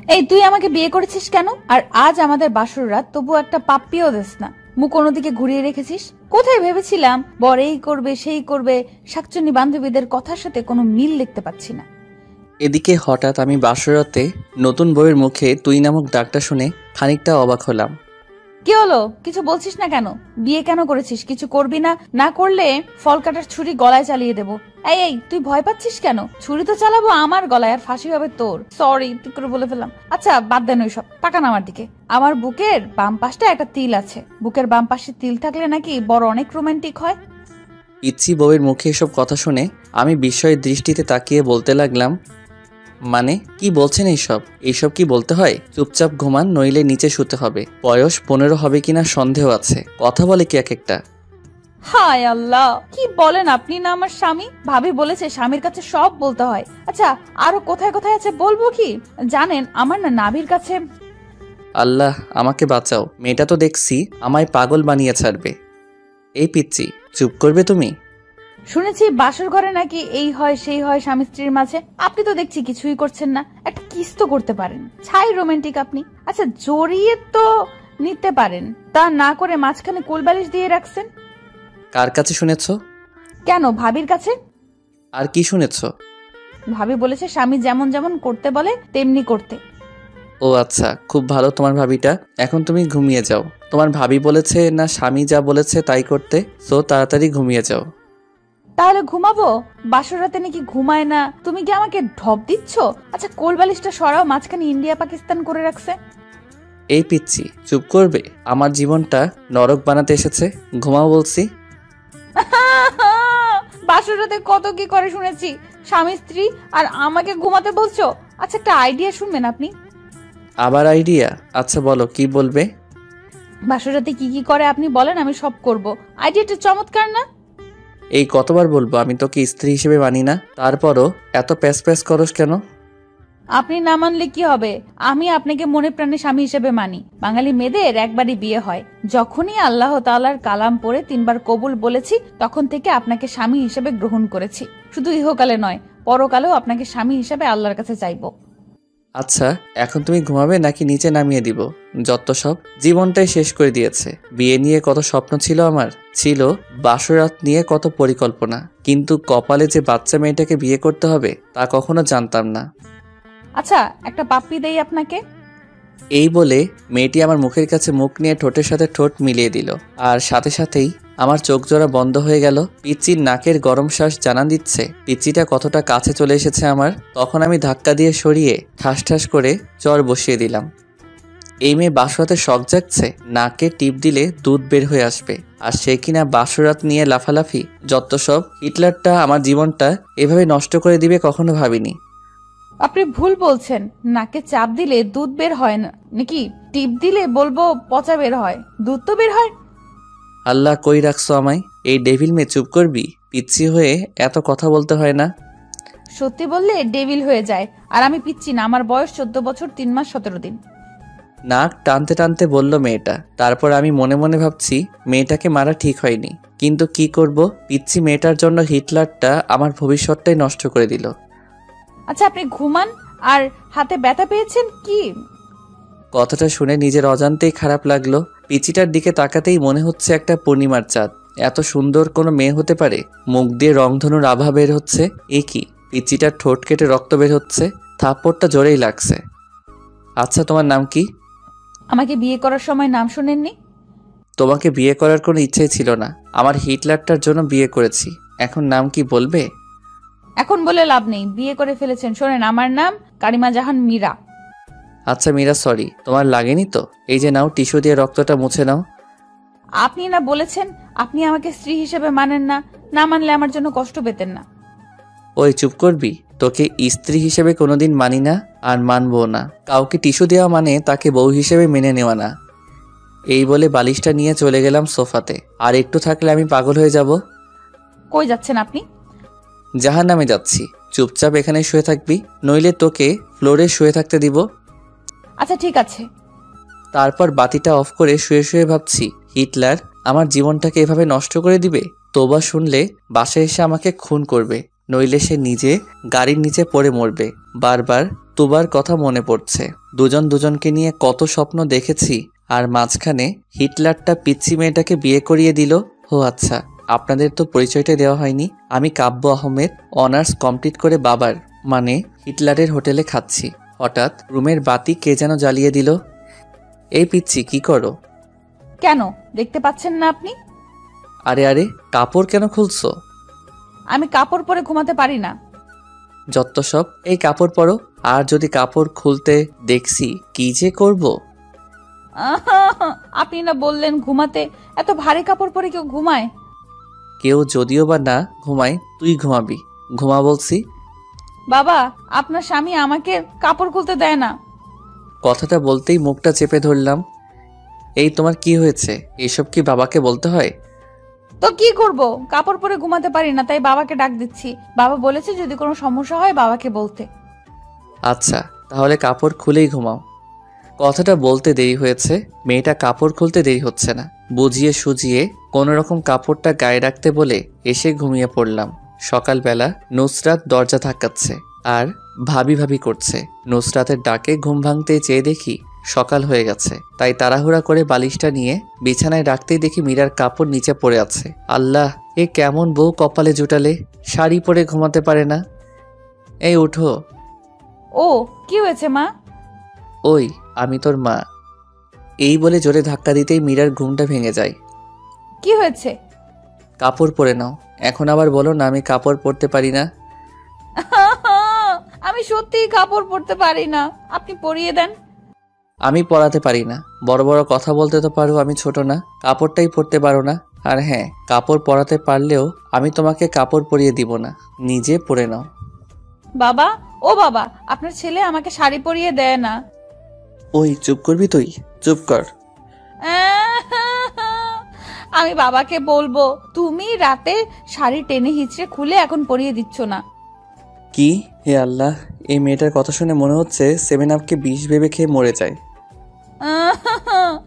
এই তুই আমাকে বিয়ে করেছিস কেন? আর আজ আমাদের বাসর রাত, তবু একটা পাপ্পিও দেস না, মুখ অন্যদিকে ঘুরিয়ে রেখেছিস। কোথায় ভেবেছিলাম বর এই করবে সেই করবে, শাকচুন্নি বান্ধবীদের কথার সাথে কোনো মিল দেখতে পাচ্ছি না। এদিকে হঠাৎ আমি বাসরাতে নতুন বউয়ের মুখে তুই নামক ডাকটা শুনে খানিকটা অবাক হলাম। কি হলো, কিছু বলছিস না কেন? বিয়ে কেন করেছিস? কিছু করবি না? না করলে ফল কাটার ছুরি গলায় চালিয়ে দেবো। এই এই তুই ভয় পাচ্ছিস কেন? ছুরি তো চালাবো আমার গলায়, আর ফাঁসি হবে তোর। সরি, তুই করে বলে ফেললাম। আচ্ছা বাদ দেন ওইসব, তাকান আমার দিকে। আমার বুকের বাম পাশটা একটা তিল আছে। বুকের বাম পাশে তিল থাকলে নাকি বড় অনেক রোমান্টিক হয়। ইচ্ছি বউয়ের মুখে এসব কথা শুনে আমি বিস্ময়ের দৃষ্টিতে তাকিয়ে বলতে লাগলাম, মানে কি বলছেন এইসব? এইসব কি বলতে হয়? চুপচাপ ঘুমান, নইলে নিচে শুতে হবে। বয়স 15 হবে কিনা সন্দেহ আছে। কথা বলে কি এক একটা। হায় আল্লাহ, কি বলেন আপনি না আমার স্বামী? ভাবি বলেছে স্বামীর কাছে সব বলতে হয়। আচ্ছা আরো কোথায় কোথায় আছে বলবো কি? জানেন আমার না নাভির কাছে। আল্লাহ আমাকে বাঁচাও, মেয়েটা তো দেখছি আমায় পাগল বানিয়ে ছাড়বে। এই পিচ্চি, চুপ করবে তুমি? শুনেছি বাসর ঘরে নাকি এই হয় সেই হয় স্বামী স্ত্রীর মাঝে। আপনি তো দেখছি কিছুই করছেন না, একটা কিস তো করতে পারেন। ছাই রোমান্টিক আপনি। আচ্ছা জড়িয়ে তো নিতে পারেন, তা না করে মাঝখানে কোলবালিশ দিয়ে রাখছেন কার কাছে শুনেছ? কেন? ভাবির কাছে। আর কি শুনেছ? ভাবি বলেছে স্বামী যেমন যেমন করতে বলে তেমনি করতে। ও আচ্ছা, খুব ভালো তোমার ভাবিটা। এখন তুমি ঘুমিয়ে যাও। তোমার ভাবি বলেছে না স্বামী যা বলেছে তাই করতে, সো তাড়াতাড়ি ঘুমিয়ে যাও। তাহলে ঘুমাবো? বাসর রাতে নাকি ঘুমায় না? তুমি কি আমাকে ঢপ দিচ্ছ? আচ্ছা কোলবালিশটা সরাও, মাঝখানে ইন্ডিয়া পাকিস্তান করে রাখছে। এই পিচ্চি, চুপ করবে? আমার জীবনটা নরক বানাতে এসেছে। ঘুমাও বলছি। বাসর রাতে কত কি করে শুনেছি, স্বামী স্ত্রী, আর আমাকে ঘুমাতে বলছো? আচ্ছা একটা আইডিয়া শুনবেন আপনি? আবার আইডিয়া? আচ্ছা বলো, কি বলবে? বাসর রাতে কি কি করে আপনি বলেন, আমি সব করব। আইডিয়াটা চমৎকার না? এই কতবার বলবো আমি তোকে স্ত্রী হিসেবে মানি না? তারপরও এত প্যাস প্যাস করস কেন? আপনি না মানলে কি হবে? আমি আপনাকে মনে প্রাণে স্বামী হিসেবে মানি। বাঙালি মেয়েদের একবারই বিয়ে হয়। যখনই আল্লাহ তাআলার কালাম পড়ে 3 বার কবুল বলেছি, তখন থেকে আপনাকে স্বামী হিসেবে গ্রহণ করেছি। শুধু ইহকালে নয়, পরকালেও আপনাকে স্বামী হিসেবে আল্লাহর কাছে চাইবো। আচ্ছা এখন তুমি ঘুমাবে নাকি নিচে নামিয়ে দিব? যত সব, জীবনটাই শেষ করে দিয়েছে। বিয়ে নিয়ে কত স্বপ্ন ছিল আমার, ছিল বাসরাত নিয়ে কত পরিকল্পনা, কিন্তু কপালে যে বাচ্চা মেয়েটাকে বিয়ে করতে হবে তা কখনো জানতাম না। আচ্ছা একটা পাপ্পি দেই আপনাকে। এই বলে মেয়েটি আমার মুখের কাছে মুখ নিয়ে ঠোঁটের সাথে ঠোঁট মিলিয়ে দিল, আর সাথে সাথেই আমার চোখ জোড়া বন্ধ হয়ে গেল। পিচ্চির নাকের গরম শ্বাস জানান দিচ্ছে পিচ্চিটা কতটা কাছে চলে এসেছে আমার। তখন আমি ধাক্কা দিয়ে সরিয়ে ঠাস ঠাস করে চর বসিয়ে দিলাম। এই মেয়ে বাসরাতে শখ জাগছে, নাকে টিপ দিলে দুধ বের হয়ে আসবে, আর সে কিনা বাসরাত নিয়ে লাফালাফি। যত সব, হিটলারটা আমার জীবনটা এভাবে নষ্ট করে দিবে কখনো ভাবিনি। আপনি ভুল বলছেন। নাকে চাপ দিলে দুধ বের হয় না নাকি? টিপ দিলে বলবো পচা বের হয়, দুধ তো বের হয়। আল্লাহ কই রাখছো আমায়? এই ডেভিল মেয়ে, চুপ করবি? পিচ্ছি হয়ে এত কথা বলতে হয় না। সত্যি বললে ডেভিল হয়ে যায়, আর আমি পিচ্ছি না। আমার বয়স 14 বছর 3 মাস 17 দিন। নাক টানতে টানতে বলল মেয়েটা। তারপর আমি মনে মনে ভাবছি মেয়েটাকে মারা ঠিক হয়নি, কিন্তু কি করব, পিচ্ছি মেয়েটার জন্য হিটলারটা আমার ভবিষ্যৎটাই নষ্ট করে দিল। আচ্ছা আপনি ঘুমান। আর হাতে ব্যথা পেয়েছেন কি? কথাটা শুনে নিজের অজান্তেই খারাপ লাগলো। পিচিটার দিকে তাকাতেই মনে হচ্ছে একটা পূর্ণিমার চাঁদ। এত সুন্দর কোনো মেয়ে হতে পারে? মুখ দিয়ে রংধনুর আভা বের হচ্ছে। এ কি? পিচিটার ঠোঁট কেটে রক্ত বের হচ্ছে। থাপ্পড়টা জোরেই লাগছে। আচ্ছা তোমার নাম কি? আমাকে বিয়ে করার সময় নাম শোনেননি? তোমাকে বিয়ে করার কোনো ইচ্ছেই ছিল না। আমার হিটলারটার জন্য বিয়ে করেছি। এখন নাম কি বলবে? এখন বলে লাভ নেই, বিয়ে করে ফেলেছেন। শোনেন, আমার নাম কারিমা জাহান মীরা। আচ্ছা মীরা, সরি। তোমার লাগেনি তো? এই যে নাও, টিস্যু দিয়ে রক্তটা মুছে নাও। আপনি না বলেছেন আপনি আমাকে স্ত্রী হিসেবে মানেন না? না মানলে আমার জন্য কষ্ট পেতেন না? ওই চুপ করবি? তোকে স্ত্রী হিসেবে কোনোদিন মানি না, আর মানবো না। কাউকে টিস্যু দেওয়া মানে তাকে বউ হিসেবে মেনে নেওয়া না। এই বলে বালিশটা নিয়ে চলে গেলাম সোফাতে। আর একটু থাকলে আমি পাগল হয়ে যাব। কই যাচ্ছেন আপনি? জাহান্নামে যাচ্ছি। চুপচাপ এখানে শুয়ে থাকবি, নইলে তোকে ফ্লোরে শুয়ে থাকতে দিব। আচ্ছা ঠিক আছে। তারপর বাতিটা অফ করে শুয়ে শুয়ে ভাবছি হিটলার আমার জীবনটাকে এভাবে নষ্ট করে দিবে। তোবা শুনলে বাসায় এসে আমাকে খুন করবে, নইলে সে নিজে গাড়ির নিচে পড়ে মরবে। বারবার তুবার কথা মনে পড়ছে। দুজন দুজনকে নিয়ে কত স্বপ্ন দেখেছি, আর মাঝখানে হিটলারটা পিচ্চি মেয়েটাকে বিয়ে করিয়ে দিল। ও আচ্ছা, আপনাদের তো পরিচয়টা দেওয়া হয়নি। আমি কাব্য আহমেদ, অনার্স কমপ্লিট করে বাবার মানে হিটলারের হোটেলে খাচ্ছি। হঠাৎ রুমের বাতি কে যেন জ্বালিয়ে দিল। এই পিচ্চি, কি করো? কেন, দেখতে পাচ্ছেন না আপনি? আরে আরে, কাপড় কেন খুলছো? আমি কাপড় পরে ঘুমাতে পারি না। যত সব, এই কাপড় পরো। আর যদি কাপড় খুলতে দেখছি, কি যে করব। আপনি না বললেন ঘুমাতে, এত ভারী কাপড় পরে কেউ ঘুমায়? কেউ যদিও বা না ঘুমায়, তুই ঘুমাবি। ঘুমা বলছি। বাবা, আপনার স্বামী আমাকে কাপড় খুলতে দেয় না। কথাটা বলতেই মুখটা চেপে ধরলাম। এই তোমার কি হয়েছে? এসব কি বাবাকে বলতে হয়? তো কি করব, কাপড় পরে ঘুমাতে পারি না, তাই বাবাকে ডাক দিচ্ছি। বাবা বলেছে যদি কোনো সমস্যা হয় বাবাকে বলতে। আচ্ছা, তাহলে কাপড় খুলেই ঘুমাও। কথাটা বলতে দেরি হয়েছে, মেয়েটা কাপড় খুলতে দেরি হচ্ছে না। বুঝিয়ে সুজিয়ে কোনোরকম কাপড়টা গায়ে রাখতে বলে এসে ঘুমিয়ে পড়লাম। সকালবেলা নুসরাত দরজা ধাক্কাচ্ছে আর ভাবি ভাবি করছে। নুসরাতের ডাকে ঘুম ভাঙতে চেয়ে দেখি সকাল হয়ে গেছে, তাই তাড়াহুড়া করে বালিশটা নিয়ে বিছানায় রাখতেই দেখি মীরার কাপড় নিচে পড়ে আছে। আল্লাহ, এ কেমন বউ কপালে জুটালে, শাড়ি পরে ঘুমাতে পারে না। এই উঠো। ও, কি হয়েছে মা? ওই, আমি তোর মা। এই বলে জোরে ধাক্কা দিতেই মীরার ঘুমটা ভেঙে যায়। কি হয়েছে? কাপড় পরে নাও। এখন আবার বলো না আমি কাপড় পরতে পারি না। আমি সত্যিই কাপড় পরতে পারি না, আপনি পরিয়ে দেন। আমি পরাতে পারি না। বড় বড় কথা বলতে তো পারো, আমি ছোট না? কাপড়টাই পরতে পারো না। আর হ্যাঁ, কাপড় পরাতে পারলেও আমি তোমাকে কাপড় পরিয়ে দিব না, নিজে পরে নাও। বাবা, ও বাবা, আপনার ছেলে আমাকে শাড়ি পরিয়ে দেয় না। ওই, চুপ করবি তুই? চুপ কর। আমি বাবাকে বলবো তুমি রাতে শাড়ি টেনে হিচড়ে খুলে এখন পরিয়ে দিচ্ছ না। কি? হে আল্লাহ, এই মেয়েটার কথা শুনে মনে হচ্ছে 7 আপকে বিষ ভেবে খেয়ে মরে যায়।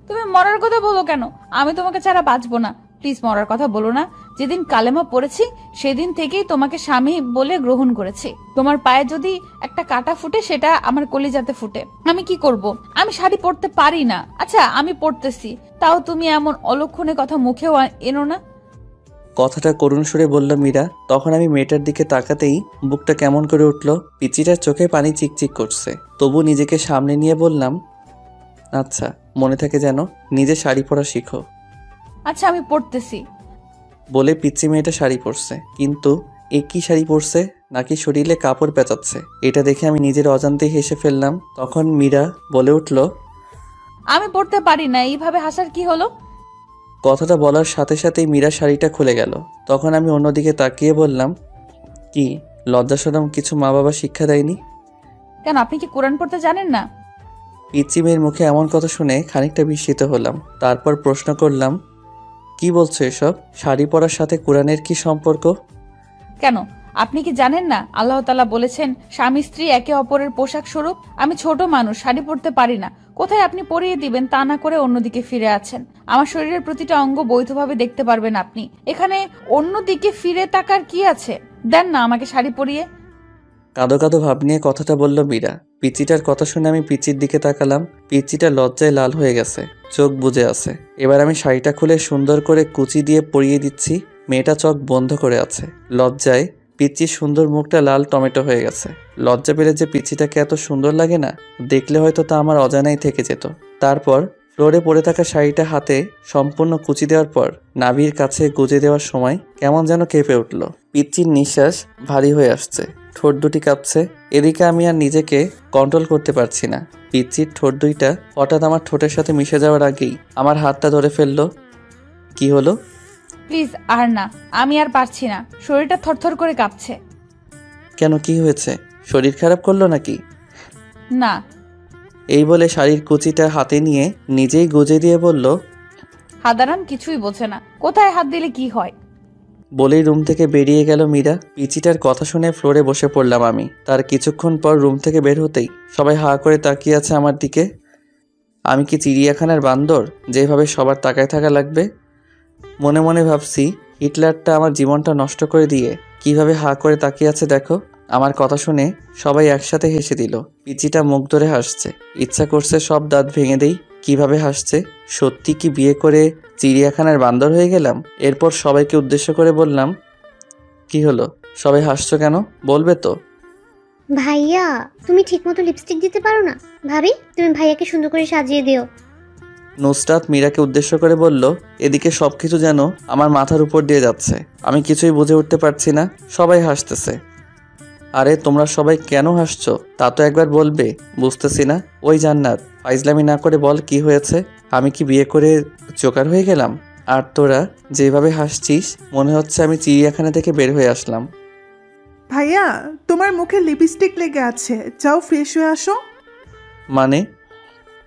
তুমি মরার কথা বলো কেন? আমি তোমাকে ছাড়া বাঁচবো না। প্লিজ মরার কথা বলো না। যেদিন কালেমা পড়েছি সেদিন থেকেই তোমাকে স্বামী বলে গ্রহণ করেছি। তোমার পায়ে যদি একটা কাঁটা ফুটে সেটা আমার কলিজাতে ফুটে। আমি কি করব? আমি শাড়ি পরতে পারি না। আচ্ছা, আমি পরতেছি, তাও তুমি এমন অলক্ষণে কথা মুখেও এনো না। কথাটা করুণ সুরে বলল মীরা। তখন আমি মেয়েটার দিকে তাকাতেই বুকটা কেমন করে উঠল। পিচিটার চোখে পানি চিকচিক করছে, তবু নিজেকে সামনে নিয়ে বললাম, আচ্ছা, মনে থাকে যেন, নিজে শাড়ি পরা শিখো। আচ্ছা, আমি পরতেছি। বলে পিচ্চি মেয়েটা শাড়ি পরছে। কিন্তু এ কি শাড়ি পরছে, নাকি শরীরে কাপড় পেঁচাচ্ছে? এটা দেখে আমি নিজের অজান্তেই হেসে ফেললাম। তখন মীরা বলে উঠল, আমি পরতে পারি না, এইভাবে হাসার কি হলো? কথাটা বলার সাথে সাথেই মীরা শাড়িটা খুলে গেল। তখন আমি অন্যদিকে তাকিয়ে বললাম, কি লজ্জা শরম কিছু মা বাবা শিক্ষা দেয়নি? কেন, আপনি কি কোরআন পড়তে জানেন না? পিচ্চি মেয়ের মুখে এমন কথা শুনে খানিকটা বিস্মিত হলাম। তারপর প্রশ্ন করলাম, কি বলছো এসব? শাড়ি পরার সাথে কোরআনের কি সম্পর্ক? কেন, আপনি কি জানেন না আল্লাহ তাআলা বলেছেন স্বামী স্ত্রী একে অপরের পোশাক স্বরূপ? আমি ছোট মানুষ, শাড়ি পরতে পারি না। কোথায় আপনি পরিয়ে দিবেন তা না করে অন্যদিকে ফিরে আছেন। আমার শরীরের প্রতিটা অঙ্গ বৈধভাবে দেখতে পারবেন আপনি। এখানে অন্যদিকে ফিরে তাকার কি আছে? দেন না আমাকে শাড়ি পরিয়ে। কাঁদো কাঁদো ভাব নিয়ে কথাটা বলল মীরা। পিচিটার কথা শুনে আমি পিচির দিকে তাকালাম। পিচিটা লজ্জায় লাল হয়ে গেছে, চোখ বুজে আছে। এবার আমি শাড়িটা খুলে সুন্দর করে কুচি দিয়ে পরিয়ে দিচ্ছি। মেয়েটা চোখ বন্ধ করে আছে। লজ্জায় পিচির সুন্দর মুখটা লাল টমেটো হয়ে গেছে। লজ্জা পেলে যে পিচিটাকে এত সুন্দর লাগে না, দেখলে হয়তো তা আমার অজানাই থেকে যেত। তারপর ফ্লোরে পড়ে থাকা শাড়িটা হাতে সম্পূর্ণ কুচি দেওয়ার পর নাভির কাছে গুজে দেওয়ার সময় কেমন যেন কেঁপে উঠল। পিচির নিঃশ্বাস ভারী হয়ে আসছে, ঠোঁট দুটি কাঁপছে। এদিকে আমি আর নিজেকে কন্ট্রোল করতে পারছি না। পিচির ঠোঁট দুইটা হঠাৎ আমার ঠোঁটের সাথে মিশে যাওয়ার আগেই আমার হাতটা ধরে ফেললো। কি হলো? প্লিজ আর না, আমি আর পারছি না, শরীরটা থরথর করে কাঁপছে। কেন, কি হয়েছে? শরীর খারাপ করলো নাকি? না। এই বলে শাড়ির কুচিটা হাতে নিয়ে নিজেই গুজে দিয়ে বলল, হাদারাম কিছুই বোঝে না, কোথায় হাত দিলে কি হয়। বলেই রুম থেকে বেরিয়ে গেল মীরা। পিচিটার কথা শুনে ফ্লোরে বসে পড়লাম আমি। তার কিছুক্ষণ পর রুম থেকে বের হতেই সবাই হা করে তাকিয়ে আছে আমার দিকে। আমি কি চিড়িয়াখানার বান্দর যেভাবে সবার তাকায় থাকা লাগবে? মনে মনে ভাবছি, হিটলারটা আমার জীবনটা নষ্ট করে দিয়ে কিভাবে হা করে তাকিয়ে আছে দেখো। আমার কথা শুনে সবাই একসাথে হেসে দিল। পিচিটা মুখ ধরে হাসছে। ইচ্ছা করছে সব দাঁত ভেঙে দেই। কিভাবে হাসছে! সত্যি কি বিয়ে করে চিড়িয়াখানার বান্দর হয়ে গেলাম? এরপর সবাইকে উদ্দেশ্য করে বললাম, কি হলো, সবাই হাসছো কেন? বলবে তো? ভাইয়া, তুমি ঠিকমতো লিপস্টিক দিতে পারো না? ভাবি, তুমি ভাইয়াকে সুন্দর করে সাজিয়ে দিও। নুসরাত মীরাকে উদ্দেশ্য করে বলল, এদিকে সবকিছু যেন আমার মাথার উপর দিয়ে যাচ্ছে। আমি কিছুই বুঝে উঠতে পারছি না। সবাই হাসতেছে। আরে তোমরা সবাই কেন হাসছো তা তো একবার বলবে। বুঝতেছি না। ওই জান্নাত, ফাইজলামি না করে বল কি হয়েছে? আমি কি বিয়ে করে জোকার হয়ে গেলাম? আর তোরা যেভাবে হাসছিস মনে হচ্ছে আমি চিড়িয়াখানা থেকে বের হয়ে আসলাম। ভাইয়া, তোমার মুখে লিপস্টিক লেগে আছে, যাও ফ্রেশ হয়ে আসো। মানে?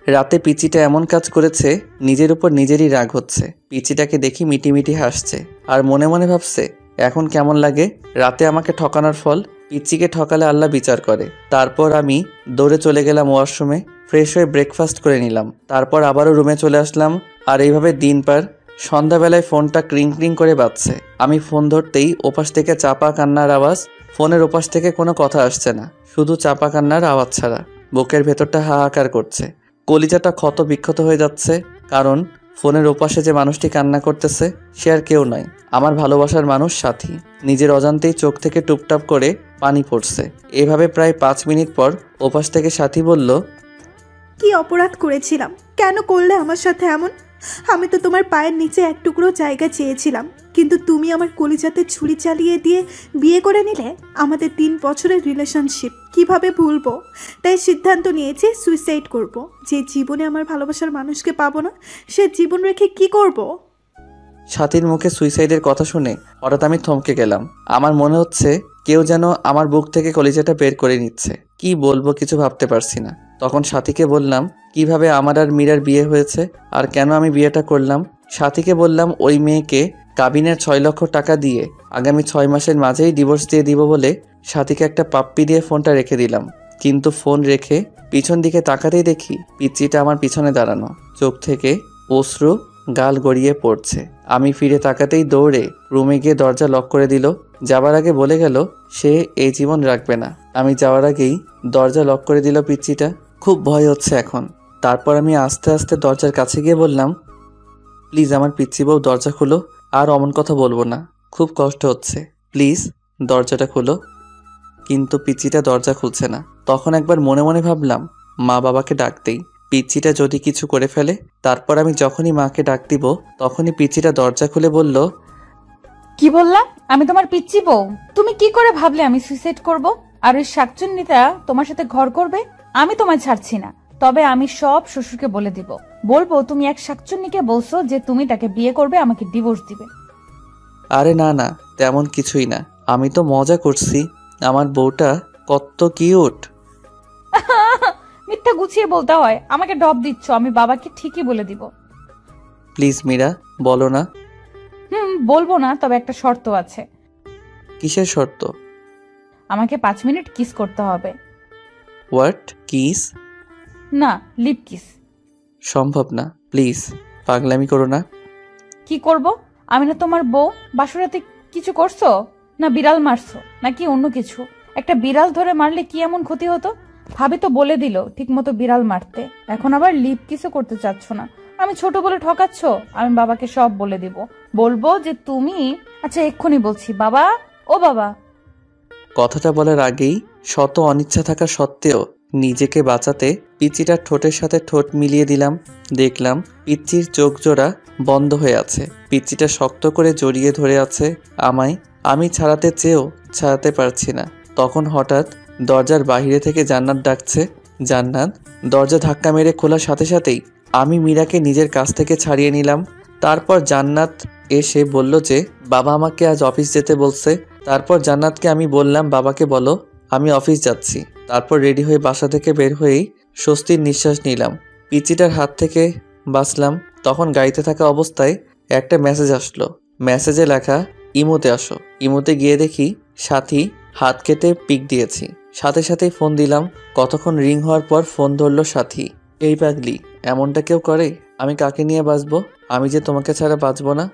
রাতে পিচিটা এমন কাজ করেছে, নিজের উপর নিজেরই রাগ হচ্ছে। পিচিটাকে দেখি মিটিমিটি হাসছে আর মনে মনে ভাবছে এখন কেমন লাগে। রাতে আমাকে ঠকানোর ফল। পিচিকে ঠকালে আল্লাহ বিচার করে। তারপর আমি দৌড়ে চলে গেলাম ওয়াশরুমে। ফ্রেশ হয়ে ব্রেকফাস্ট করে নিলাম। তারপর আবারও রুমে চলে আসলাম। আর এইভাবে দিন পার। সন্ধ্যাবেলায় ফোনটা ক্রিং ক্রিং করে বাজছে। আমি ফোন ধরতেই ওপাশ থেকে চাপা কান্নার আওয়াজ। ফোনের ওপাশ থেকে কোনো কথা আসছে না, শুধু চাপা কান্নার আওয়াজ ছাড়া। বুকের ভেতরটা হাহাকার করছে। কলিজাটা ক্ষত বিক্ষত হয়ে যাচ্ছে। কারণ ফোনের ওপাশে যে মানুষটি কান্না করতেছে সে আর কেউ নয়, আমার ভালোবাসার মানুষ সাথী। নিজের অজান্তেই চোখ থেকে টুপটাপ করে পানি পড়ছে। এভাবে প্রায় 5 মিনিট পর ওপাশ থেকে সাথী বলল, কি অপরাধ করেছিলাম? কেন করলে আমার সাথে এমন? আমি তো তোমার পায়ের নিচে এক টুকরো জায়গা চেয়েছিলাম, কিন্তু তুমি আমার কলিজাতে ছুরি চালিয়ে দিয়ে বিয়ে করে নিলে। আমাদের 3 বছরের রিলেশনশিপ কিভাবে ভুলবো? তাই সিদ্ধান্ত নিয়েছি সুইসাইড করব। যে জীবনে আমার ভালোবাসার মানুষকে পাবো না, সে জীবন রেখে কি করব? সাথীর মুখে সুইসাইডের কথা শুনে হঠাৎ আমি থমকে গেলাম। আমার মনে হচ্ছে কেউ যেন আমার বুক থেকে কলিজাটা বের করে নিচ্ছে। কি বলবো কিছু ভাবতে পারছি না। তখন সাথীকে বললাম কিভাবে আমার আর মীরার বিয়ে হয়েছে আর কেন আমি বিয়েটা করলাম। সাথীকে বললাম ওই মেয়েকে কাবিনের 6 লক্ষ টাকা দিয়ে আগামী 6 মাসের মাঝেই ডিভোর্স দিয়ে দিব বলে সাথীকে একটা পাপ্পি দিয়ে ফোনটা রেখে দিলাম। কিন্তু ফোন রেখে পিছন দিকে তাকাতেই দেখি পিচ্চিটা আমার পিছনে দাঁড়ানো, চোখ থেকে অশ্রু গাল গড়িয়ে পড়ছে। আমি ফিরে তাকাতেই দৌড়ে রুমে গিয়ে দরজা লক করে দিল। যাবার আগে বলে গেল সে এই জীবন রাখবে না। আমি যাওয়ার আগেই দরজা লক করে দিল পিচ্চিটা। খুব ভয় হচ্ছে এখন। তারপর আমি আস্তে আস্তে দরজার কাছে গিয়ে বললাম, প্লিজ আমার পিচ্চি বউ দরজা খুলো। আর অমন কথা বলবো না, খুব কষ্ট হচ্ছে, প্লিজ দরজাটা খুলো। কিন্তু পিচ্চিটা দরজা খুলছে না। তখন একবার মনে মনে ভাবলাম মা বাবাকে ডাক দেই, পিচ্চিটা যদি কিছু করে ফেলে। তারপর আমি যখনই মাকে ডাক দিব তখনই পিচ্চিটা দরজা খুলে বলল, কি বললাম? আমি তোমার পিচ্চি বউ? তুমি কি করে ভাবলে আমি সুইসাইড করব? আর ওই শাকচুন্নিটা তোমার সাথে ঘর করবে? আমি তোমায় ছাড়ছি না। তবে আমি সব শ্বশুরকে বলে দিব। বলবো তুমি এক শাকচুন্নিকে বলছো যে তুমি তাকে বিয়ে করবে, আমাকে ডিভোর্স দিবে। আরে না না, তেমন কিছুই না, আমি তো মজা করছি। আমার বউটা কত কিউট। মিথ্যা গুছিয়ে বলতে হয়। আমাকে ডব দিচ্ছ, আমি বাবাকে ঠিকই বলে দিব। প্লিজ মীরা, বলো না। বলবো না, তবে একটা শর্ত আছে। কিসের শর্ত? আমাকে 5 মিনিট কিস করতে হবে। হোয়াট? কিস? না, লিপ কিস। সম্ভব না, প্লিজ পাগলামি করো না। কি করব? আমি না তোমার বউ? বাসুরাতে কিছু করছো? না বিড়াল মারছো নাকি অন্য কিছু? একটা বিড়াল ধরে মারলে কি এমন ক্ষতি হতো? ভাবি তো বলে দিল ঠিক মতো বিড়াল মারতে। এখন আবার লিপ কিসও করতে চাচ্ছ না। আমি ছোট বলে ঠকাচ্ছ? আমি বাবাকে সব বলে দিব। বলবো যে তুমি... আচ্ছা এক্ষুনি বলছি। বাবা, ও বাবা। কথাটা বলার আগেই শত অনিচ্ছা থাকা সত্ত্বেও নিজেকে বাঁচাতে পিচ্চিটার ঠোঁটের সাথে ঠোঁট মিলিয়ে দিলাম। দেখলাম পিচ্চির চোখ জোড়া বন্ধ হয়ে আছে। পিচ্চিটা শক্ত করে জড়িয়ে ধরে আছে আমায়। আমি ছাড়াতে চেয়েও ছাড়াতে পারছি না। তখন হঠাৎ দরজার বাইরে থেকে জান্নাত ডাকছে। জান্নাত। দরজা ধাক্কা মেরে খোলার সাথে সাথেই আমি মীরাকে নিজের কাছ থেকে ছাড়িয়ে নিলাম। তারপর জান্নাত এসে বলল যে বাবা আমাকে আজ অফিস যেতে বলছে। তারপর জান্নাতকে আমি বললাম বাবাকে বলো আমি অফিস যাচ্ছি। তারপর রেডি হয়ে বাসা থেকে বের হয়েই স্বস্তির নিঃশ্বাস নিলাম। পিচিটার হাত থেকে বাঁচলাম। তখন গাড়িতে থাকা অবস্থায় একটা মেসেজ আসলো। মেসেজে লেখা ইমোতে আসো। ইমোতে গিয়ে দেখি সাথী হাত কেটে পিক দিয়েছি। সাথে সাথেই ফোন দিলাম। কতক্ষণ রিং হওয়ার পর ফোন ধরলো সাথী। এই পাগলি, এমনটা কেউ করে? আমি কাকে নিয়ে বাঁচবো? আমি যে তোমাকে ছাড়া বাঁচবো না।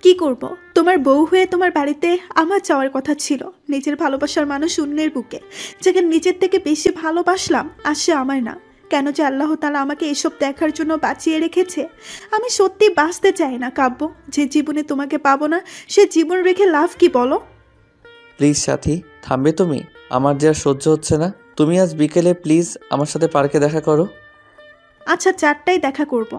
কি করব? তোমার বউ হয়ে তোমার বাড়িতে আমার যাওয়ার কথা ছিল। নিজের ভালোবাসার মানুষ অন্যের বুকে, যাকে নিজের থেকে বেশি ভালোবাসলাম, আর সে আমার না। কেন যে আল্লাহ তাআলা আমাকে এসব দেখার জন্য বাঁচিয়ে রেখেছে। আমি সত্যি বাঁচতে চাই না কাব্য। যে জীবনে তোমাকে পাবো না, সে জীবন রেখে লাভ কি বলো? প্লিজ সাথী, থামবে তুমি? আমার যে আর সহ্য হচ্ছে না। তুমি আজ বিকেলে প্লিজ আমার সাথে পার্কে দেখা করো। আচ্ছা, 4টায় দেখা করব।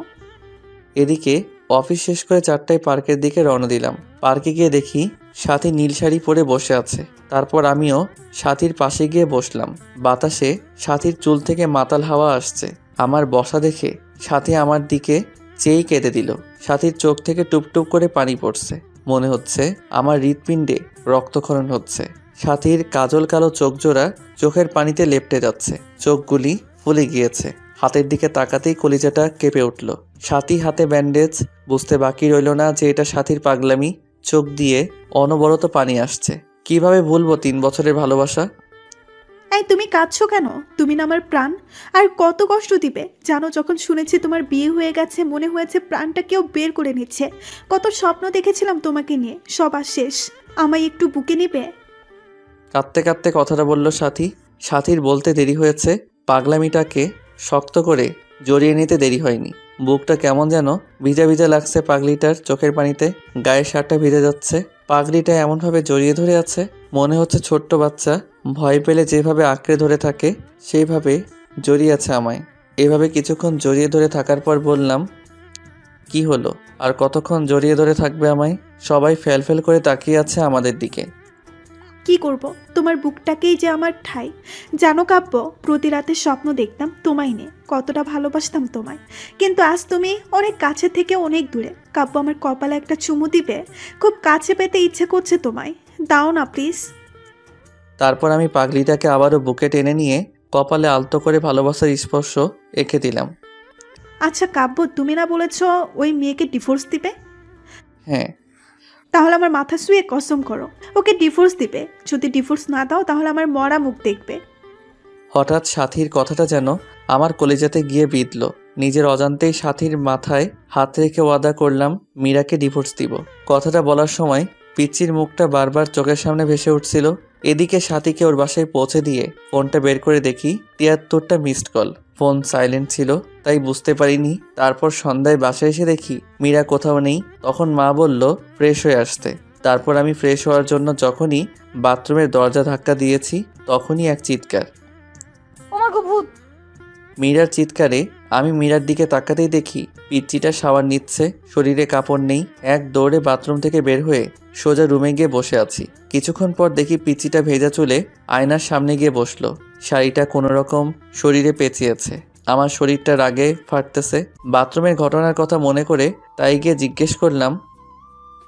এদিকে অফিস শেষ করে 4টায় পার্কের দিকে রওনা দিলাম। পার্কে গিয়ে দেখি সাথী নীল শাড়ি পরে বসে আছে। তারপর আমিও সাথীর পাশে গিয়ে বসলাম। বাতাসে সাথীর চুল থেকে মাতাল হাওয়া আসছে। আমার বসা দেখে সাথী আমার দিকে চেয়েই কেঁদে দিল। সাথীর চোখ থেকে টুপটুপ করে পানি পড়ছে। মনে হচ্ছে আমার হৃৎপিণ্ডে রক্তক্ষরণ হচ্ছে। সাথীর কাজল কালো চোখ জোড়া চোখের পানিতে লেপ্টে যাচ্ছে। চোখগুলি ফুলে গিয়েছে। হাতের দিকে তাকাতেই কলিজাটা কেঁপে উঠল। সাথী হাতে ব্যান্ডেজ। বুঝতে বাকি রইল না যে এটা সাথীর পাগলামি। চোখ দিয়ে অনবরত পানি আসছে। কিভাবে ভুলবো 3 বছরের ভালোবাসা? এই তুমি কাঁদছো কেন? তুমি না আমার প্রাণ। আর কত কষ্ট দিবে জানো? যখন শুনেছি তোমার বিয়ে হয়ে গেছে, মনে হয়েছে প্রাণটা কেউ বের করে নিচ্ছে। কত স্বপ্ন দেখেছিলাম তোমাকে নিয়ে, সব আর শেষ। আমায় একটু বুকে নিবে? কাঁদতে কাঁদতে কথাটা বলল সাথী। সাথীর বলতে দেরি হয়েছে, পাগলামিটাকে শক্ত করে জড়িয়ে নিতে দেরি হয়নি। বুকটা কেমন যেন ভিজা ভিজা লাগছে পাগলিটার চোখের পানিতে। গায়ের শার্টটা ভিজে যাচ্ছে। পাগলিটা এমনভাবে জড়িয়ে ধরে আছে, মনে হচ্ছে ছোট্ট বাচ্চা ভয় পেলে যেভাবে আঁকড়ে ধরে থাকে সেইভাবে জড়িয়ে আছে আমায়। এভাবে কিছুক্ষণ জড়িয়ে ধরে থাকার পর বললাম, কি হলো? আর কতক্ষণ জড়িয়ে ধরে থাকবে আমায়? সবাই ফেল করে তাকিয়ে আছে আমাদের দিকে। কি করব? তোমার বুকটাকেই যে আমার ঠাই। জানো কাব্য, প্রতি রাতে স্বপ্ন দেখতাম তোমায় নিয়ে, কতটা ভালোবাসতাম তোমায়। কিন্তু আজ তুমি অনেক কাছে থেকে অনেক দূরে। কাব্য, আমার কপালে একটা চুমু দিবে? খুব কাছে পেতে ইচ্ছে করছে তোমায়, দাও না প্লিজ। তারপর আমি পাগলিটাকে আবারও বুকে টেনে নিয়ে কপালে আলতো করে ভালোবাসার স্পর্শ এঁকে দিলাম। আচ্ছা কাব্য, তুমি না বলেছ ওই মেয়েকে ডিভোর্স দিবে? হ্যাঁ। তাহলে আমার মাথা শুয়ে কসম করো ওকে ডিভোর্স দিবে। যদি ডিভোর্স না দাও তাহলে আমার মরা মুখ দেখবে। হঠাৎ সাথীর কথাটা যেন আমার কলিজাতে গিয়ে বিঁধল। নিজের অজান্তেই সাথীর মাথায় হাত রেখে ওয়াদা করলাম মীরাকে ডিভোর্স দিব। কথাটা বলার সময় পিচ্চির মুখটা বারবার চোখের সামনে ভেসে উঠছিল। এদিকে সাথীকে ওর বাসায় পৌঁছে দিয়ে ফোনটা বের করে দেখি 73টা মিসড কল। ফোন সাইলেন্ট ছিল, তাই বুঝতে পারিনি। তারপর সন্ধ্যায় বাসায় এসে দেখি মীরা কোথাও নেই। তখন মা বলল ফ্রেশ হয়ে আসতে। তারপর আমি ফ্রেশ হওয়ার জন্য যখনই বাথরুমের দরজা ধাক্কা দিয়েছি তখনই এক চিৎকার। ওমা গো ভূত! মীরার চিৎকারে আমি মীরার দিকে তাকাতেই দেখি পিচ্চিটা শাওয়ার নিচ্ছে, শরীরে কাপড় নেই। এক দৌড়ে বাথরুম থেকে বের হয়ে সোজা রুমে গিয়ে বসে আছি। কিছুক্ষণ পর দেখি পিচ্চিটা ভেজা চুলে আয়নার সামনে গিয়ে বসলো। শাড়িটা কোনোরকম শরীরে পেঁচিয়েছে। আমার শরীরটা রাগে ফাটতেছে। বাথরুমের ঘটনার কথা মনে করে তাই গিয়ে জিজ্ঞেস করলাম,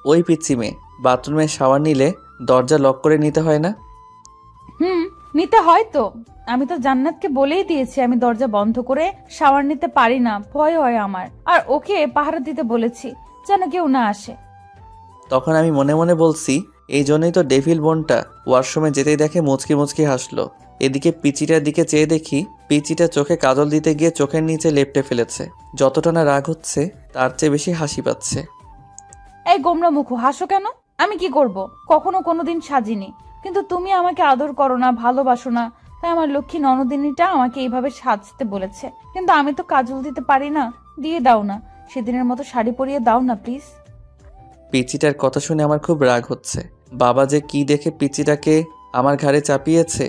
ওই পিচ্চি মেয়ে, বাথরুমে শাওয়ার নিলে দরজা লক করে নিতে হয় না? নিতে হয় তো। আমি তো জান্নাতকে বলেই দিয়েছি আমি দরজা বন্ধ করে শাওয়ার নিতে পারি না, ভয় হয় আমার। আর ওকে পাহারা দিতে বলেছি যেন কেউ না আসে। তখন আমি মনে মনে বলছি, এই জন্যই তো ডেভিল বোনটা ওয়াশরুমে যেতেই দেখে মুচকি মুচকি হাসলো। এদিকে পিচিটার দিকে চেয়ে দেখি পিচিটা চোখে কাজল দিতে গিয়ে চোখের নিচে লেপ্টে ফেলেছে। যতটা না রাগ হচ্ছে তার চেয়ে বেশি হাসি পাচ্ছে। এই গোমরা মুখো, হাসো কেন? আমি কি করব? কখনো কোনোদিন সাজিনি, কিন্তু তুমি আমাকে আদর করো না, ভালোবাসো না, তাই আমার লক্ষ্মী ননদিনীটা আমাকে এইভাবে সাজতে বলেছে। কিন্তু আমি তো কাজল দিতে পারি না। দিয়ে দাও না, সেদিনের মতো শাড়ি পরিয়ে দাও না প্লিজ। পিচিটার কথা শুনে আমার খুব রাগ হচ্ছে। বাবা যে কি দেখে পিচিটাকে আমার ঘাড়ে চাপিয়েছে।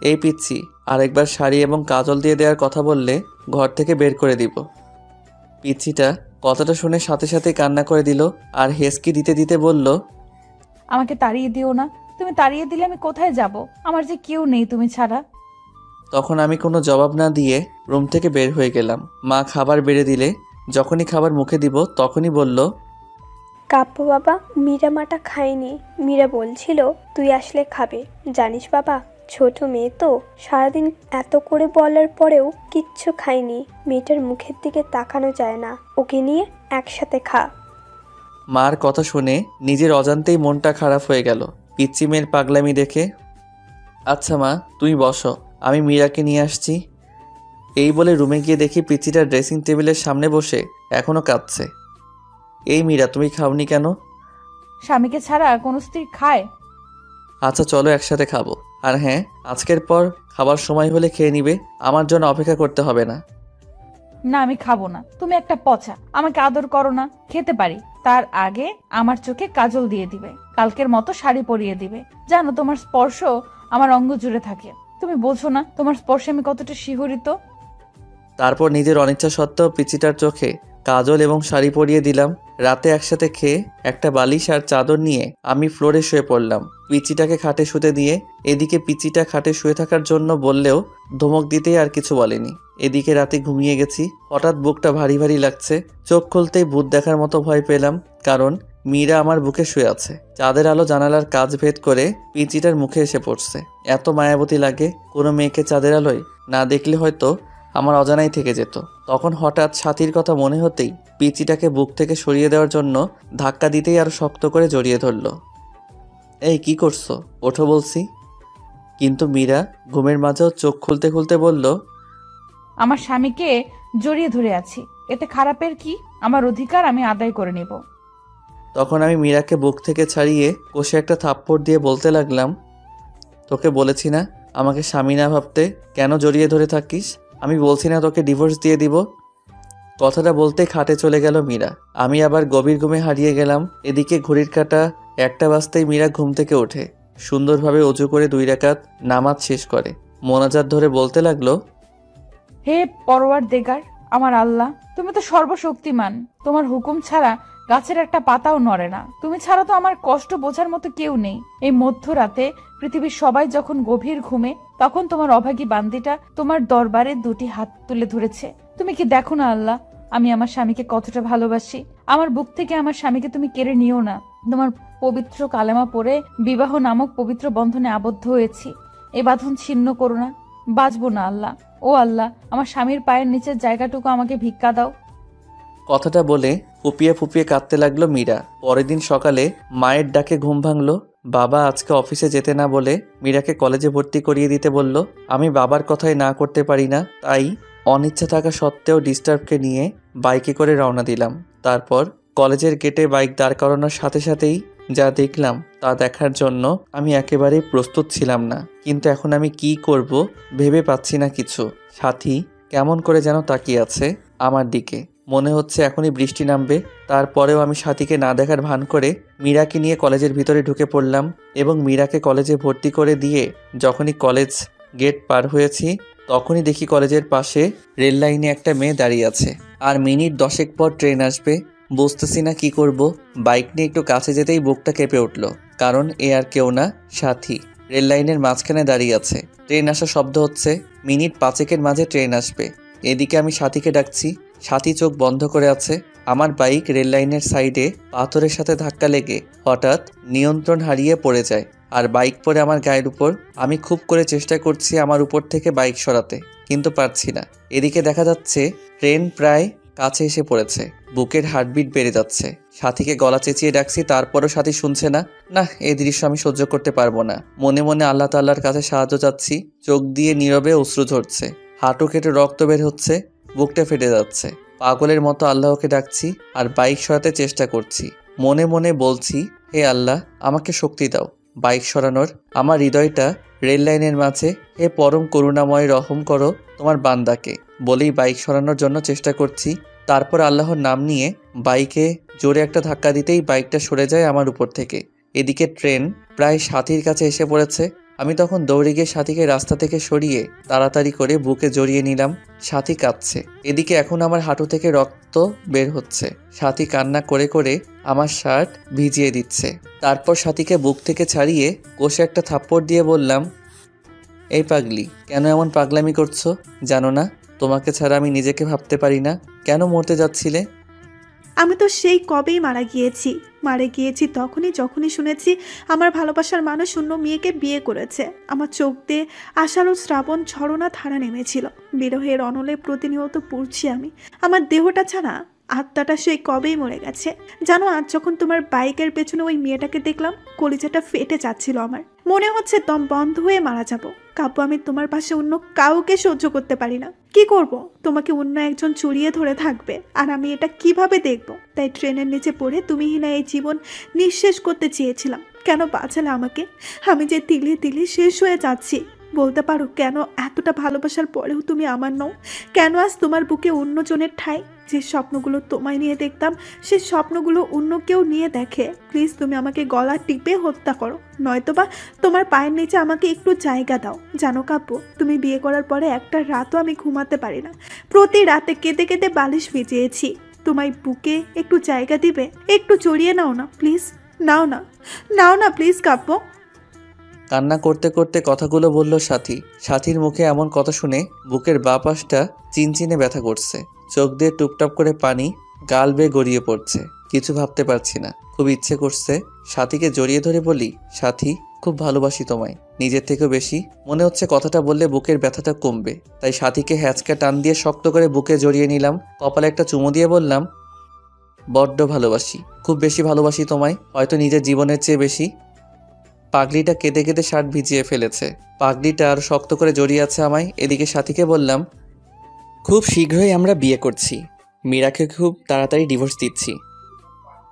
এই পিচ্ছি, আরেকবার শাড়ি এবং কাজল দিয়ে দেওয়ার কথা বললে ঘর থেকে বের করে দিব। পিচ্ছিটা কথাটা শুনে সাথে সাথে কান্না করে দিল আর হেসকি দিতে দিতে বলল, আমাকে তাড়িয়ে দিও না। তুমি তাড়িয়ে দিলে আমি কোথায় যাব? আমার যে কেউ নেই তুমি ছাড়া। তখন আমি কোনো জবাব না দিয়ে রুম থেকে বের হয়ে গেলাম। মা খাবার বেড়ে দিলে যখনই খাবার মুখে দিব তখনই বলল, কাব্য বাবা, মীরা মাটা খায়নি। মীরা বলছিল তুই আসলে খাবে। জানিস বাবা, ছোট মেয়ে তো, সারাদিন এত করে বলার পরেও কিচ্ছু খায়নি। মেয়েটার মুখের দিকে তাকানো যায় না। ওকে নিয়ে একসাথে খা। মার কথা শুনে নিজের অজান্তেই মনটা খারাপ হয়ে গেল পিচ্চি মেয়ের পাগলামি দেখে। আচ্ছা মা, তুই বসো, আমি মীরাকে নিয়ে আসছি। এই বলে রুমে গিয়ে দেখি পিচ্চিটা ড্রেসিং টেবিলের সামনে বসে এখনো কাঁদছে। এই মীরা, তুমি খাওনি কেন? স্বামীকে ছাড়া কোনো স্ত্রী খায়? আচ্ছা চলো একসাথে খাবো। আর হ্যাঁ, আজকের পর খাবার সময় হলে খেয়ে নিবে, আমার জন্য অপেক্ষা করতে হবে না। না, আমি খাবো না। তুমি একটা পচা, আমাকে আদর করো না। খেতে পারি, তার আগে আমার চোখে কাজল দিয়ে দিবে, কালকের মতো শাড়ি পরিয়ে দিবে। জানো, তোমার স্পর্শ আমার অঙ্গ জুড়ে থাকে। তুমি বোঝো না তোমার স্পর্শে আমি কতটা শিহরিত। তারপর নিজের অনিচ্ছা সত্ত্বেও পিচিটার চোখে কাজল এবং শাড়ি পরিয়ে দিলাম। রাতে একসাথে খেয়ে একটা বালিশ আর চাদর নিয়ে আমি ফ্লোরে শুয়ে পড়লাম, পিচিটাকে খাটে শুতে দিয়ে। এদিকে পিচিটা খাটে শুয়ে থাকার জন্য বললেও ধমক দিতেই আর কিছু বলেনি। এদিকে রাতে ঘুমিয়ে গেছি, হঠাৎ বুকটা ভারী ভারী লাগছে। চোখ খুলতেই ভূত দেখার মতো ভয় পেলাম, কারণ মীরা আমার বুকে শুয়ে আছে। চাঁদের আলো জানালার কাচ ভেদ করে পিচিটার মুখে এসে পড়ছে। এত মায়াবতী লাগে, কোনো মেয়েকে চাঁদের আলোয় না দেখলে হয়তো আমার অজানাই থেকে যেত। তখন হঠাৎ সাথীর কথা মনে হতেই পিচিটাকে বুক থেকে সরিয়ে দেওয়ার জন্য ধাক্কা দিতেই আরো শক্ত করে জড়িয়ে ধরল। এই কি করছো, ওঠো বলছি। কিন্তু মীরা ঘুমের মাঝেও চোখ খুলতে খুলতে বলল, আমার স্বামীকে জড়িয়ে ধরে আছি, এতে খারাপের কি? আমার অধিকার আমি আদায় করে নিব। তখন আমি মীরাকে বুক থেকে ছাড়িয়ে কষে একটা থাপ্পড় দিয়ে বলতে লাগলাম, তোকে বলেছি না আমাকে স্বামী না ভাবতে, কেন জড়িয়ে ধরে থাকিস? আমি বলছি না তোকে ডিভোর্স দিয়ে দিব? কথাটা বলতে খাটে চলে গেল মীরা। আমি আবার গভীর ঘুমে হারিয়ে গেলাম। এদিকে ঘড়ির কাঁটা 1টা বাজতেই মীরা ঘুম থেকে ওঠে, সুন্দরভাবে অজু করে 2 রাকাত নামাজ শেষ করে মোনাজাত ধরে বলতে লাগলো, হে পরওয়ারদিগার, আমার আল্লাহ, তুমি তো সর্বশক্তিমান। তোমার হুকুম ছাড়া গাছের একটা পাতাও নড়ে না। তুমি ছাড়া তো আমার কষ্ট বোঝার মতো কেউ নেই। এই মধ্যরাতে পৃথিবীর সবাই যখন গভীর ঘুমে, তখন তোমার অভাগী বান্দিটা তোমার দরবারে 2টি হাত তুলে ধরেছে। তুমি কি দেখো না আল্লাহ, আমি আমার স্বামীকে কতটা ভালোবাসি? আমার বুক থেকে আমার স্বামীকে তুমি কেড়ে নিও না। তোমার পবিত্র কালেমা পড়ে বিবাহ নামক পবিত্র বন্ধনে আবদ্ধ হয়েছি, এই বাঁধন ছিন্ন করো না। বাঁচবো না আল্লাহ। ও আল্লাহ, আমার স্বামীর পায়ের নিচের জায়গাটুকু আমাকে ভিক্ষা দাও। কথাটা বলে ফুপিয়ে ফুপিয়ে কাঁদতে লাগলো মীরা। পরের দিন সকালে মায়ের ডাকে ঘুম ভাঙলো। বাবা আজকে অফিসে যেতে না বলে মীরাকে কলেজে ভর্তি করিয়ে দিতে বলল। আমি বাবার কথাই না করতে পারি না, তাই অনিচ্ছা থাকা সত্ত্বেও ডিস্টার্বকে নিয়ে বাইকে করে রওনা দিলাম। তারপর কলেজের গেটে বাইক দাঁড় করানোর সাথে সাথেই যা দেখলাম তা দেখার জন্য আমি একেবারেই প্রস্তুত ছিলাম না। কিন্তু এখন আমি কি করব ভেবে পাচ্ছি না কিছু। সাথী কেমন করে যেন তাকিয়ে আছে আমার দিকে, মনে হচ্ছে এখনই বৃষ্টি নামবে। তারপরেও আমি সাথীকে না দেখার ভান করে মীরাকে নিয়ে কলেজের ভিতরে ঢুকে পড়লাম এবং মীরাকে কলেজে ভর্তি করে দিয়ে যখনই কলেজ গেট পার হয়েছি, তখনই দেখি কলেজের পাশে রেল লাইনে একটা মেয়ে দাঁড়িয়ে আছে। আর মিনিট 10 পর ট্রেন আসবে, বুঝতেছি না কি করব। বাইক নিয়ে একটু কাছে যেতেই বুকটা কেঁপে উঠল, কারণ এ আর কেউ না, সাথী। রেল লাইনের মাঝখানে দাঁড়িয়ে আছে, ট্রেন আসার শব্দ হচ্ছে। মিনিট 5 মাঝে ট্রেন আসবে। এদিকে আমি সাথীকে ডাকছি, সাথী চোখ বন্ধ করে আছে। আমার বাইক রেল লাইনের সাইডে পাথরের সাথে ধাক্কা লেগে হঠাৎ নিয়ন্ত্রণ হারিয়ে পড়ে যায় আর বাইক পড়ে আমার গায়ের উপর। আমি খুব করে চেষ্টা করছি আমার উপর থেকে বাইক সরাতে, কিন্তু পারছি না। এদিকে দেখা যাচ্ছে ট্রেন প্রায় কাছে এসে পড়েছে। বুকের হার্টবিট বেড়ে যাচ্ছে। সাথীকে গলা চেঁচিয়ে ডাকছি, তারপরও সাথী শুনছে না। না, এই দৃশ্য আমি সহ্য করতে পারবো না। মনে মনে আল্লাহ তাআলার কাছে সাহায্য চাচ্ছি। চোখ দিয়ে নীরবে অশ্রু ঝরছে, হাঁটু কেটে রক্ত বের হচ্ছে, বুকটা ফেটে যাচ্ছে। পাগলের মতো আল্লাহকে ডাকছি আর বাইক সরাতে চেষ্টা করছি। মনে মনে বলছি, হে আল্লাহ, আমাকে শক্তি দাও বাইক সরানোর। আমার হৃদয়টা রেল লাইনের মাঝে, হে পরম করুণাময়, রহম করো তোমার বান্দাকে বলেই বাইক সরানোর জন্য চেষ্টা করছি। তারপর আল্লাহর নাম নিয়ে বাইকে জোরে একটা ধাক্কা দিতেই বাইকটা সরে যায় আমার উপর থেকে। এদিকে ট্রেন প্রায় সাথীর কাছে এসে পড়েছে। আমি তখন দৌড়ে গিয়ে সাথীকে রাস্তা থেকে সরিয়ে তাড়াতাড়ি করে বুকে জড়িয়ে নিলাম। সাথী কাঁদছে, এদিকে এখন আমার হাঁটু থেকে রক্ত বের হচ্ছে। সাথী কান্না করে করে আমার শার্ট ভিজিয়ে দিচ্ছে। তারপর সাথীকে বুক থেকে ছাড়িয়ে কষে একটা থাপ্পড় দিয়ে বললাম, এই পাগলি, কেন এমন পাগলামি করছো? জানো না তোমাকে ছাড়া আমি নিজেকে ভাবতে পারি না? কেন মরতে যাচ্ছিলে? আমি তো সেই কবেই মারা গিয়েছি যখনই শুনেছি আমার ভালোবাসার মানুষ অন্য মেয়েকে বিয়ে করেছে। আমার চোখ দিয়ে আষাঢ় শ্রাবণ ঝরনা ধারা নেমেছিল। বিরহের অনলে প্রতিনিয়ত পড়ছি আমি। আমার দেহটা ছাড়া আত্মাটা সেই কবেই মরে গেছে। জানো, আজ যখন তোমার বাইকের পেছনে ওই মেয়েটাকে দেখলাম, কলিজাটা ফেটে যাচ্ছিল আমার। মনে হচ্ছে দম বন্ধ হয়ে মারা যাব। কাব্য, আমি তোমার পাশে অন্য কাউকে সহ্য করতে পারি না। কি করব? তোমাকে অন্য একজন চড়িয়ে ধরে থাকবে, আর আমি এটা কিভাবে দেখব? তাই ট্রেনের নিচে পড়ে তুমিহীনা এই জীবন নিঃশেষ করতে চেয়েছিলাম। কেন বাঁচালে আমাকে? আমি যে তিলে তিলে শেষ হয়ে যাচ্ছি। বলতে পারো কেন এতটা ভালোবাসার পরেও তুমি আমার নও? কেন আজ তোমার বুকে অন্যজনের ঠাঁই? যে স্বপ্নগুলো তোমায় নিয়ে দেখতাম, সে স্বপ্নগুলো অন্য কেউ নিয়ে দেখে। প্লিজ তুমি আমাকে গলা টিপে হত্যা করো, নয়তোবা তোমার পায়ের নিচে আমাকে একটু জায়গা দাও। জানো কাব্য, তুমি বিয়ে করার পরে একটা রাতও আমি ঘুমাতে পারি না। প্রতি রাতে কেঁদে কেঁদে বালিশ ভিজিয়েছি। তোমায় বুকে একটু জায়গা দিবে? একটু জড়িয়ে নাও না প্লিজ। নাও না, নাও না প্লিজ কাব্য। কান্না করতে করতে কথাগুলো বলল সাথী। সাথীর মুখে এমন কথা শুনে বুকের বাঁ পাশটা চিনচিনে ব্যথা করছে। চোখ দিয়ে টুপটাপ করে পানি গাল বেয়ে গড়িয়ে পড়ছে। কিছু ভাবতে পারছি না। খুব ইচ্ছে করছে সাথীকে জড়িয়ে ধরে বলি, সাথী খুব ভালোবাসি তোমায়, নিজের থেকেও বেশি। মনে হচ্ছে কথাটা বললে বুকের ব্যথাটা কমবে। তাই সাথীকে হ্যাঁচকা টান দিয়ে শক্ত করে বুকে জড়িয়ে নিলাম। কপালে একটা চুমু দিয়ে বললাম, বড্ড ভালোবাসি, খুব বেশি ভালোবাসি তোমায়, হয়তো নিজের জীবনের চেয়ে বেশি। পাগলিটা কেঁদে কেঁদে শার্ট ভিজিয়ে ফেলেছে। পাগলিটা আর শক্ত করে জড়িয়ে আছে আমায়। এদিকে সাথীকে বললাম, খুব শীঘ্রই আমরা বিয়ে করছি, মীরাকে খুব তাড়াতাড়ি ডিভোর্স দিচ্ছি।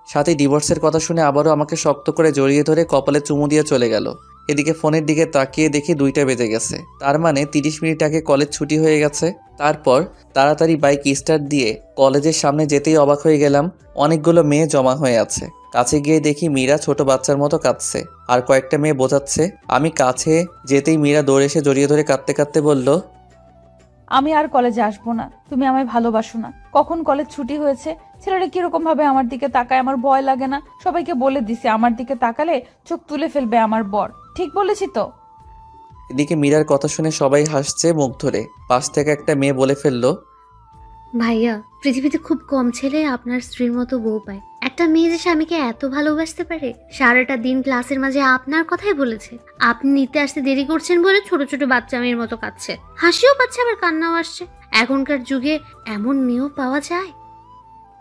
সাথী ডিভোর্সের কথা শুনে আবারও আমাকে শক্ত করে জড়িয়ে ধরে কপালে চুমু দিয়ে চলে গেল। এদিকে ফোনের দিকে তাকিয়ে দেখি 2টা বেজে গেছে। তার মানে 30 মিনিট আগে কলেজ ছুটি হয়ে গেছে। তারপর তাড়াতাড়ি বাইক স্টার্ট দিয়ে কলেজের সামনে যেতেই অবাক হয়ে গেলাম, অনেকগুলো মেয়ে জমা হয়ে আছে। কাছে গিয়ে দেখি মীরা ছোট বাচ্চার মতো কাঁদছে, আর কয়েকটা মেয়ে বোঝাচ্ছে। আমি কাছে যেতেই মীরা দৌড়ে এসে জড়িয়ে ধরে কাঁদতে কাঁদতে বলল, আমি আর কলেজে আসবো না, তুমি আমায় ভালোবাসো না। কখন কলেজ ছুটি হয়েছে? ছেলেরা কিরকম ভাবে আমার দিকে তাকায়, আমার ভয় লাগে না? সবাইকে বলে দিছি আমার দিকে তাকালে চোখ তুলে ফেলবে আমার বর। ঠিক বলেছি তো? এদিকে মীরার কথা শুনে সবাই হাসছে মুখ ধরে। পাশ থেকে একটা মেয়ে বলে ফেলল, ভাইয়া, পৃথিবীতে খুব কম ছেলে আপনার স্ত্রীর মতো বউ পায়। একটা মেয়ে যে স্বামীকে এত ভালোবাসতে পারে। সারাটা দিন ক্লাসের মাঝে আপনার কথাই বলেছে। আপনি নিতে আসতে দেরি করছেন বলে ছোট ছোট বাচ্চা মেয়ের মতো কাঁদছে, হাসিও পাচ্ছে আবার কান্নাও আসছে। এখনকার যুগে এমন মেয়েও পাওয়া যায়?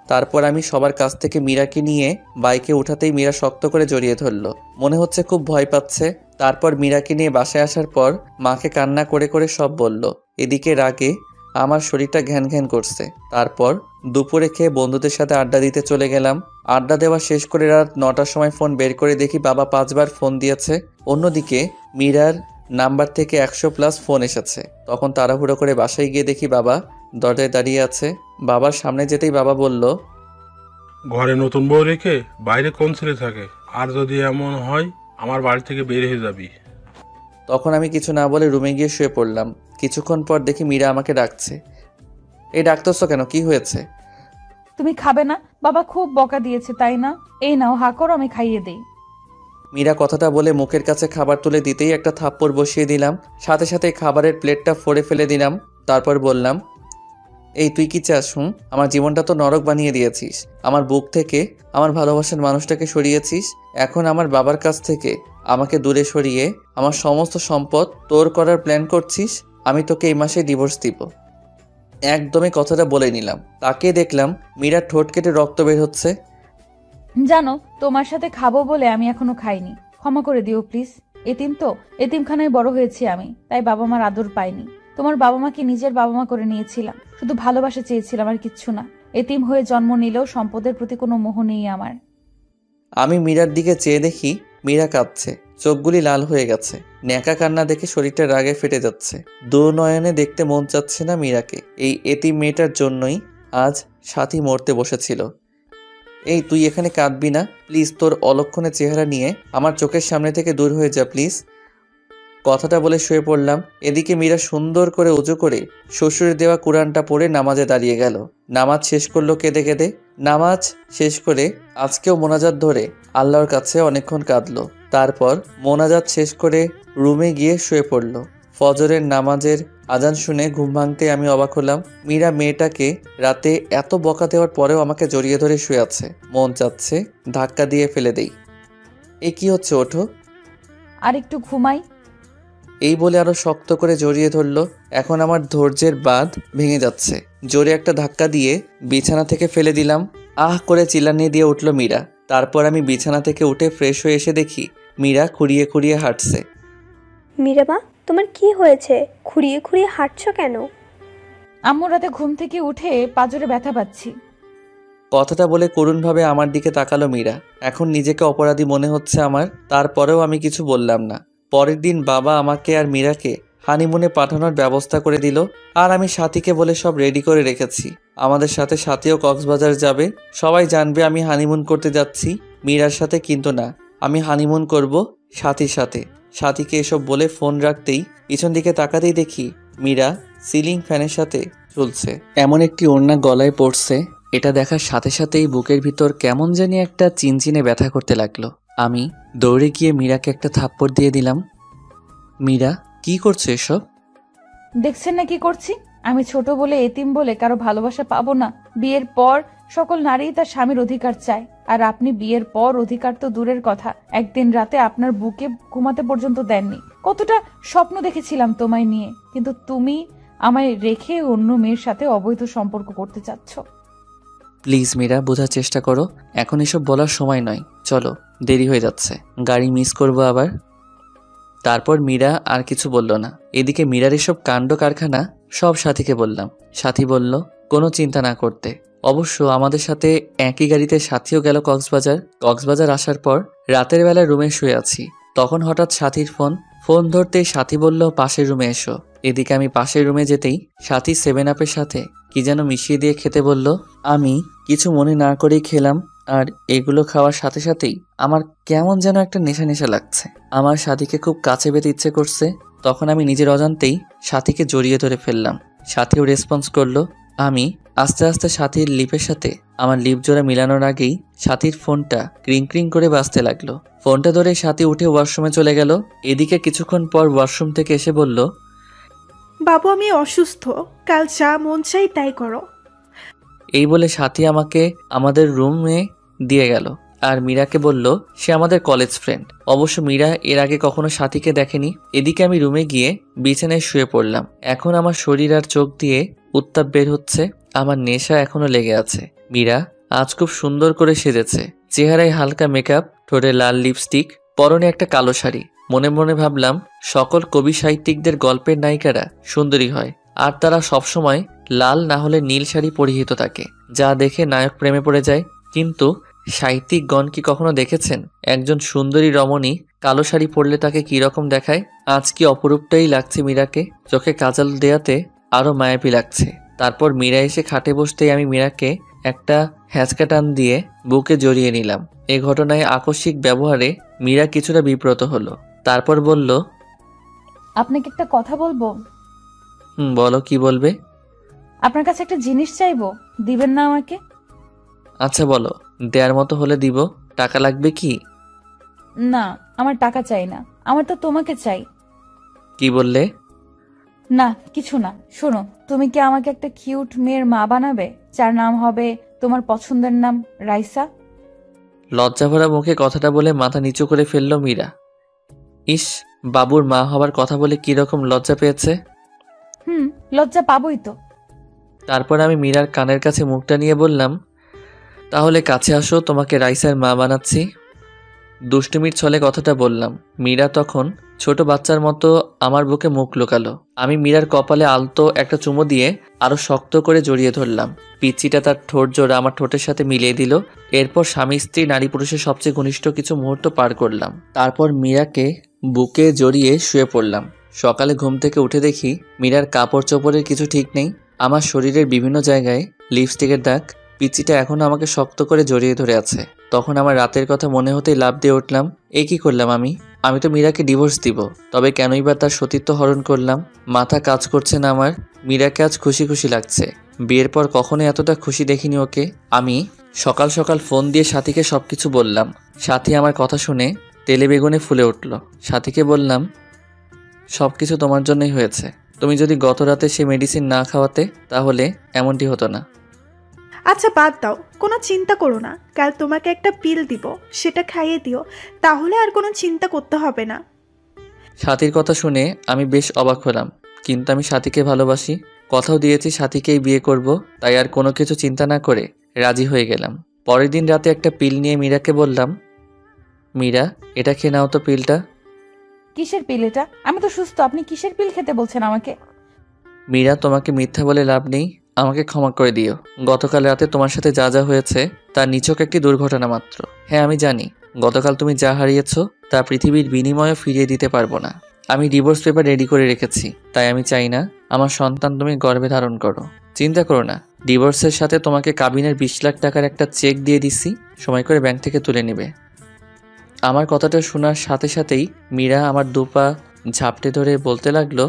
তারপর আমি সবার কাছ থেকে মীরাকে নিয়ে বাইকে উঠাতেই মীরা শক্ত করে জড়িয়ে ধরল। মনে হচ্ছে খুব ভয় পাচ্ছে। তারপর মীরাকে নিয়ে বাসায় আসার পর মাকে কান্না করে করে সব বলল। এদিকে রাগে আমার শরীরটা ঘ্যান ঘ্যান করছে। তারপর দুপুরে খেয়ে বন্ধুদের সাথে আড্ডা দিতে চলে গেলাম। আড্ডা দেওয়া শেষ করে রাত 9টার সময় ফোন বের করে দেখি বাবা 5বার ফোন দিয়েছে। অন্যদিকে মীরার নাম্বার থেকে 100+ ফোন এসেছে। তখন তাড়াহুড়ো করে বাসায় গিয়ে দেখি বাবা দরজায় দাঁড়িয়ে আছে। বাবার সামনে যেতেই বাবা বলল, ঘরে নতুন বউ রেখে বাইরে কোন ছেলে থাকে? আর যদি এমন হয় আমার বাড়ি থেকে বের হয়ে যাবি। তখন আমি কিছু না বলে রুমে গিয়ে শুয়ে পড়লাম। কিছুক্ষণ পর দেখি মীরা আমাকে ডাকছে। এই ডাকতেছো কেন, কি হয়েছে? তুমি খাবে না? বাবা খুব বকা দিয়েছে তাই না? এই নাও, হা করো, আমি খাইয়ে দেই। মীরা কথাটা বলে মুখের কাছে খাবার তুলে দিতেই একটা থাপ্পড় বসিয়ে দিলাম। সাথে সাথে খাবারের প্লেটটা ফোড়ে ফেলে দিলাম। তারপর বললাম, এই তুই কি চাস? আমার জীবনটা তো নরক বানিয়ে দিয়েছিস। আমার বুক থেকে আমার ভালোবাসার মানুষটাকে সরিয়েছিস। এখন আমার বাবার কাছ থেকে আমাকে দূরে সরিয়ে আমার সমস্ত সম্পদ তোর করার প্ল্যান করছিস। আমি তোকে এই মাসে ডিভোর্স দিব। একদমই কথাটা বলে নিলাম। তাকে দেখলাম মীরার ঠোঁট কেটে রক্ত বের হচ্ছে। জানো, তোমার সাথে খাবো বলে আমি এখনো খাইনি, ক্ষমা করে দিও প্লিজ। এতিম তো, এতিমখানায় বড় হয়েছি আমি, তাই বাবা মার আদর পাইনি। তোমার বাবা মাকে নিজের বাবা মা করে নিয়েছিলাম, শুধু ভালোবাসা চেয়েছিলাম আর কিচ্ছু না। এতিম হয়ে জন্ম নিলেও সম্পদের প্রতি কোনো মোহ নেই আমার। আমি মীরার দিকে চেয়ে দেখি মীরা কাঁদছে, চোখগুলি লাল হয়ে গেছে। ন্যাকা কান্না দেখে শরীরটা রাগে ফেটে যাচ্ছে। দুনয়নে দেখতে মন চাচ্ছে না মীরাকে। এই এতিম মেয়েটার জন্যই আজ সাথী মরতে বসেছিল। এই তুই এখানে কাঁদবি না প্লিজ, তোর অলক্ষণে চেহারা নিয়ে আমার চোখের সামনে থেকে দূর হয়ে যা প্লিজ। কথাটা বলে শুয়ে পড়লাম। এদিকে মীরা সুন্দর করে উজু করে শ্বশুরের দেওয়া কুরআনটা পড়ে নামাজে দাঁড়িয়ে গেল। নামাজ শেষ করলো কেঁদে কেঁদে। নামাজ শেষ করে আজকেও মোনাজাত ধরে আল্লাহর কাছে অনেকক্ষণ কাঁদলো। তারপর মোনাজাত শেষ করে রুমে গিয়ে শুয়ে পড়ল। ফজরের নামাজের আজান শুনে ঘুম ভাঙতে আমি অবাক হলাম। মীরা মেয়েটাকে রাতে এত বকা দেওয়ার পরেও আমাকে জড়িয়ে ধরে শুয়ে আছে। মন চাচ্ছে ধাক্কা দিয়ে ফেলে দেই। এ কি হচ্ছে, ওঠো। আর একটু ঘুমাই। এই বলে আরো শক্ত করে জড়িয়ে ধরল। এখন আমার ধৈর্যের বাঁধ ভেঙে যাচ্ছে। জোরে একটা ধাক্কা দিয়ে বিছানা থেকে ফেলে দিলাম। আহ করে চিল্লানি দিয়ে উঠল মীরা। তারপর আমি বিছানা থেকে উঠে ফ্রেশ হয়ে এসে দেখি মীরা খুঁড়িয়ে খুঁড়িয়ে হাঁটছে। মীরা মা, তোমার কি হয়েছে? খুঁড়িয়ে খুঁড়িয়ে হাঁটছো কেন? আম্মু রাতে ঘুম থেকে উঠে পাঁজরে ব্যথা পাচ্ছি। কথাটা বলে করুণভাবে আমার দিকে তাকালো মীরা। এখন নিজেকে অপরাধী মনে হচ্ছে আমার, তারপরেও আমি কিছু বললাম না। পরের দিন বাবা আমাকে আর মীরাকে হানিমুনে পাঠানোর ব্যবস্থা করে দিল। আর আমি সাথীকে বলে সব রেডি করে রেখেছি। আমাদের সাথে সাথীও কক্সবাজার যাবে। সবাই জানবে আমি হানিমুন করতে যাচ্ছি মীরার সাথে, কিন্তু না, আমি হানিমুন করব সাথীর সাথে। সাথীকে এসব বলে ফোন রাখতেই পিছন দিকে তাকাতেই দেখি মীরা সিলিং ফ্যানের সাথে ঝুলছে। এমন একটি ওড়না গলায় পড়ছে, এটা দেখার সাথে সাথেই বুকের ভিতর কেমন জানি একটা চিনচিনে ব্যথা করতে লাগলো। আমি দৌড়ে গিয়ে মীরাকে একটা থাপ্পড় দিয়ে দিলাম। মীরা, কি করছো এসব? দেখছেন না কি করছি? আমি ছোট বলে, এতিম বলে কারো ভালোবাসা পাবো না? বিয়ের পর সকল নারী তার স্বামীর অধিকার চায়, আর আপনি বিয়ের পর অধিকার তো দূরের কথা, একদিন রাতে আপনার বুকে ঘুমাতে পর্যন্ত দেননি। কতটা স্বপ্ন দেখেছিলাম তোমায় নিয়ে, কিন্তু তুমি আমায় রেখে অন্য মেয়ের সাথে অবৈধ সম্পর্ক করতে চাচ্ছ। প্লিজ মীরা, বোঝার চেষ্টা করো। এখন এসব বলার সময় নয়, চলো, দেরি হয়ে যাচ্ছে, গাড়ি মিস করবো আবার। তারপর মীরা আর কিছু বলল না। এদিকে মীরার এসব কাণ্ড কারখানা সব সাথীকে বললাম। সাথী বলল কোনো চিন্তা না করতে। অবশ্য আমাদের সাথে একই গাড়িতে সাথীও গেল কক্সবাজার। কক্সবাজার আসার পর রাতের বেলা রুমে শুয়ে আছি, তখন হঠাৎ সাথীর ফোন ধরতেই সাথী বলল পাশের রুমে এসো। এদিকে আমি পাশের রুমে যেতেই সাথী 7 আপের সাথে কি যেন মিশিয়ে দিয়ে খেতে বলল। আমি কিছু মনে না করেই খেলাম, আর এগুলো খাওয়ার সাথে সাথেই আমার কেমন যেন একটা নেশা নেশা লাগছে। আমার সাথীকে খুব কাছে পেতে ইচ্ছে করছে। তখন আমি নিজের অজান্তেই সাথীকে জড়িয়ে ধরে ফেললাম। সাথীও রেসপন্স করলো। আমি আস্তে আস্তে সাথীর লিপের সাথে আমার লিপ জোড়া মিলানোর আগেই সাথীর ফোনটা ক্রিং ক্রিং করে বাজতে লাগলো। ফোনটা ধরে সাথী উঠে ওয়াশরুমে চলে গেল। এদিকে কিছুক্ষণ পর ওয়াশরুম থেকে এসে বলল, বাবু আমি অসুস্থ, কাল যা মন চাই তাই করো। এই বলে সাথী আমাকে আমাদের রুমে দিয়ে গেল আর মীরাকে বলল সে আমাদের কলেজ ফ্রেন্ড। অবশ্য মীরা এর আগে কখনো সাথীকে দেখেনি। এদিকে আমি রুমে গিয়ে বিছানায় শুয়ে পড়লাম। এখন আমার শরীর আর চোখ দিয়ে উত্তাপ বের হচ্ছে, আমার নেশা এখনো লেগে আছে। মীরা আজ খুব সুন্দর করে সেজেছে, চেহারায় হালকা মেকআপ, ঠোঁটে লাল লিপস্টিক, পরনে একটা কালো শাড়ি। মনে মনে ভাবলাম সকল কবি সাহিত্যিকদের গল্পের নায়িকারা সুন্দরী হয়, আর তারা সবসময় লাল না হলে নীল শাড়ি পরিহিত থাকে, যা দেখে নায়ক প্রেমে পড়ে যায়। কিন্তু সাহিত্যিকগণ কি কখনো দেখেছেন একজন সুন্দরী রমণী কালো শাড়ি পরলে তাকে কি রকম দেখায়? আজ কি অপরূপটাই লাগছে মীরাকে, চোখে কাজল দেয়াতে আরো মায়াবী লাগছে। তারপর মীরা এসে খাটে বসতেই আমি মীরাকে একটা হ্যাঁচকা টান দিয়ে বুকে জড়িয়ে নিলাম। এ ঘটনায় আকস্মিক ব্যবহারে মীরা কিছুটা বিব্রত হলো। তারপর বলল, আপনাকে একটা কথা বলবো। বলো, কি বলবে? আপনার কাছে একটা জিনিস চাইবো, দিবেন না আমাকে? আচ্ছা বলো, দেয়ার মতো হলে দিব। টাকা লাগবে কি? না, আমার টাকা চাই না, আমার তো তোমাকে চাই। কি বললে? না কিছু না। শোনো, তুমি কি আমাকে একটা কিউট মেয়ের মা বানাবে, যার নাম হবে তোমার পছন্দের নাম রাইসা? লজ্জাভরা মুখে কথাটা বলে মাথা নিচু করে ফেলল মীরা। ইস, বাবুর মা হবার কথা বলে কিরকম লজ্জা পেয়েছে। লজ্জা পাবোই তো। তারপর আমি মীরার কানের কাছে মুখটা নিয়ে বললাম, তাহলে কাছে আসো, তোমাকে রাইসার মা বানাচ্ছি। দুষ্টুমির ছলে কথাটা বললাম। মীরা তখন ছোট বাচ্চার মতো আমার বুকে মুখ লুকালো। আমি মীরার কপালে আলতো একটা চুমো দিয়ে আরো শক্ত করে জড়িয়ে ধরলাম। পিচ্চিটা তার ঠোঁট জোড়া আমার ঠোঁটের সাথে মিলিয়ে দিল। এরপর স্বামী স্ত্রী নারী পুরুষের সবচেয়ে ঘনিষ্ঠ কিছু মুহূর্ত পার করলাম। তারপর মীরাকে বুকে জড়িয়ে শুয়ে পড়লাম। সকালে ঘুম থেকে উঠে দেখি মীরার কাপড় চোপড়ের কিছু ঠিক নেই। আমার শরীরের বিভিন্ন জায়গায় লিপস্টিকের দাগ। পিচ্চিটা এখনো আমাকে শক্ত করে জড়িয়ে ধরে আছে। তখন আমার রাতের কথা মনে হতেই লাফ দিয়ে উঠলাম। কি করলাম আমি তো মীরাকে ডিভোর্স দিব, তবে কেনই বা তার সতীত্ব হরণ করলাম? মাথা কাজ করছে না আমার। মীরাকে আজ খুশি খুশি লাগছে। বিয়ের পর কখনো এতটা খুশি দেখিনি ওকে। আমি সকাল সকাল ফোন দিয়ে সাথীকে সবকিছু বললাম। সাথী আমার কথা শুনে তেলে বেগুনে ফুলে উঠল। সাথীকে বললাম, সবকিছু তোমার জন্যই হয়েছে। তুমি যদি গত রাতে সে মেডিসিন না খাওয়াতে তাহলে এমনটি হতো না। আচ্ছা বাদ দাও, কোনো চিন্তা করো না, কাল তোমাকে একটা পিল দিব, সেটা খাইয়ে দিও, তাহলে আর কোনো চিন্তা করতে হবে না। সাথীর কথা শুনে আমি বেশ অবাক হলাম, কিন্তু আমি সাথীকে ভালোবাসি। কথাও দিয়েছি সাথীকেই বিয়ে করব, তাই আর কোনো কিছু চিন্তা না করে রাজি হয়ে গেলাম। পরের দিন রাতে একটা পিল নিয়ে মীরাকে বললাম, মীরা এটা খেয়ে নাও তো পিলটা। কিসের পিল এটা? আমি তো সুস্থ, আপনি কিসের পিল খেতে বলছেন আমাকে? মীরা তোমাকে মিথ্যা বলে লাভ নেই, আমাকে ক্ষমা করে দিও। গতকাল রাতে তোমার সাথে যা যা হয়েছে তার নিছক একটি দুর্ঘটনা মাত্র। হ্যাঁ আমি জানি গতকাল তুমি যা হারিয়েছো তা পৃথিবীর বিনিময়ে ফিরিয়ে দিতে পারবো না। আমি ডিভোর্স পেপার রেডি করে রেখেছি, তাই আমি চাই না আমার সন্তান তুমি গর্ভে ধারণ করো। চিন্তা করো না, ডিভোর্সের সাথে তোমাকে কাবিনের 20 লাখ টাকার একটা চেক দিয়ে দিছি, সময় করে ব্যাংক থেকে তুলে নেবে। আমার কথাটা শোনার সাথে সাথেই মীরা আমার দুপা ঝাপটে ধরে বলতে লাগলো,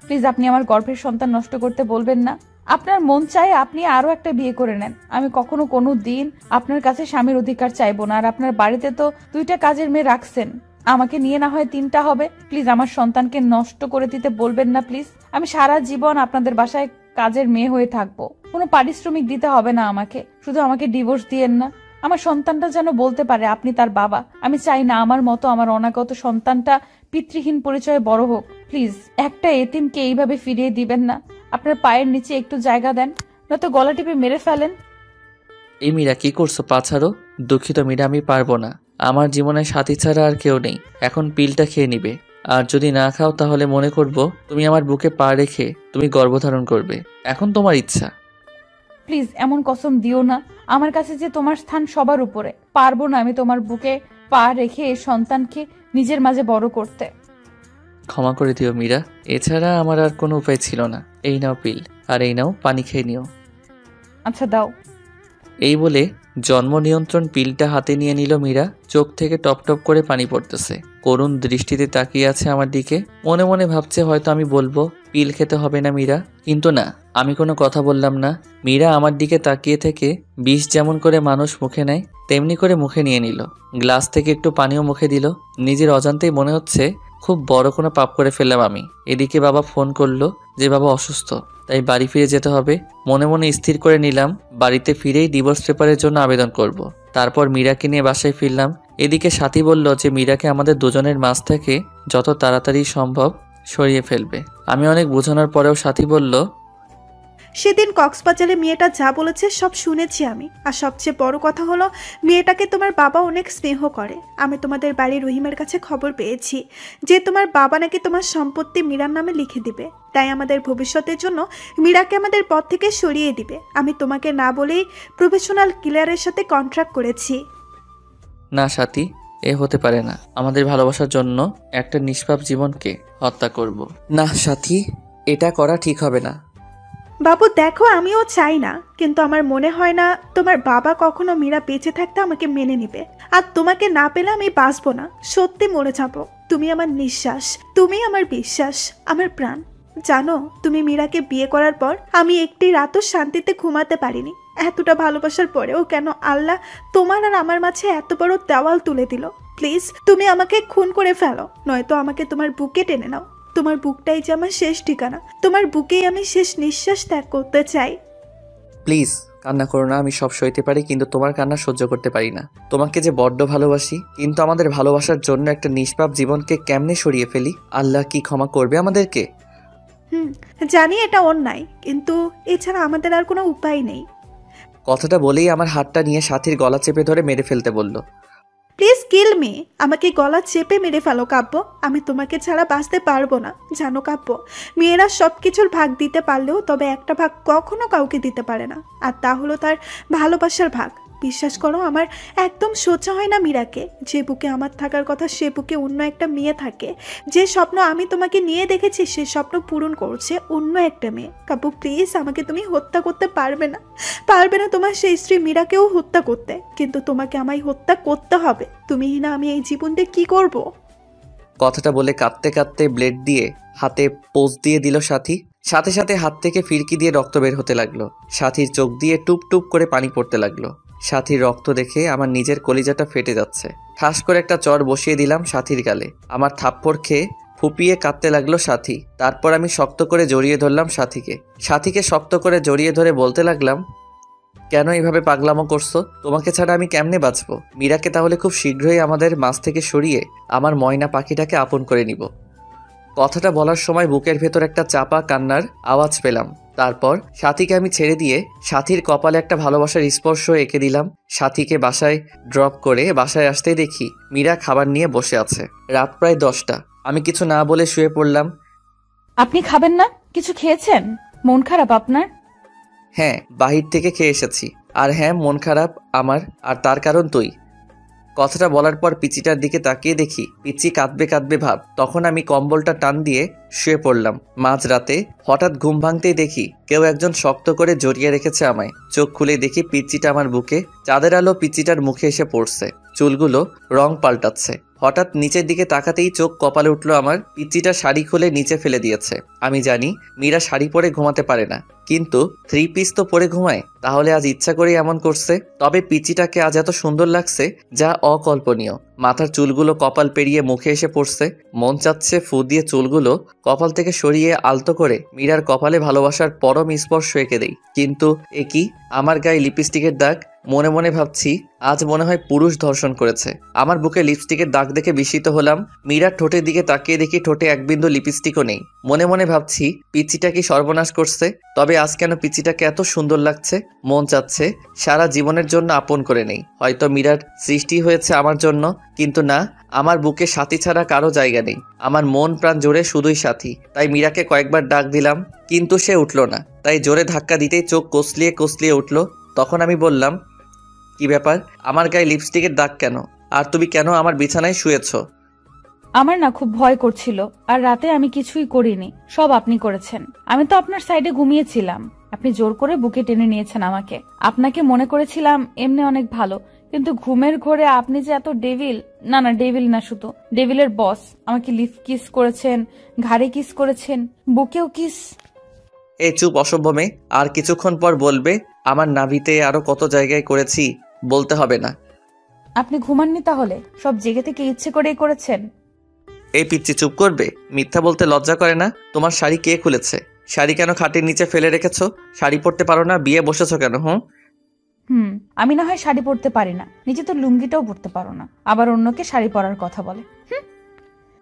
প্লিজ আপনি আমার গর্ভের সন্তান নষ্ট করতে বলবেন না। আপনার মন চায় আপনি আরো একটা বিয়ে করে নেন, আমি কখনো কোনো দিন আপনার কাছে স্বামীর অধিকার চাইবো না। আর আপনার বাড়িতে তো 2টা কাজের মেয়ে রাখছেন, আমাকে নিয়ে না হয় 3টা হবে। প্লিজ আমার সন্তানকে নষ্ট করে দিতে বলবেন না প্লিজ। আমি সারা জীবন আপনাদের বাসায় কাজের মেয়ে হয়ে থাকবো, কোনো পারিশ্রমিক দিতে হবে না আমাকে, শুধু আমাকে ডিভোর্স দিয়েন না। আমার সন্তানটা যেন বলতে পারে আপনি তার বাবা। আমি চাই না আমার মতো আমার অনাগত সন্তানটা পিতৃহীন পরিচয়ে বড় হোক। প্লিজ একটা এতিমকে এইভাবে ফিরিয়ে দিবেন না। আপনার পায়ের নিচে একটু জায়গা দেন, নয়তো গলা টিপে মেরে ফেলেন। এই মীরা কি করছো? পা ছাড়ো। দুঃখিত মীরা, আমি পারবো না। আমার জীবনে সাথী ছাড়া আর কেউ নেই। এখন পিলটা খেয়ে নিবে, আর যদি না খাও তাহলে মনে করব তুমি আমার বুকে পা রেখে তুমি গর্ভধারণ করবে। এখন তোমার ইচ্ছা। প্লিজ এমন কসম দিও না, আমার কাছে যে তোমার স্থান সবার উপরে। পারবো না আমি তোমার বুকে পা রেখে এই সন্তানকে নিজের মাঝে বড় করতে। ক্ষমা করে দিও মীরা, এছাড়া আমার আর কোনো উপায় ছিল না। এই নাও পিল, আর এই নাও পানি খেয়ে নিও। আচ্ছা দাও। এই বলে জন্ম নিয়ন্ত্রণ পিলটা হাতে নিয়ে নিল মীরা। চোখ থেকে টপ টপ করে পানি পড়তেছে, করুণ দৃষ্টিতে তাকিয়ে আছে আমার দিকে। মনে মনে ভাবছে হয়তো আমি বলবো পিল খেতে হবে না মীরা, কিন্তু না, আমি কোনো কথা বললাম না। মীরা আমার দিকে তাকিয়ে থেকে বিষ যেমন করে মানুষ মুখে নেয় তেমনি করে মুখে নিয়ে নিল। গ্লাস থেকে একটু পানিও মুখে দিল। নিজের অজান্তেই মনে হচ্ছে খুব বড় কোনো পাপ করে ফেললাম আমি। এদিকে বাবা ফোন করলো যে বাবা অসুস্থ, তাই বাড়ি ফিরে যেতে হবে। মনে মনে স্থির করে নিলাম বাড়িতে ফিরেই ডিভোর্স পেপারের জন্য আবেদন করব। তারপর মীরাকে নিয়ে বাসায় ফিরলাম। এদিকে সাথী বলল যে মীরাকে আমাদের দুজনের মাঝ থেকে যত তাড়াতাড়ি সম্ভব সরিয়ে ফেলবে। আমি অনেক বোঝানোর পরেও সাথী বলল, সেদিন কক্সবাজারে মেয়েটা যা বলেছে সব শুনেছি আমি। আর সবচেয়ে বড় কথা হলো মেয়েটাকে তোমার বাবা অনেক স্নেহ করে। আমি তোমাদের বাড়ির রহিমের কাছে খবর পেয়েছি যে তোমার বাবা নাকি তোমার সম্পত্তি মীরার নামে লিখে দিবে, তাই আমাদের ভবিষ্যতের জন্য মীরাকে আমাদের পথ থেকে সরিয়ে দিবে। আমি তোমাকে না বলেই প্রফেশনাল কিলারের সাথে কন্ট্রাক্ট করেছি। না সাথী, এ হতে পারে না। আমাদের ভালোবাসার জন্য একটা নিষ্পাপ জীবনকে হত্যা করব না সাথী, এটা করা ঠিক হবে না। বাবু দেখো, আমিও চাই না, কিন্তু আমার মনে হয় না তোমার বাবা কখনো মীরা বেঁচে থাকতে আমাকে মেনে নেবে। আর তোমাকে না পেলে আমি বাঁচবো না, সত্যি মরে যাব। তুমি আমার নিঃশ্বাস, তুমি আমার বিশ্বাস, আমার প্রাণ। জানো, তুমি মীরাকে বিয়ে করার পর আমি একটি রাতও শান্তিতে ঘুমাতে পারিনি। এতটা ভালোবাসার পরেও কেন আল্লাহ তোমার আর আমার মাঝে এত বড় দেওয়াল তুলে দিল? প্লিজ তুমি আমাকে খুন করে ফেলো, নয়তো আমাকে তোমার বুকে টেনে নাও। তোমার বুকটাই যে আমার শেষ ঠিকানা, তোমার বুকেই আমি শেষ নিঃশ্বাস ত্যাগ করতে চাই। প্লিজ কান্না করো না। আমি সব সইতে পারি, কিন্তু তোমার কান্না সহ্য করতে পারি না। তোমাকে যে বড্ড ভালোবাসি, কিন্তু আমাদের ভালোবাসার জন্য একটা নিষ্পাপ জীবনকে কেমনে সরিয়ে ফেলি? আল্লাহ কি ক্ষমা করবে আমাদেরকে? জানি এটা অন্যায়, কিন্তু এছাড়া আমাদের আর কোনো উপায় নেই। কথাটা বলেই আমার হাতটা নিয়ে সাথীর গলা চেপে ধরে মেরে ফেলতে বলল। প্লিজ কিল মি, আমাকে গলা চেপে মেরে ফেলো কাব্য। আমি তোমাকে ছাড়া বাঁচতে পারবো না। জানো কাব্য, মেয়েরা সব কিছুর ভাগ দিতে পারলেও তবে একটা ভাগ কখনো কাউকে দিতে পারে না, আর তা হলো তার ভালোবাসার ভাগ। বিশ্বাস করো, আমার একদম সোচা হয় না মীরাকে। যে বুকে আমার থাকার কথা সে বুকে অন্য একটা মেয়ে থাকে। যে স্বপ্ন আমি তোমাকে নিয়ে দেখেছি সে স্বপ্ন পূরণ করছে অন্য একটা মেয়ে। কাব্য প্লিজ, আমাকে তুমি হত্যা করতে পারবে না, পারবে না তোমার সেই স্ত্রী মীরাকেও হত্যা করতে, কিন্তু তোমাকে আমায় হত্যা করতে হবে। তুমি না আমি এই জীবন দিয়ে কি করব? কথাটা বলে কাঁদতে কাঁদতে ব্লেড দিয়ে হাতে পোজ দিয়ে দিল সাথী। সাথে সাথে হাত থেকে ফিরকি দিয়ে রক্ত বের হতে লাগলো। সাথীর চোখ দিয়ে টুপ টুপ করে পানি পড়তে লাগলো। সাথীর রক্ত দেখে আমার নিজের কলিজাটা ফেটে যাচ্ছে। ঠাস করে একটা চড় বসিয়ে দিলাম সাথীর গালে। আমার থাপ্পড় খেয়ে ফুপিয়ে কাঁদতে লাগলো সাথী। তারপর আমি শক্ত করে জড়িয়ে ধরলাম সাথীকে শক্ত করে জড়িয়ে ধরে বলতে লাগলাম, কেন এইভাবে পাগলামো করছো? তোমাকে ছাড়া আমি কেমনে বাঁচবো? মীরাকে তাহলে খুব শীঘ্রই আমাদের মাঝ থেকে সরিয়ে আমার ময়না পাখিটাকে আপন করে নিব। কথাটা বলার সময় বুকের ভেতর একটা চাপা কান্নার আওয়াজ পেলাম। তারপর সাথীকে আমি ছেড়ে দিয়ে সাথীর কপালে একটা ভালোবাসার স্পর্শ এঁকে দিলাম। সাথীকে বাসায় ড্রপ করে বাসায় আসতেই দেখি মীরা খাবার নিয়ে বসে আছে। রাত প্রায় 10টা। আমি কিছু না বলে শুয়ে পড়লাম। আপনি খাবেন না? কিছু খেয়েছেন? মন খারাপ আপনার? হ্যাঁ, বাহির থেকে খেয়ে এসেছি। আর হ্যাঁ, মন খারাপ আমার, আর তার কারণ তুই। কথাটা বলার পর পিচিটার দিকে তাকিয়ে দেখি পিচি কাঁদবে কাঁদবে ভাব। তখন আমি কম্বলটা টান দিয়ে শুয়ে পড়লাম। মাঝরাতে হঠাৎ ঘুম ভাঙতেই দেখি কেউ একজন শক্ত করে জড়িয়ে রেখেছে আমায়। চোখ খুলে দেখি পিচিটা আমার বুকে। চাঁদের আলো পিচিটার মুখে এসে পড়ছে, চুলগুলো রং পাল্টাচ্ছে। হঠাৎ নিচের দিকে তাকাতেই চোখ কপালে উঠলো আমার। পিচিটা শাড়ি খুলে নিচে ফেলে দিয়েছে। আমি জানি মীরা শাড়ি পরে ঘুমাতে পারে না, কিন্তু 3 পিস তো পরে ঘুমায়, তাহলে আজ ইচ্ছা করেই এমন করছে। তবে পিচিটাকে আজ এত সুন্দর লাগছে যা অকল্পনীয়। মাথার চুলগুলো কপাল পেরিয়ে মুখে এসে পড়ছে। মন চাচ্ছে ফু দিয়ে চুলগুলো কপাল থেকে সরিয়ে আলতো করে মীরার কপালে ভালোবাসার পরম স্পর্শ এঁকে দেই। কিন্তু এ কি, আমার গায়ে লিপস্টিকের দাগ। মনে মনে ভাবছি আজ মনে হয় পুরুষ ধর্ষণ করেছে। আমার বুকে লিপস্টিকের দাগ দেখে বিস্মিত হলাম। মীরার ঠোঁটের দিকে তাকিয়ে দেখি ঠোঁটে এক বিন্দু লিপস্টিকও নেই। মনে মনে ভাবছি পিচিটা কি সর্বনাশ করছে। তবে আজ কেন পিচিটাকে এত সুন্দর লাগছে। মন চাচ্ছে সারা জীবনের জন্য আপন করে নেই। হয়তো মীরার সৃষ্টি হয়েছে আমার জন্য, কিন্তু না, আমার বুকে সাথী ছাড়া কারো জায়গা নেই। আমার মন প্রাণ জোরে শুধুই সাথী। তাই মীরাকে কয়েকবার ডাক দিলাম, কিন্তু সে উঠল না। তাই জোরে ধাক্কা দিতেই চোখ কসলিয়ে কসলিয়ে উঠল। তখন আমি বললাম, কি ব্যাপার, আমার গায়ে লিপস্টিকের দাগ কেন? আর তুমি কেন আমার বিছানায় শুয়েছ? আমার না খুব ভয় করছিল, আর রাতে আমি কিছুই করিনি, সব আপনি করেছেন। আমি তো আপনার সাইডে ঘুমিয়েছিলাম, আপনি জোর করে বুকে টেনে নিয়েছেন আমাকে। আপনাকে মনে করেছিলাম এমনি অনেক ভালো, কিন্তু ঘুমের ঘোরে আপনি যে এত ডেভিল। না না, ডেভিল না, শুধু ডেভিলের বস। আমাকে লিপ কিস করেছেন, ঘাড়ে কিস করেছেন, বুকেও কিস। এই চুপ অসভ্য মেয়ে। আর কিছুক্ষণ পর বলবে আমার নাভিতে আরো কত জায়গায় করেছি, বলতে হবে না। আপনি ঘুমাননি তাহলে? সব জেগে থেকে ইচ্ছে করেই করেছেন। এই পিচ্চি চুপ করবে? মিথ্যা বলতে লজ্জা করে না? তোমার শাড়ি কে খুলেছে? শাড়ি কেন খাটের নিচে ফেলে রেখেছো? শাড়ি পরতে পারো না? বিয়ে বসেছো কেন? আমি না হয় শাড়ি পরতে পারি না, নিজে তো লুঙ্গিটাও পরতে পারো না, আবার অন্যকে শাড়ি পরার কথা বলে।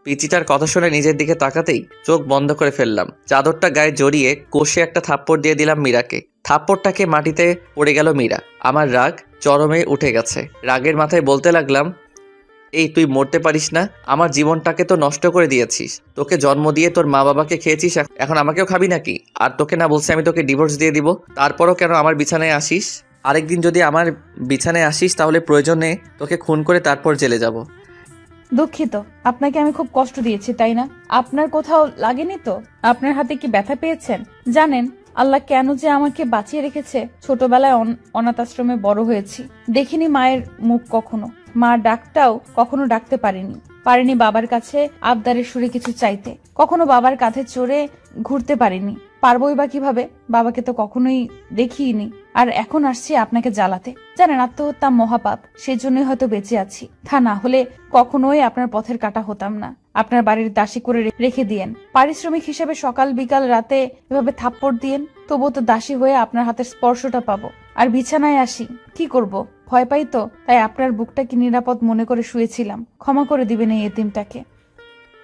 পিচিটার কথা শুনে নিজের দিকে তাকাতেই চোখ বন্ধ করে ফেললাম। চাদরটা গায়ে জড়িয়ে কষে একটা থাপ্পড় দিয়ে দিলাম মীরাকে। থাপ্পড়টাকে মাটিতে পড়ে গেল মীরা। আমার রাগ চরমে উঠে গেছে। রাগের মাথায় বলতে লাগলাম, এই তুই মরতে পারিস না? আমার জীবনটাকে তো নষ্ট করে দিয়েছিস। তোকে জন্ম দিয়ে তোর মা বাবাকে খেয়েছিস, এখন আমাকেও খাবি নাকি? আর তোকে না বলছি আমি তোকে ডিভোর্স দিয়ে দিব? তারপরও কেন আমার বিছানায় আসিস? আরেকদিন যদি আমার বিছানায় আসিস তাহলে প্রয়োজনে তোকে খুন করে তারপর জেলে যাব। দুঃখিত, আপনাকে আমি খুব কষ্ট দিয়েছি, তাই না? আপনার কোথাও লাগেনি তো? আপনার হাতে কি ব্যথা পেয়েছেন? জানেন আল্লাহ কেন যে আমাকে বাঁচিয়ে রেখেছে? ছোটবেলায় অনাথ আশ্রমে বড় হয়েছি, দেখিনি মায়ের মুখ কখনো। মা ডাকটাও কখনো ডাকতে পারিনি বাবার কাছে আবদারের সুরে কিছু চাইতে। কখনো বাবার কাঁধে চড়ে ঘুরতে পারিনি, পারবোই বা কিভাবে? বাবাকে তো কখনোই দেখিনি। আর এখন আসছি আপনাকে জ্বালাতে। জানেন আত্মহত্যা মহাপাপ, সেজন্যই হয়তো বেঁচে আছি। তা না হলে কখনোই আপনার পথের কাটা হতাম না। আপনার বাড়ির দাসী করে রেখে দিয়েন, পারিশ্রমিক হিসেবে সকাল বিকাল রাতে এভাবে থাপ্পড় দিয়েন, তবুও তো দাসী হয়ে আপনার হাতের স্পর্শটা পাবো। আর বিছানায় আসি, কি করব? ভয় পাই তো, তাই আপনার বুকটাকে নিরাপদ মনে করে শুয়েছিলাম। ক্ষমা করে দিবেন এই এতিমটাকে।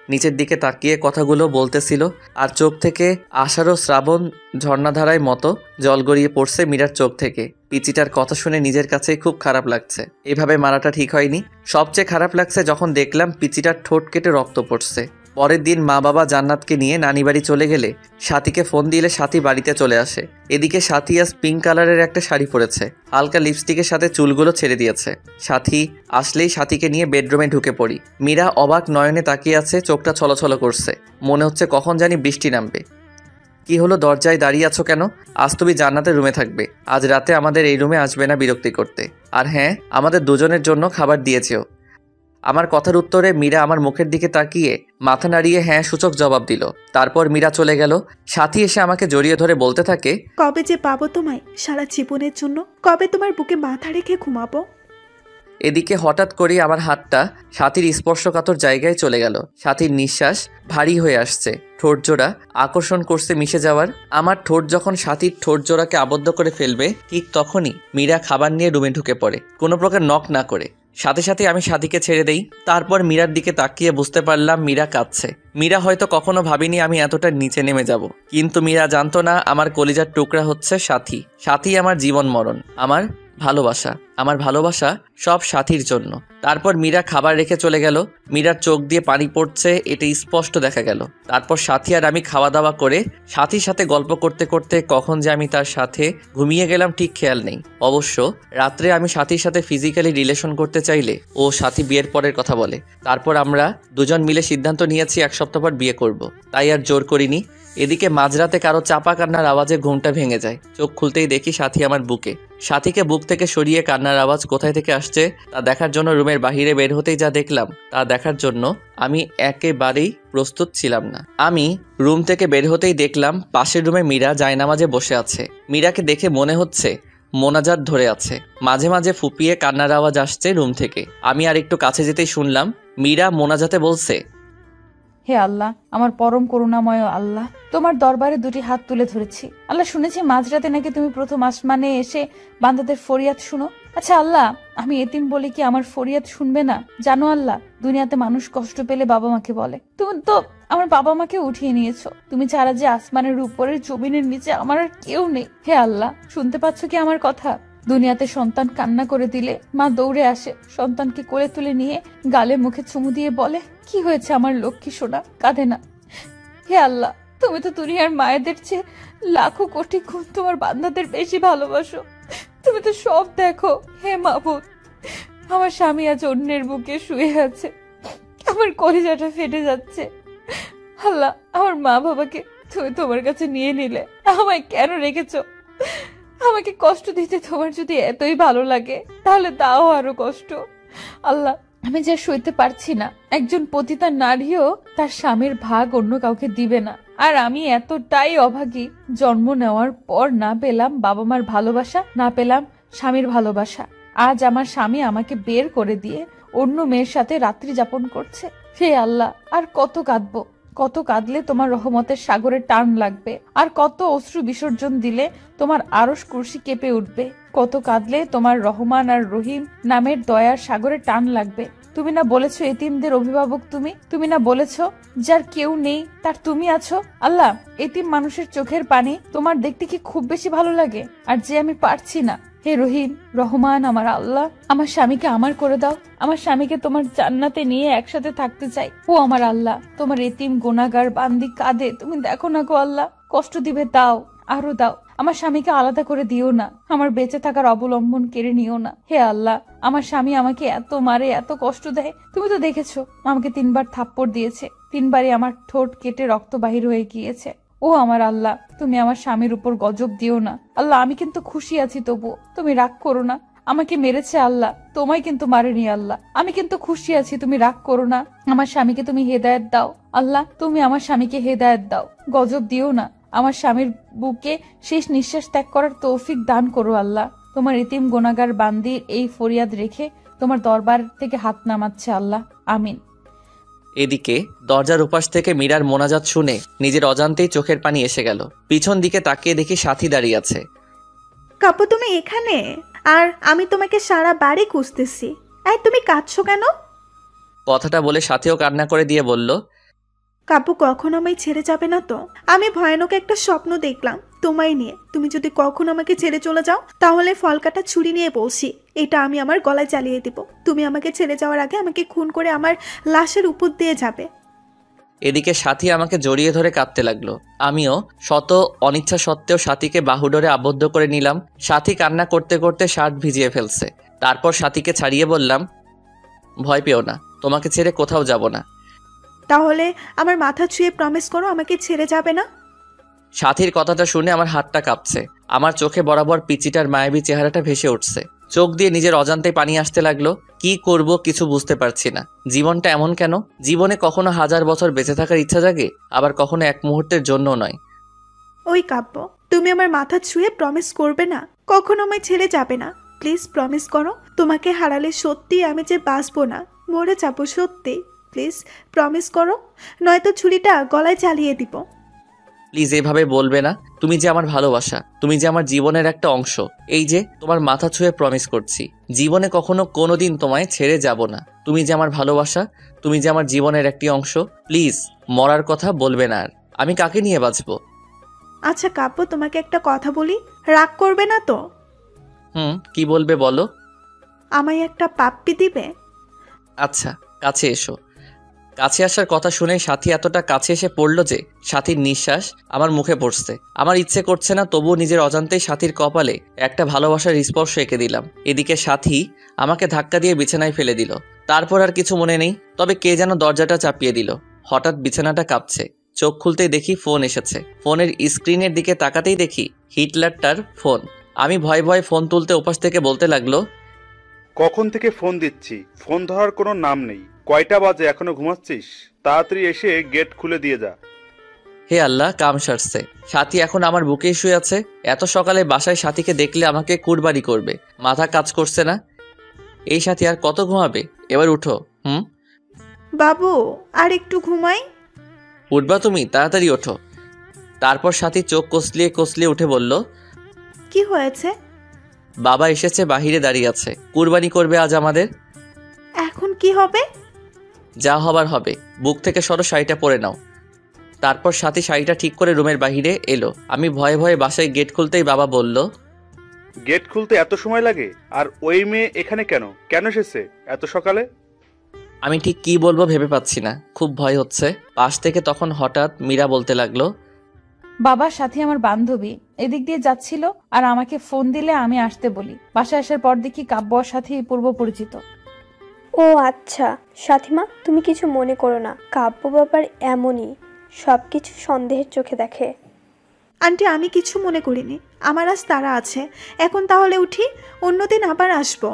নিচের দিকে তাকিয়ে কথাগুলো বলতেছিল, আর চোখ থেকে আষাঢ় শ্রাবণ ঝর্ণাধারায় মতো জল গড়িয়ে পড়ছে মীরার চোখ থেকে। পিচিটার কথা শুনে নিজের কাছেই খুব খারাপ লাগছে। এভাবে মারাটা ঠিক হয়নি। সবচেয়ে খারাপ লাগছে যখন দেখলাম পিচিটার ঠোঁট কেটে রক্ত পড়ছে। পরের দিন মা বাবা জান্নাতকে নিয়ে নানি বাড়ি চলে গেলে সাথীকে ফোন দিলে সাথী বাড়িতে চলে আসে। এদিকে সাথী আজ পিঙ্ক কালারের একটা শাড়ি পরেছে, হালকা লিপস্টিকের সাথে চুলগুলো ছেড়ে দিয়েছে। সাথী আসলেই সাথীকে নিয়ে বেডরুমে ঢুকে পড়ি। মীরা অবাক নয়নে তাকিয়ে আছে, চোখটা ছলছল করছে। মনে হচ্ছে কখন জানি বৃষ্টি নামবে। কি হলো, দরজায় দাঁড়িয়ে আছো কেন? আজ তুমি জান্নাতের রুমে থাকবে, আজ রাতে আমাদের এই রুমে আসবে না বিরক্তি করতে। আর হ্যাঁ, আমাদের দুজনের জন্য খাবার দিয়েছেও। আমার কথার উত্তরে মীরা আমার মুখের দিকে তাকিয়ে মাথা নাড়িয়ে হ্যাঁ সূচক জবাব দিল। তারপর মীরা চলে গেল। সাথী এসে আমাকে জড়িয়ে ধরে বলতে থাকে, কবে যে পাবো তোমায় সারা জীবনের জন্য? কবে তোমার বুকে মাথা রেখে ঘুমাবো? এদিকে হঠাৎ করে আমার হাতটা সাথীর স্পর্শকাতর জায়গায় চলে গেল। সাথীর নিঃশ্বাস ভারী হয়ে আসছে, ঠোঁট জোড়া আকর্ষণ করছে মিশে যাওয়ার। আমার ঠোঁট যখন সাথীর ঠোঁট জোড়াকে আবদ্ধ করে ফেলবে, ঠিক তখনই মীরা খাবার নিয়ে রুমে ঢুকে পড়ে, কোনো প্রকার নক না করে। সাথে সাথে আমি সাথীকে ছেড়ে দেই। তারপর মীরার দিকে তাকিয়ে বুঝতে পারলাম মীরা কাঁদছে। মীরা হয়তো কখনো ভাবিনি আমি এতটা নিচে নেমে যাব, কিন্তু মীরা জানতো না আমার কলিজার টুকরা হচ্ছে সাথী। সাথী আমার জীবন মরণ, আমার ভালোবাসা সব সাথীর জন্য। তারপর মীরা খাবার রেখে চলে গেল। মীরার চোখ দিয়ে পানি পড়ছে, এটা স্পষ্ট দেখা গেল। তারপর সাথী আর আমি খাওয়া দাওয়া করে সাথীর সাথে গল্প করতে করতে কখন যে আমি তার সাথে ঘুমিয়ে গেলাম ঠিক খেয়াল নেই। অবশ্য রাত্রে আমি সাথীর সাথে ফিজিক্যালি রিলেশন করতে চাইলে ও সাথী বিয়ের পরের কথা বলে। তারপর আমরা দুজন মিলে সিদ্ধান্ত নিয়েছি 1 সপ্তাহ পর বিয়ে করব, তাই আর জোর করিনি। এদিকে মাঝরাতে কারো চাপা কান্নার আওয়াজে ঘুমটা ভেঙে যায়। চোখ খুলতেই দেখি সাথী আমার বুকে। সাথীকে বুক থেকে সরিয়ে কান্নার আওয়াজ কোথায় থেকে আসছে তা দেখার জন্য রুমের বাইরে বের হতেই যা দেখলাম তা দেখার জন্য আমি একেবারেই প্রস্তুত ছিলাম না। আমি রুম থেকে বের হতেই দেখলাম পাশের রুমে মীরা জায়নামাজে বসে আছে। মীরাকে দেখে মনে হচ্ছে মোনাজাত ধরে আছে। মাঝে মাঝে ফুপিয়ে কান্নার আওয়াজ আসছে রুম থেকে। আমি আর একটু কাছে যেতেই শুনলাম মীরা মোনাজাতে বলছে, হে আল্লাহ, আমার পরম করুণাময় আল্লাহ, তোমার দরবারে 2টি হাত তুলে ধরেছি। আল্লাহ, শুনেছি মাঝরাতে নাকি তুমি প্রথম আসমানে এসে বান্দাদের ফরিয়াদ শুনো। আচ্ছা আল্লাহ, আমি এতিম বলে কি আমার ফরিয়াদ শুনবে না? জানো আল্লাহ, দুনিয়াতে মানুষ কষ্ট পেলে বাবা মাকে বলে, তুমি তো আমার বাবা মাকে উঠিয়ে নিয়েছো। তুমি ছাড়া যে আসমানের উপরের জমিনের নিচে আমার আর কেউ নেই। হে আল্লাহ, শুনতে পাচ্ছ কি আমার কথা? দুনিয়াতে সন্তান কান্না করে দিলে মা দৌড়ে আসে, সন্তানকে কোলে তুলে নিয়ে গালে মুখে চুমু দিয়ে বলে, কি হয়েছে আমার লক্ষ্মী সোনা, কাঁদে না। হে আল্লাহ, তুমি তো দুনিয়ার মায়েদের চেয়ে লাখো কোটি গুণ তোমার বান্দাদের বেশি ভালোবাসো। তুমি তো সব দেখো। হে মাবুদ, আমার স্বামী আজ অন্যের বুকে শুয়ে আছে, আমার কলিজাটা ফেটে যাচ্ছে। আল্লাহ, আমার মা বাবাকে তুমি তোমার কাছে নিয়ে নিলে, আমায় কেন রেখেছো? আমাকে কষ্ট দিতে তোমার যদি এতই ভালো লাগে তাহলে দাও আরো কষ্ট। আল্লাহ, আমি যা সইতে পারছি না, একজন পতিতা নারীও তার স্বামীর ভাগ অন্য কাউকে দিবে না। আর আমি এতটাই অভাগী, জন্ম নেওয়ার পর না পেলাম বাবা মার ভালোবাসা, না পেলাম স্বামীর ভালোবাসা। আজ আমার স্বামী আমাকে বের করে দিয়ে অন্য মেয়ের সাথে রাত্রি যাপন করছে। হে আল্লাহ, আর কত কাঁদবো? কত কাঁদলে তোমার রহমতের সাগরে টান লাগবে? আর কত অশ্রু বিসর্জন দিলে তোমার আরশ কুরসি কেঁপে উঠবে? কত কাঁদলে তোমার রহমান আর রহিম নামের দয়ার সাগরে টান লাগবে? তুমি না বলেছো এতিমদের অভিভাবক তুমি? তুমি না বলেছো যার কেউ নেই তার তুমি আছো? আল্লাহ, এতিম মানুষের চোখের পানি তোমার দেখতে কি খুব বেশি ভালো লাগে? আর যে আমি পারছি না, হে রহিম রহমান আমার আল্লাহ, আমার স্বামীকে আমার করে দাও। আমার স্বামীকে তোমার জান্নাতে নিয়ে একসাথে থাকতে চাই। ও আমার আল্লাহ, তোমার এতিম গুনাহগার বান্দি কাঁদে, তুমি দেখো না গো আল্লাহ, কষ্ট দিবে দাও, আরো দাও। আমার স্বামীকে আলাদা করে দিও না, আমার বেঁচে থাকার অবলম্বন কেড়ে নিও না। হে আল্লাহ, আমার স্বামী আমাকে এত মারে, এত কষ্ট দেয়। তুমি তো দেখেছো আমাকে 3বার থাপ্পড় দিয়েছে, 3বারই আমার ঠোঁট কেটে রক্ত বাহির হয়ে গিয়েছে। ও আমার আল্লাহ, তুমি আমার স্বামীর উপর গজব দিও না। আল্লাহ, আমি কিন্তু খুশি আছি, তবু তুমি রাগ করো না। আমাকে মেরেছে আল্লাহ, তোমায় কিন্তু মারেনি আল্লাহ। আমি কিন্তু খুশি আছি, তুমি রাগ করো না। আমার স্বামীকে তুমি হেদায়েত দাও আল্লাহ, তুমি আমার স্বামীকে হেদায়েত দাও, গজব দিও না। আমার স্বামীর বুকে শেষ নিঃশ্বাস ত্যাগ করার তৌফিক দান করো আল্লাহ। তোমার এতিম গুনাহগার বান্দির এই ফরিয়াদ রেখে তোমার দরবার থেকে হাত নামাচ্ছে আল্লাহ, আমিন। এদিকে দরজার উপাস থেকে মীরার মোনাজাত শুনে নিজের অজান্তেই চোখের পানি এসে গেল। পিছন দিকে তাকিয়ে দেখি সাথী দাঁড়িয়ে আছে। কাপু, তুমি এখানে? আর আমি তোমাকে সারা বাড়ি খুঁজতেছি। এই, তুমি কাঁদছো কেন? কথাটা বলে সাথীও কান্না করে দিয়ে বলল, কাপু, কখনো আমায় ছেড়ে যাবে না তো? আমি ভয়ানক একটা স্বপ্ন দেখলাম তোমায় নিয়ে। তুমি যদি কখনো আমাকে ছেড়ে চলে যাও তাহলে ফলকাটা ছুরি নিয়ে বলছি, এটা আমি আমার গলায় চালিয়ে দিব। তুমি আমাকে ছেড়ে যাওয়ার আগে আমাকে খুন করে আমার লাশের উপর দিয়ে যাবে। এদিকে সাথী আমাকে জড়িয়ে ধরে কাঁদতে লাগলো। আমিও শত অনিচ্ছা সত্ত্বেও সাথীকে বাহুডোরে আবদ্ধ করে নিলাম। সাথী কান্না করতে করতে শার্ট ভিজিয়ে ফেলছে। তারপর সাথীকে ছাড়িয়ে বললাম, ভয় পেও না, তোমাকে ছেড়ে কোথাও যাব না। তাহলে আমার মাথা ছুঁয়ে প্রমিস করো আমাকে ছেড়ে যাবে না। সাথীর কথাটা শুনে আমার হাতটা কাঁপছে। আমার চোখে বরাবর পিচিটার মায়াবী চেহারাটা ভেসে উঠছে। চোখ দিয়ে নিজের অজান্তে পানি আসতে লাগলো। কি করব কিছু বুঝতে পারছি না। জীবনটা এমন কেন? জীবনে কখনো 1000 বছর বেঁচে থাকার ইচ্ছা জাগে, আবার কখনো এক মুহূর্তের জন্য নয়। ওই কাব্য, তুমি আমার মাথা ছুঁয়ে প্রমিস করবে না, কখনো আমায় ছেড়ে যাবে না। প্লিজ প্রমিস করো। তোমাকে হারালে সত্যি আমি যে বাঁচবো না, মরে যাবো সত্যি। প্লিজ প্রমিস করো, নয়তো ছুরিটা গলায় চালিয়ে দিব। প্লিজ এভাবে বলবে না। তুমি যে আমার ভালোবাসা, তুমি যে আমার জীবনের একটা অংশ। এই যে তোমার মাথা ছুঁয়ে প্রমিস করছি, জীবনে কখনো কোনোদিন তোমায় ছেড়ে যাব না। তুমি যে আমার ভালোবাসা, তুমি যে আমার জীবনের একটি অংশ। প্লিজ মরার কথা বলবে না আর। আমি কাকে নিয়ে বাঁচবো? আচ্ছা কাব্য, তোমাকে একটা কথা বলি, রাগ করবে না তো? কি বলবে বলো। আমায় একটা পাপ্পি দিবে? আচ্ছা, কাছে এসো। কাছে আসার কথা শুনে সাথী এতটা কাছে এসে পড়ল যে সাথীর নিঃশ্বাস আমার মুখে পড়ছে। আমার ইচ্ছে করছে না, তবুও নিজের অজান্তেই সাথীর কপালে একটা ভালোবাসার স্পর্শ এঁকে দিলাম। এদিকে সাথী আমাকে ধাক্কা দিয়ে বিছানায় ফেলে দিল। তারপর আর কিছু মনে নেই, তবে কে যেন দরজাটা চাপিয়ে দিল। হঠাৎ বিছানাটা কাঁপছে। চোখ খুলতেই দেখি ফোন এসেছে। ফোনের স্ক্রিনের দিকে তাকাতেই দেখি হিটলারটার ফোন। আমি ভয়ে ভয়ে ফোন তুলতে ওপাশ থেকে বলতে লাগলো, কখন থেকে ফোন দিচ্ছি, ফোন ধরার কোনো নাম নেই। কয়টা বাজে, এখনো ঘুমাচ্ছিস? তাড়াতাড়ি এসে গেট খুলে দিয়ে যা। হে আল্লাহ, কাম সারছে। সাথী এখন আমার বুকেই শুয়ে আছে। এত সকালে বাসায় সাথীকে দেখলে আমাকে কুরবানি করবে। মাথা কাজ করছে না। এই সাথী আর কত ঘুমাবে? এবার উঠো। বাবু, আর একটু ঘুমাই। উঠবা তুমি? তাড়াতাড়ি ওঠো। তারপর সাথী চোখ কসলিয়ে কসলিয়ে উঠে বলল, কি হয়েছে? বাবা এসেছে, বাহিরে দাঁড়িয়ে আছে, কুরবানি করবে আজ আমাদের। এখন কি হবে? যা হবার হবে। বুক থেকে সরো, শাড়িটা পরে নাও। তারপর সাথী শাড়িটা ঠিক করে রুমের বাহিরে এলো। আমি ভয়ে ভয়ে বাসায় গেট খুলতেই বাবা বলল, গেট খুলতে এত সময় লাগে? আর ওই মেয়ে এখানে কেন কেন এসেছে এত সকালে? আমি ঠিক কি বলবো ভেবে পাচ্ছি না, খুব ভয় হচ্ছে। পাশ থেকে তখন হঠাৎ মীরা বলতে লাগলো, বাবার সাথে আমার বান্ধবী এদিক দিয়ে যাচ্ছিল আর আমাকে ফোন দিলে আমি আসতে বলি। বাসায় আসার পর দেখি কাব্য ওর সাথে পূর্ব পরিচিত। ও আচ্ছা, সাথীমা তুমি কিছু মনে করো না, কাব্য ব্যাপার এমনই, সব কিছু সন্দেহের চোখে দেখে। আন্টি, আমি কিছু মনে করিনি, আমার আজ তারা আছে। এখন তাহলে উঠি, অন্যদিন আবার আসবো।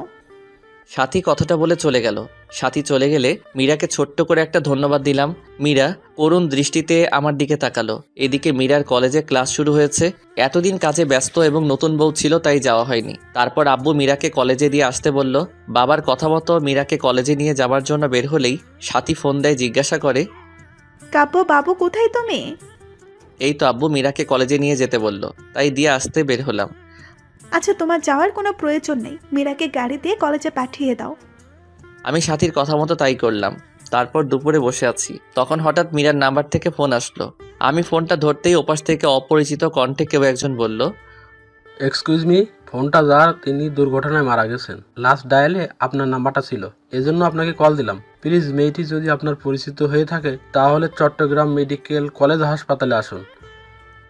সাথী কথাটা বলে চলে গেল। সাথী চলে গেলে মীরাকে ছোট্ট করে একটা ধন্যবাদ দিলাম। মীরা করুণ দৃষ্টিতে আমার দিকে তাকালো। এদিকে মীরার কলেজে ক্লাস শুরু হয়েছে। এতদিন কাজে ব্যস্ত এবং নতুন বউ ছিল, তাই যাওয়া হয়নি। তারপর আব্বু মীরাকে কলেজে দিয়ে আসতে বলল। বাবার কথা মতো মীরাকে কলেজে নিয়ে যাওয়ার জন্য বের হলেই সাথী ফোন দেয়, জিজ্ঞাসা করে, কাব্য বাবু কোথায় তুমি? এই তো আব্বু মীরাকে কলেজে নিয়ে যেতে বলল, তাই দিয়ে আসতে বের হলাম। আচ্ছা, তোমার যাওয়ার কোনো প্রয়োজন নেই, মীরাকে গাড়ি দিয়ে কলেজে পাঠিয়ে দাও। আমি সাথীর কথা মতো তাই করলাম। তারপর দুপুরে বসে আছি, তখন হঠাৎ মীরার নাম্বার থেকে ফোন আসলো। আমি ফোনটা ধরতেই ওপাশ থেকে অপরিচিত কণ্ঠে কেউ একজন বলল, এক্সকিউজ মি, ফোনটা যার তিনি দুর্ঘটনায় মারা গেছেন, লাস্ট ডায়ালে আপনার নাম্বারটা ছিল, এজন্য আপনাকে কল দিলাম। প্লিজ মেয়েটি যদি আপনার পরিচিত হয়ে থাকে তাহলে চট্টগ্রাম মেডিকেল কলেজ হাসপাতালে আসুন।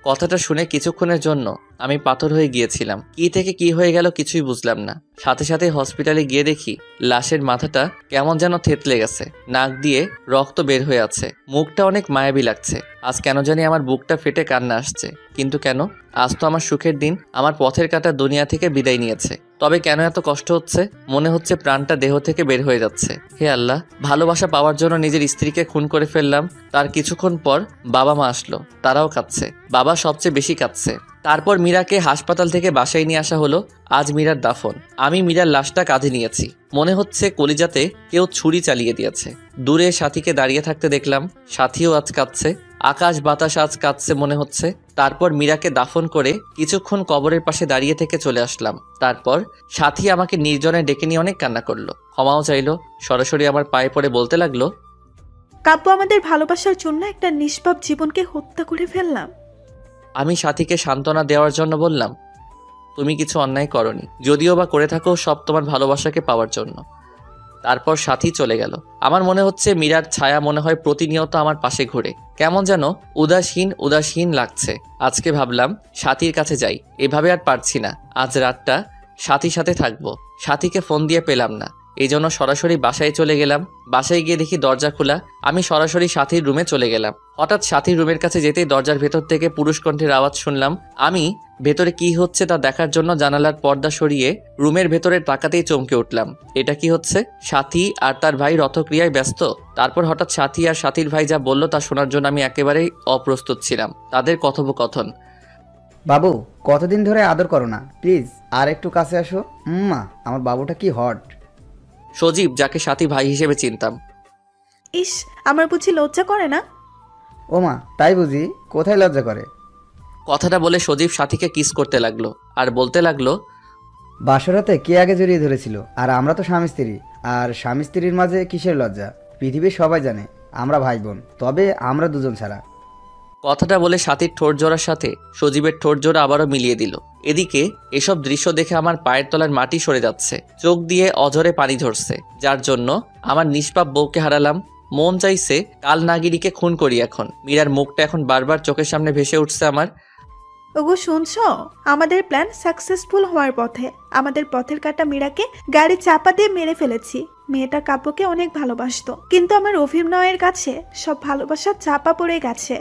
কথাটা শুনে কিছুক্ষণের জন্য আমি পাথর হয়ে গিয়েছিলাম। কি থেকে কি হয়ে গেল কিছুই বুঝলাম না। সাথে সাথে হসপিটালে গিয়ে দেখি লাশের মাথাটা কেমন যেন থেতলে গেছে, নাক দিয়ে রক্ত বের হয়ে আছে, মুখটা অনেক মায়াবী লাগছে। আজ কেন জানি আমার বুকটা ফেটে কান্না আসছে। কিন্তু কেন? আজ তো আমার সুখের দিন, আমার পথের কাটা দুনিয়া থেকে বিদায় নিয়েছে। তবে কেন এত কষ্ট হচ্ছে? মনে হচ্ছে প্রাণটা দেহ থেকে বের হয়ে যাচ্ছে। হে আল্লাহ, ভালোবাসা পাওয়ার জন্য নিজের স্ত্রীকে খুন করে ফেললাম। তার কিছুক্ষণ পর বাবা মা আসলো, তারাও কাঁদছে। বাবা সবচেয়ে বেশি কাঁদছে। তারপর মীরাকে হাসপাতাল থেকে বাসায় নিয়ে আসা হলো। আজ মীরার দাফন। আমি মীরার লাশটা কাঁধে নিয়েছি। মনে হচ্ছে কলিজাতে কেউ ছুরি চালিয়ে দিয়েছে। দূরে সাথীকে দাঁড়িয়ে থাকতে দেখলাম, সাথীও আজ কাঁদছে। আকাশ বাতাস আজ কাঁদছে মনে হচ্ছে। তারপর মীরাকে দাফন করে কিছুক্ষণ কবরের পাশে দাঁড়িয়ে থেকে চলে আসলাম। তারপর সাথী আমাকে নির্জনে ডেকে নিয়ে অনেক কান্না করলো, ক্ষমাও চাইলো। সরাসরি আমার পায়ে পড়ে বলতে লাগলো, কাব্য, আমাদের ভালোবাসার জন্য একটা নিষ্পাপ জীবনকে হত্যা করে ফেললাম। আমি সাথীকে সান্ত্বনা দেওয়ার জন্য বললাম, তুমি কিছু অন্যায় করনি, যদিও বা করে থাকো সব তোমার ভালোবাসাকে পাওয়ার জন্য। তারপর সাথী চলে গেল। আমার মনে হচ্ছে মীরার ছায়া মনে হয় প্রতিনিয়ত আমার পাশে ঘুরে। কেমন যেন উদাসীন উদাসীন লাগছে। আজকে ভাবলাম সাথীর কাছে যাই, এভাবে আর পারছি না। আজ রাতটা সাথীর সাথে থাকবো। সাথীকে ফোন দিয়ে পেলাম না, এই জন্য সরাসরি বাসায় চলে গেলাম। বাসায় গিয়ে দেখি দরজা খোলা। আমি সরাসরি সাথীর রুমে চলে গেলাম। হঠাৎ সাথীর রুমের কাছে যেতেই দরজার ভেতর থেকে পুরুষ কণ্ঠের আওয়াজ শুনলাম। আমি ভেতরে কি হচ্ছে তা দেখার জন্য জানালার পর্দা সরিয়ে রুমের ভেতরে তাকাতেই চমকে উঠলাম। এটা কি হচ্ছে? সাথী আর তার ভাই রথক্রিয়ায় ব্যস্ত। তারপর হঠাৎ সাথী আর সাথীর ভাই যা বলল তা শোনার জন্য আমি একেবারেই অপ্রস্তুত ছিলাম। তাদের কথোপকথন, বাবু কতদিন ধরে আদর করো না, প্লিজ আর একটু কাছে আসো। মা, আমার বাবুটা কি হট। সজীব, যাকে সাথী ভাই হিসেবে চিনতাম। ইস, আমার বুঝি লজ্জা করে না? ও মা, তাই বুঝি? কোথায় লজ্জা করে? কথাটা বলে সজীব সাথীকে কিস করতে লাগলো আর বলতে লাগলো, বাসরাতে কে আগে জড়িয়ে ধরেছিল? আর আমরা তো স্বামী স্ত্রী, আর স্বামী স্ত্রীর মাঝে কিসের লজ্জা? পৃথিবীর সবাই জানে আমরা ভাই বোন, তবে আমরা দুজন ছাড়া। কথাটা বলে সাথীর ঠোঁট জোড়ার সাথে সজীবের ঠোঁট জোড়া আবারও মিলিয়ে দিল। এদিকে এসব দৃশ্য দেখে আমার পায়ের তলার মাটি সরে যাচ্ছে, চোখ দিয়ে অঝরে পানি ঝরছে, যার জন্য আমার নিষ্পাপ বউকে হারালাম। মন চাইছে কাল নাগিনীকে খুন করি। এখন মীরার মুখটা এখন বারবার চোখের সামনে ভেসে উঠছে আমার। ওগো শুনছো, আমাদের প্ল্যান সাকসেসফুল হওয়ার পথে। আমাদের পথের কাটা মীরাকে গাড়ি চাপা দিয়ে মেরে ফেলেছি। মেয়েটা কাব্যকে অনেক ভালোবাসতো, কিন্তু আমার অভিনয়ের কাছে সব ভালোবাসা চাপা পড়ে গেছে।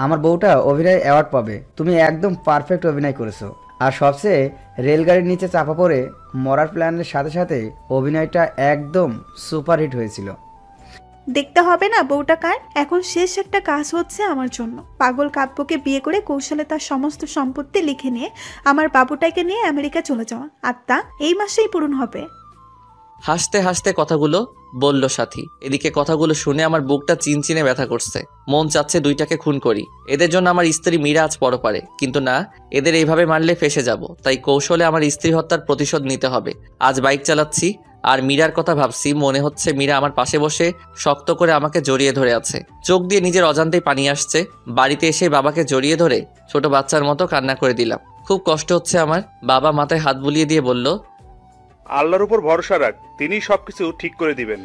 আমার বউটা অভিনয় অ্যাওয়ার্ড পাবে। তুমি একদম পারফেক্ট অভিনয় করেছো। আর সবচেয়ে রেলগাড়ির নিচে চাপা পড়ে মরার প্ল্যানের সাথে সাথে অভিনয়টা একদম সুপারহিট হয়েছিল। দেখতে হবে না বউটা কার। এখন শেষ একটা কাজ হচ্ছে আমার জন্য। পাগল কাব্যকে বিয়ে করে কৌশলে তার সমস্ত সম্পত্তি লিখে নিয়ে আমার বাবুটাকে নিয়ে আমেরিকা চলে যাওয়া, আর তা এই মাসেই পূরণ হবে। হাসতে হাসতে কথাগুলো বলল সাথী। এদিকে কথাগুলো শুনে আমার বুকটা চিনচিনে ব্যথা করছে। মন চাচ্ছে দুইটাকে খুন করি। এদের জন্য আমার স্ত্রী মীরা আজ পরপারে, কিন্তু না, এদের এইভাবে মারলে ফেসে যাব। তাই কৌশলে আমার স্ত্রী হত্যার প্রতিশোধ নিতে হবে। আজ বাইক চালাচ্ছি আর মীরার কথা ভাবছি। মনে হচ্ছে মীরা আমার পাশে বসে শক্ত করে আমাকে জড়িয়ে ধরে আছে। চোখ দিয়ে নিজের অজান্তেই পানি আসছে। বাড়িতে এসে বাবাকে জড়িয়ে ধরে ছোট বাচ্চার মতো কান্না করে দিলাম। খুব কষ্ট হচ্ছে আমার। বাবা মাথায় হাত বুলিয়ে দিয়ে বলল, আল্লাহর উপর ভরসা রাখ, তিনি সবকিছু ঠিক করে দিবেন।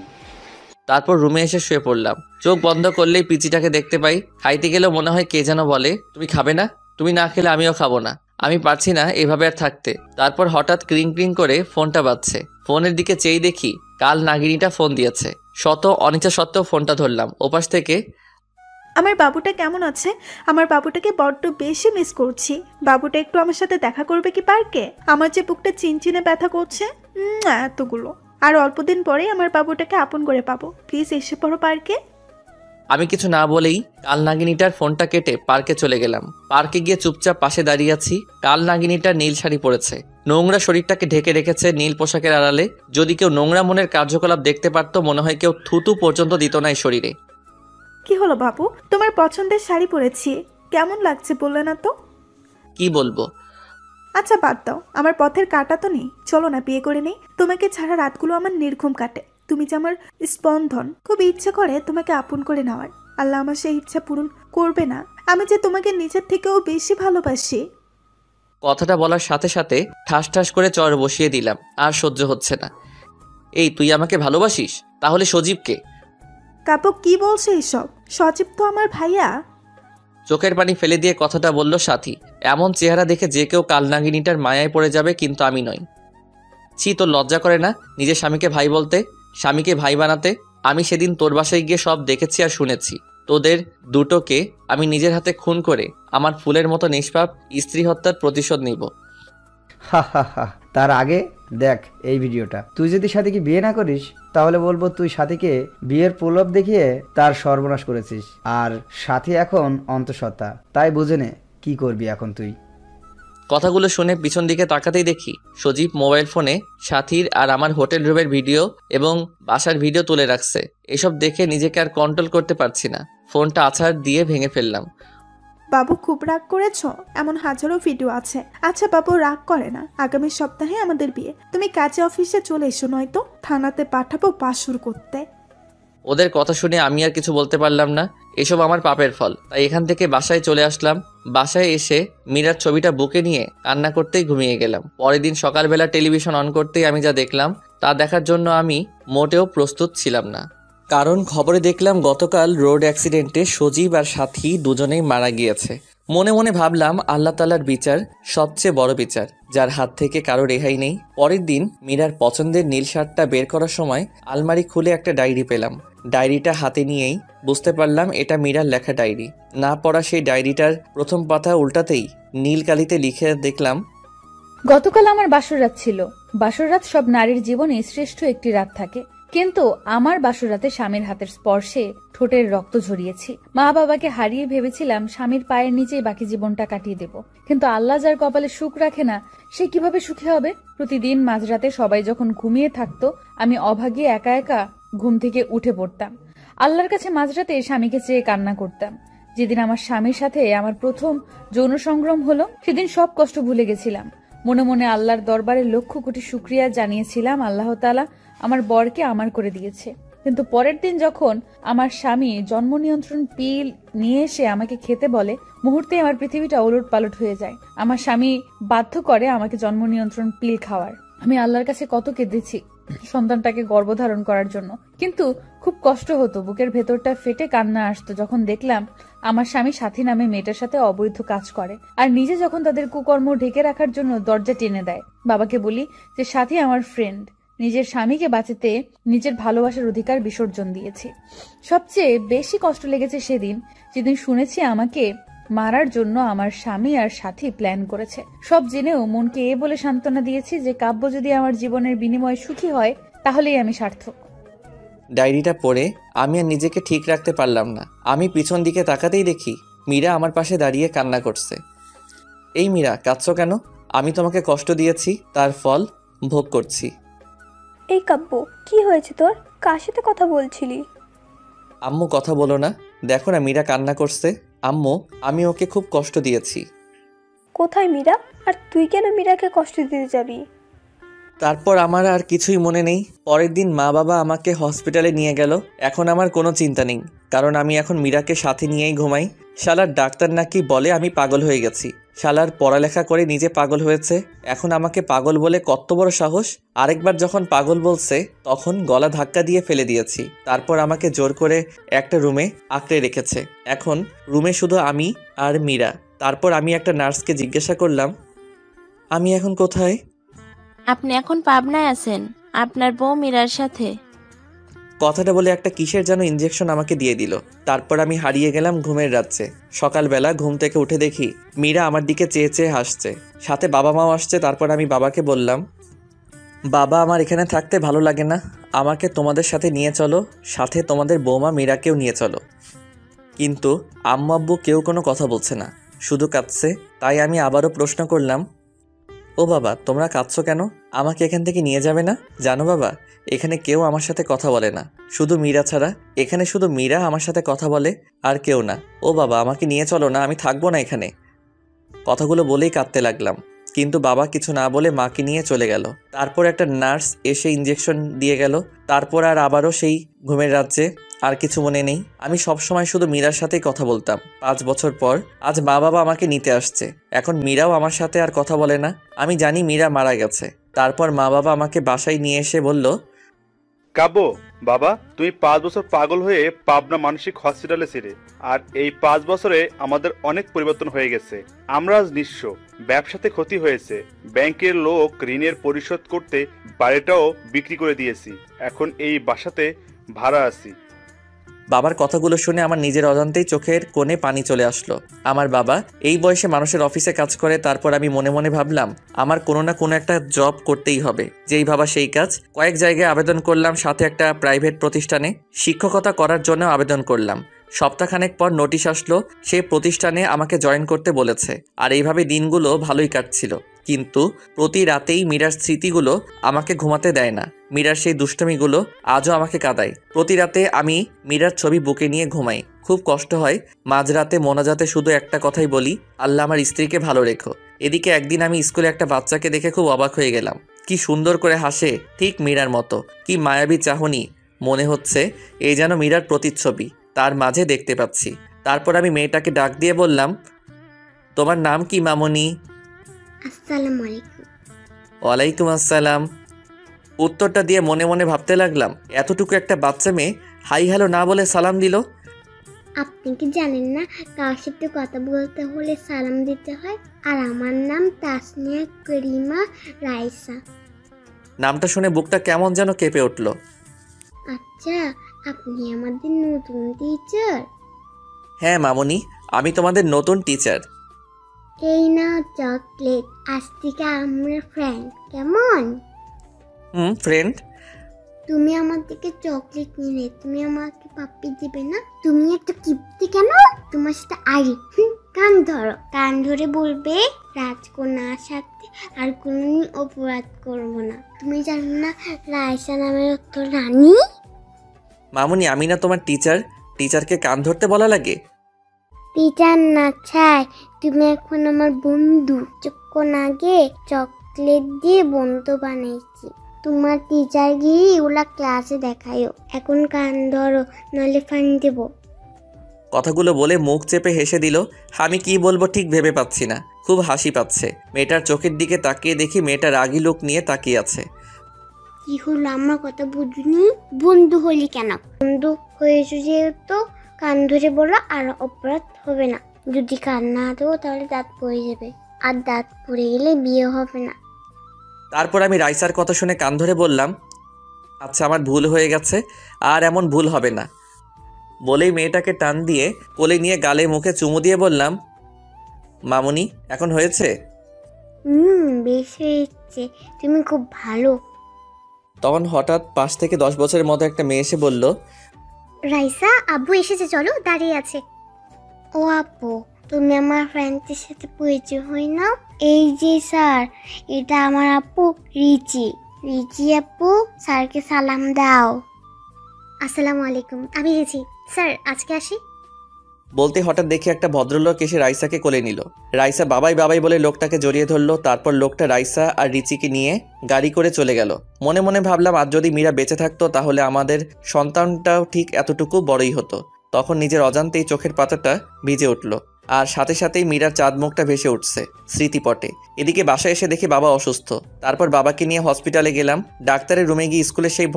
তারপর রুমে এসে শুয়ে পড়লাম। চোখ বন্ধ করলেই পিচিটাকে দেখতে পাই। খাইতে গেলেও মনে হয় কে যেন বলে, তুমি খাবে না? তুমি না খেলে আমিও খাবো না। আমি পারছি না এভাবে আর থাকতে। তারপর হঠাৎ ক্রিং ক্রিং করে ফোনটা বাজছে। ফোনের দিকে চেয়ে দেখি কাল নাগিনীটা ফোন দিয়েছে। শত অনিচ্ছা সত্ত্বেও ফোনটা ধরলাম। ওপাশ থেকে, আমার বাবুটা কেমন আছে? আমার বাবুটাকে বড্ড বেশি মিস করছি। বাবুটা একটু আমার সাথে দেখা করবে কি পার্কে? আমার যে বুকটা চিনচিনে ব্যথা করছে। এতগুলো আর অল্প দিন পরেই আমার বাবুটাকে আপন করে পাবো। প্লিজ এসে পড়ো পার্কে। আমি কিছু না বলেই কাল নাগিনীটার ফোনটা কেটে পার্কে চলে গেলাম। পার্কে গিয়ে চুপচাপ পাশে দাঁড়িয়ে আছি। কাল নাগিনীটা নীল শাড়ি পরেছে, নোংরা শরীরটাকে ঢেকে রেখেছে নীল পোশাকের আড়ালে। যদি কেউ নোংরা মনের কার্যকলাপ দেখতে পারতো, মনে হয় কেউ থুতু পর্যন্ত দিত না এই শরীরে। কি হলো বাবু, তোমার পছন্দের শাড়ি পরেছি, কেমন লাগছে বললে না তো? কি বলবো? আচ্ছা বাদ দাও, আমার পথের কাটা তো নেই। চলো না বিয়ে করে নেই। তোমাকে ছাড়া রাতগুলো আমার নির্ঘুম কাটে। তুমি যে আমার স্পন্দন। খুব ইচ্ছে করে তোমাকে আপন করে নেওয়ার। আল্লাহ আমার সেই ইচ্ছা পূরণ করবে না। আমি যে তোমাকে নিজের থেকেও বেশি ভালোবাসি। কথাটা বলার সাথে সাথে ঠাস ঠাস করে চর বসিয়ে দিলাম। আর সহ্য হচ্ছে না। এই, তুই আমাকে ভালোবাসিস? তাহলে সজীবকে? কাব্য কি বলছে এইসব? সজীব তো আমার ভাইয়া। চোখের পানি ফেলে দিয়ে কথাটা বলল সাথী। এমন চেহারা দেখে যে কেউ কালনাগিনীটার মায়ায় পড়ে যাবে, কিন্তু আমি নই। ছি, তোর লজ্জা করে না নিজের স্বামীকে ভাই বলতে, স্বামীকে ভাই বানাতে? আমি সেদিন তোর বাসায় গিয়ে সব দেখেছি আর শুনেছি। তোদের দুটোকে আমি নিজের হাতে খুন করে আমার ফুলের মতো নিষ্পাপ স্ত্রী হত্যার প্রতিশোধ নিব। হা হা হা। তার আগে দেখ এই ভিডিওটা। তুই যদি সাথীকে বিয়ে না করিস তাহলে বলবো তুই সাথীকে বিয়ের প্রলোভ দেখিয়ে তার সর্বনাশ করেছিস। আর সাথী এখন অন্তঃসত্ত্বা, তাই বুঝে নে কি করবি এখন তুই। কথাগুলো শুনে পিছন দিকে তাকাতেই দেখি সজীব মোবাইল ফোনে সাথীর আর আমার হোটেল রুমের ভিডিও এবং বাসার ভিডিও তুলে রাখছে। এসব দেখে নিজেকে আর কন্ট্রোল করতে পারছি না। ফোনটা আছাড় দিয়ে ভেঙে ফেললাম। বাবু খুব রাগ করেছ? এমন হাজারো ভিডিও আছে। আচ্ছা বাবু রাগ করে না। আগামী সপ্তাহে আমাদের বিয়ে। তুমি কাজে অফিসে চলে এসো, নয়তো থানাতে পাঠাবো বাসুর করতে। ওদের কথা শুনে আমি আর কিছু বলতে পারলাম না। এসব আমার পাপের ফল। তাই এখান থেকে বাসায় চলে আসলাম। বাসায় এসে মীরার ছবিটা বুকে নিয়ে কান্না করতেই ঘুমিয়ে গেলাম। পরের দিন সকালবেলা টেলিভিশন অন করতেই আমি যা দেখলাম তা দেখার জন্য আমি মোটেও প্রস্তুত ছিলাম না। কারণ খবরে দেখলাম গতকাল রোড অ্যাক্সিডেন্টে সজীব আর সাথী দুজনেই মারা গিয়েছে। মনে মনে ভাবলাম আল্লাহ তাআলার বিচার সবচেয়ে বড় বিচার, যার হাত থেকে কারো রেহাই নেই। পরের দিন মীরার পছন্দের নীল শার্টটা বের করার সময় আলমারি খুলে একটা ডায়েরি পেলাম। ডায়েরিটা হাতে নিয়েই বুঝতে পারলাম এটা মীরার লেখা ডায়েরি। না পড়া সেই ডায়েরিটার প্রথম পাতা উল্টাতেই নীল কালিতে লিখে দেখলাম, গতকাল আমার বাসর ছিল। বাসর সব নারীর জীবনে শ্রেষ্ঠ একটি রাত থাকে, কিন্তু আমার বাসরাতে স্বামীর হাতের স্পর্শে ঠোঁটের রক্ত ঝরিয়েছি। মা বাবাকে হারিয়ে ভেবেছিলাম স্বামীর পায়ের নিচেই বাকি জীবনটা কাটিয়ে দেব, কিন্তু আল্লাহ যার কপালে সুখ রাখে না সে কিভাবে সুখী হবে? প্রতিদিন মাঝরাতে সবাই যখন ঘুমিয়ে থাকতো আমি অভাগী একা একা ঘুম থেকে উঠে পড়তাম। আল্লাহর কাছে মাঝরাতে স্বামীকে চেয়ে কান্না করতাম, যেদিন আমার স্বামীর সাথে আমার প্রথম যৌন সংগ্রাম হলো, সেদিন সব কষ্ট ভুলে গেছিলাম। মনে মনে আল্লাহর দরবারে লক্ষ কোটি শুকরিয়া জানিয়েছিলাম আল্লাহ তাআলা আমার বরকে আমার করে দিয়েছে। কিন্তু পরের দিন যখন আমার স্বামী জন্ম নিয়ন্ত্রণ পিল নিয়ে এসে আমাকে খেতে বলে, মুহূর্তে আমার পৃথিবীটা ওলট পালট হয়ে যায়। আমার স্বামী বাধ্য করে আমাকে জন্ম নিয়ন্ত্রণ পিল খাওয়ার। আমি আল্লাহর কাছে কত কেঁদেছি সন্তানটাকে গর্ভধারণ করার জন্য, কিন্তু খুব কষ্ট হতো, বুকের ভেতরটা ফেটে কান্না আসতো যখন দেখলাম আমার স্বামী সাথী নামে মেয়েটার সাথে অবৈধ কাজ করে, আর নিজে যখন তাদের কুকর্ম ঢেকে রাখার জন্য দরজা টেনে দেয়। বাবাকে বলি যে সাথী আমার ফ্রেন্ড, নিজের স্বামীকে বাঁচাতে নিজের ভালোবাসার অধিকার বিসর্জন দিয়েছি। সবচেয়ে বেশি কষ্ট লেগেছে সেদিন যেদিন শুনেছি আমাকে মারার জন্য আমার স্বামী আর সাথী প্ল্যান করেছে। সব জেনেও মনকে এ বলে সান্ত্বনা দিয়েছি যে কাব্য যদি আমার জীবনের বিনিময়ে সুখী হয় তাহলেই আমি সার্থক। ডায়েরিটা পড়ে আমি আর নিজেকে ঠিক রাখতে পারলাম না। আমি পিছন দিকে তাকাতেই দেখি মীরা আমার পাশে দাঁড়িয়ে কান্না করছে। এই মীরা, কাঁদছো কেন? আমি তোমাকে কষ্ট দিয়েছি, তার ফল ভোগ করছি। এই কাব্য, কি হয়েছে তোর? কার সাথে কথা বলছিলি? আম্মু, কথা বলো না, দেখো না মীরা কান্না করছে। আম্মু, আমি ওকে খুব কষ্ট দিয়েছি। কোথায় মীরা? আর তুই কেন মীরাকে কষ্ট দিতে যাবি? তারপর আমার আর কিছুই মনে নেই। পরের দিন মা বাবা আমাকে হসপিটালে নিয়ে গেল। এখন আমার কোনো চিন্তা নেই, কারণ আমি এখন মীরাকে সাথে নিয়েই ঘুমাই। শালার ডাক্তার নাকি বলে আমি পাগল হয়ে গেছি। শালার পড়ালেখা করে নিজে পাগল হয়েছে, এখন আমাকে পাগল বলে কত বড় সাহস। আরেকবার যখন পাগল বলছে তখন গলা ধাক্কা দিয়ে ফেলে দিয়েছি। তারপর আমাকে জোর করে একটা রুমে আঁকড়ে রেখেছে। এখন রুমে শুধু আমি আর মীরা। তারপর আমি একটা নার্সকে জিজ্ঞাসা করলাম, আমি এখন কোথায়? আপনি এখন পাবনায় আছেন আপনার বউ মীরার সাথে। কথাটা বলে একটা কিসের যেন ইঞ্জেকশন আমাকে দিয়ে দিল। তারপর আমি হারিয়ে গেলাম ঘুমের রাজ্যে। সকালবেলা ঘুম থেকে উঠে দেখি মীরা আমার দিকে চেয়ে চেয়ে হাসছে, সাথে বাবা মাও আসছে। তারপর আমি বাবাকে বললাম, বাবা, আমার এখানে থাকতে ভালো লাগে না, আমাকে তোমাদের সাথে নিয়ে চলো, সাথে তোমাদের বৌমা মীরাকেও নিয়ে চলো। কিন্তু আম্মু আব্বু কেউ কোনো কথা বলছে না, শুধু কাঁদছে। তাই আমি আবারও প্রশ্ন করলাম, ও বাবা, তোমরা কাঁদছো কেন? আমাকে এখান থেকে নিয়ে যাবে না? জানো বাবা, এখানে কেউ আমার সাথে কথা বলে না, শুধু মীরা ছাড়া। এখানে শুধু মীরা আমার সাথে কথা বলে, আর কেউ না। ও বাবা, আমাকে নিয়ে চলো না, আমি থাকবো না এখানে। কথাগুলো বলেই কাঁদতে লাগলাম, কিন্তু বাবা কিছু না বলে মাকে নিয়ে চলে গেল। তারপর একটা নার্স এসে ইঞ্জেকশন দিয়ে গেল। তারপর আর আবারও সেই ঘুমের রাজ্যে। আর কিছু মনে নেই। আমি সবসময় শুধু মীরার সাথেই কথা বলতাম। 5 বছর পর আজ মা বাবা আমাকে নিতে আসছে। এখন মীরাও আমার সাথে আর কথা বলে না। আমি জানি মীরা মারা গেছে। তারপর মা বাবা আমাকে বাসায় নিয়ে এসে বলল, কাব্য, বাবা, তুমি 5 বছর পাগল হয়ে পাবনা মানসিক হসপিটালে ছিলে, আর এই 5 বছরে আমাদের অনেক পরিবর্তন হয়ে গেছে। আমরা আজ নিঃস্ব, ব্যবসাতে ক্ষতি হয়েছে, ব্যাংকের লোক ঋণের পরিশোধ করতে বাড়িটাও বিক্রি করে দিয়েছি, এখন এই বাসাতে ভাড়া আছি। বাবার কথাগুলো শুনে আমার নিজের অজান্তেই চোখের কোণে পানি চলে আসলো। আমার বাবা এই বয়সে মানুষের অফিসে কাজ করে। তারপর আমি মনে মনে ভাবলাম, আমার কোনো না কোনো একটা জব করতেই হবে। যেই ভাবা সেই কাজ। কয়েক জায়গায় আবেদন করলাম, সাথে একটা প্রাইভেট প্রতিষ্ঠানে শিক্ষকতা করার জন্য আবেদন করলাম। সপ্তাহখানেক পর নোটিশ আসলো, সেই প্রতিষ্ঠানে আমাকে জয়েন করতে বলেছে। আর এইভাবে দিনগুলো ভালোই কাটছিল। কিন্তু প্রতি রাতেই মীরার স্মৃতিগুলো আমাকে ঘুমাতে দেয় না। মীরার সেই দুষ্টমিগুলো আজও আমাকে কাঁদায়। প্রতি রাতে আমি মীরার ছবি বুকে নিয়ে ঘুমাই। খুব কষ্ট হয়। মাঝরাতে মোনাজাতে শুধু একটা কথাই বলি, আল্লাহ আমার স্ত্রীকে ভালো রেখো। এদিকে একদিন আমি স্কুলে একটা বাচ্চাকে দেখে খুব অবাক হয়ে গেলাম। কি সুন্দর করে হাসে, ঠিক মীরার মতো। কি মায়াবী চাহনি, মনে হচ্ছে এই যেন মীরার প্রতিচ্ছবি তার মাঝে দেখতে পাচ্ছি। তারপর আমি মেয়েটাকে ডাক দিয়ে বললাম, তোমার নাম কি মামনি? আসসালামু আলাইকুম। ওয়ালাইকুম আসসালাম। উত্তরটা দিয়ে মনে মনে ভাবতে লাগলাম, এতটুকু একটা বাচ্চা মেয়ে হাই হ্যালো না বলে সালাম দিল। আপনি কি জানেন না কার সাথে কথা বলতে হলে সালাম দিতে হয়? আর আমার নাম তাসনিয়া করিমা রাইসা। নামটা শুনে বুকটা কেমন যেন কেঁপে উঠল। আচ্ছা, আপনি আমাদের নতুন টিচার? হ্যাঁ মামনি, আমি তোমাদের নতুন টিচার। এই না চকলেট, আজ থেকে আমরা ফ্রেন্ড, কেমন? ফ্রেন্ড। তুমি আমার থেকে চকলেট নিলে তুমি আমাকে পাপ্পি দিবে না? তুমি একটা কিপ্তি কেন? তোমার সাথে আরি কান ধরো, কান ধরে বলবে রাজকন্যার সাথে আর কোনোদিন অপরাধ করবো না। তুমি জানো না রাইসা নামের অর্থ রানী? মামনি, আমি না তোমার টিচার? টিচারকে কান ধরতে বলা লাগে? টিচার না ছাই, তুমি এখন আমার বন্ধু। কিছুক্ষণ আগে চকলেট দিয়ে বন্ধু বানাইছি। তোমার টিচার গিয়ে ওলা ক্লাসে দেখায়ও। এখন কান ধরো, নাহলে ফাইন দেবো। কথাগুলো বলে মুখ চেপে হেসে দিল। আমি কি বলবো ঠিক ভেবে পাচ্ছি না, খুব হাসি পাচ্ছে। মেয়েটার চোখের দিকে তাকিয়ে দেখি মেয়েটা রাগী লোক নিয়ে তাকিয়ে আছে। কি হলো, আমার কথা বুঝুনি? বন্ধু হলি কেন? বন্ধু হয়েছে যেহেতু কান ধরে বলো, আর অপরাধ হবে না। যদি কান না দেবো তাহলে দাঁত পড়ে যাবে, আর দাঁত পড়ে গেলে বিয়ে হবে না। তারপর আমি রাইসার কথা শুনে কান ধরে বললাম, আচ্ছা আমার ভুল হয়ে গেছে, আর এমন ভুল হবে না বলেই মেয়েটাকে টান দিয়ে কোলে নিয়ে গালে মুখে চুমু দিয়ে বললাম, মামুনি এখন হয়েছে? বেশ হয়েছে, তুমি খুব ভালো। তখন হঠাৎ পাশ থেকে 10 বছরের মতো একটা মেয়ে এসে বলল, রাইসা, আব্বু এসেছে, চলো, দাঁড়িয়ে আছে। ও আপু, তুমি আমার ফ্রেন্ডের সাথে পরিচয় হই না? এই যে স্যার, এটা আমার আপু রিচি। রিচি আপু, স্যারকে সালাম দাও। আসসালামু আলাইকুম, আমি রিচি। স্যার আজকে আসি। বলতে হঠাৎ দেখে একটা ভদ্রলোক এসে রাইসাকে কোলে নিল। রাইসা বাবাই বাবাই বলে লোকটাকে জড়িয়ে ধরলো। তারপর লোকটা রাইসা আর রিচিকে নিয়ে গাড়ি করে চলে গেল। মনে মনে ভাবলাম, আজ যদি মীরা বেঁচে থাকতো তাহলে আমাদের সন্তানটাও ঠিক এতটুকু বড়ই হতো। তখন নিজের অজান্তেই চোখের পাতাটা ভিজে উঠল, আর সাথে সাথেই মীরার চাঁদ মুখটা ভেসে উঠছে স্মৃতিপটে। এদিকে বাসায় এসে দেখি বাবা অসুস্থ। তারপর বাবাকে নিয়ে হসপিটালে গেলাম। ডাক্তারের রুমে গিয়ে স্কুলে সেই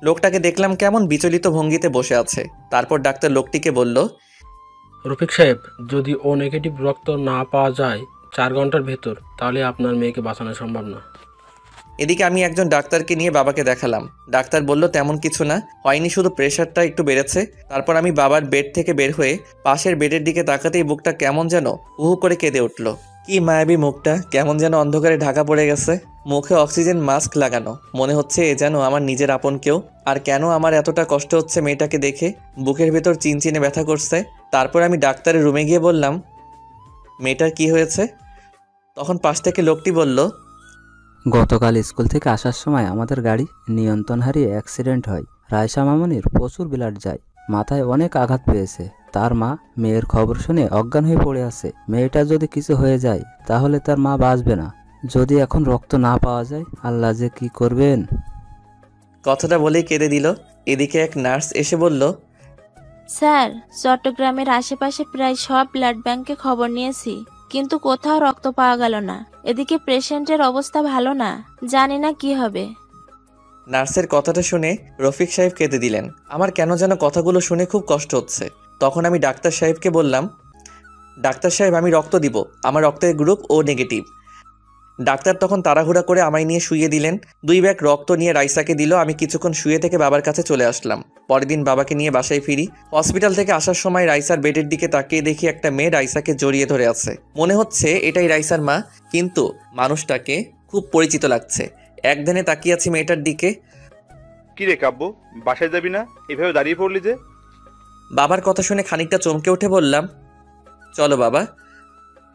লোকটাকে দেখলাম কেমন বিচলিত ভঙ্গিতে বসে আছে। তারপর ডাক্তার লোকটিকে বলল, রফিক সাহেব, যদি ও নেগেটিভ রক্ত না পাওয়া যায় 4 ঘন্টার ভেতর, তাহলে আপনার মেয়েকে বাঁচানো সম্ভব না। এদিকে আমি একজন ডাক্তারকে নিয়ে বাবাকে দেখালাম। ডাক্তার বলল, তেমন কিছু না, হয়নি, শুধু প্রেশারটা একটু বেড়েছে। তারপর আমি বাবার বেড থেকে বের হয়ে পাশের বেডের দিকে তাকাতেই বুকটা কেমন যেন উহু করে কেঁদে উঠল। কি মায়াবী মুখটা, কেমন যেন অন্ধকারে ঢাকা পড়ে গেছে। মুখে অক্সিজেন মাস্ক লাগানো, মনে হচ্ছে এ যেন আমার নিজের আপন কেউ। আর কেন আমার এতটা কষ্ট হচ্ছে মেয়েটাকে দেখে, বুকের ভেতর চিনচিনে ব্যথা করছে। তারপর আমি ডাক্তারের রুমে গিয়ে বললাম, মেয়েটার কি হয়েছে? তখন পাশ থেকে লোকটি বলল, গতকাল স্কুল থেকে আসার সময় আমাদের গাড়ি নিয়ন্ত্রণ হারিয়ে অ্যাক্সিডেন্ট হয়। রায়সা মামনির প্রচুর ব্লাড যায়, মাথায় অনেক আঘাত পেয়েছে। তার মা মেয়ের খবর শুনে অজ্ঞান হয়ে পড়ে আছে। মেয়েটা যদি কিছু হয়ে যায় তাহলে তার মা বাঁচবে না। যদি এখন রক্ত না পাওয়া যায়, আল্লাহ যে কি করবেন। কথাটা বলেই কেঁদে দিল। এদিকে এক নার্স এসে বলল, স্যার, চট্টগ্রামের আশেপাশে প্রায় সব ব্লাড ব্যাংকে খবর নিয়েছি, কিন্তু কোথাও রক্ত পাওয়া গেল না। এদিকে পেশেন্টের অবস্থা ভালো না, জানি না কি হবে। নার্সের কথাটা শুনে রফিক সাহেব কেঁদে দিলেন। আমার কেন যেন কথাগুলো শুনে খুব কষ্ট হচ্ছে। তখন আমি ডাক্তার সাহেবকে বললাম, ডাক্তার সাহেব, আমি রক্ত দিব, আমার রক্তের গ্রুপ ও নেগেটিভ। ডাক্তার তখন তাড়াহুড়া করে আমায় নিয়ে শুইয়ে দিলেন। 2 ব্যাগ রক্ত নিয়ে রাইসাকে দিল। আমি কিছুক্ষণ শুয়ে থেকে বাবার কাছে চলে আসলাম। পরের দিন বাবাকে নিয়ে বাসায় ফিরি। হসপিটাল থেকে আসার সময় রাইসার বেডের দিকে তাকিয়ে দেখি একটা মেয়ে রাইসাকে জড়িয়ে ধরে আছে। মনে হচ্ছে এটাই রাইসার মা, কিন্তু মানুষটাকে খুব পরিচিত লাগছে। একদিনে তাকিয়ে আছি মেয়েটার দিকে। কি রে কাব্য, বাসায় যাবি না? এভাবে দাঁড়িয়ে পড়লি যে? বাবার কথা শুনে খানিকটা চমকে উঠে বললাম, চলো বাবা।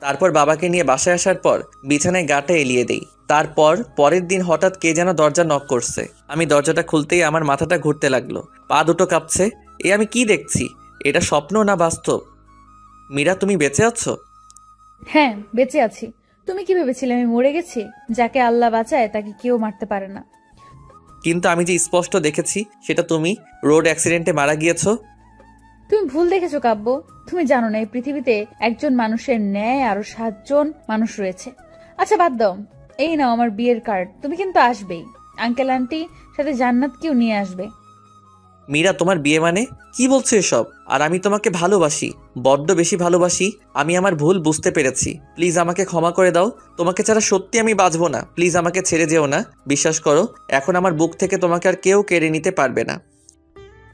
তারপর বাবাকে নিয়ে বাসায় আসার পর বিছানায় গাটা এলিয়ে দেই। তারপর পরের দিন হঠাৎ কে যেন দরজা নক করছে। আমি দরজাটা খুলতেই আমার মাথাটা ঘুরতে লাগলো, পা দুটো কাঁপছে। আমি কি দেখছি? এটা স্বপ্ন না বাস্তব? মীরা, তুমি বেঁচে আছো? হ্যাঁ, বেঁচে আছি। তুমি কি ভেবেছিলে আমি মরে গেছি? যাকে আল্লাহ বাঁচায় তাকে কেউ মারতে পারে না। কিন্তু আমি যে স্পষ্ট দেখেছি সেটা তুমি রোড অ্যাক্সিডেন্টে মারা গিয়েছো। তুমি ভুল দেখেছো কাব্য। তুমি জানো না এই পৃথিবীতে একজন মানুষের ন্যায় আরো 7 জন মানুষ রয়েছে। আচ্ছা বাদ দাও, এই নাও আমার বিয়ের কার্ড। তুমি কিন্তু আসবেই। আঙ্কেল আন্টি সাথে জান্নাত কেউ নিয়ে আসবে। মীরা, তোমার বিয়ে মানে? কি বলছো এসব? আর আমি তোমাকে ভালোবাসি, বড্ড বেশি ভালোবাসি। আমি আমার ভুল বুঝতে পেরেছি, প্লিজ আমাকে ক্ষমা করে দাও। তোমাকে ছাড়া সত্যি আমি বাঁচবো না, প্লিজ আমাকে ছেড়ে যেও না। বিশ্বাস করো, এখন আমার বুক থেকে তোমাকে আর কেউ কেড়ে নিতে পারবে না।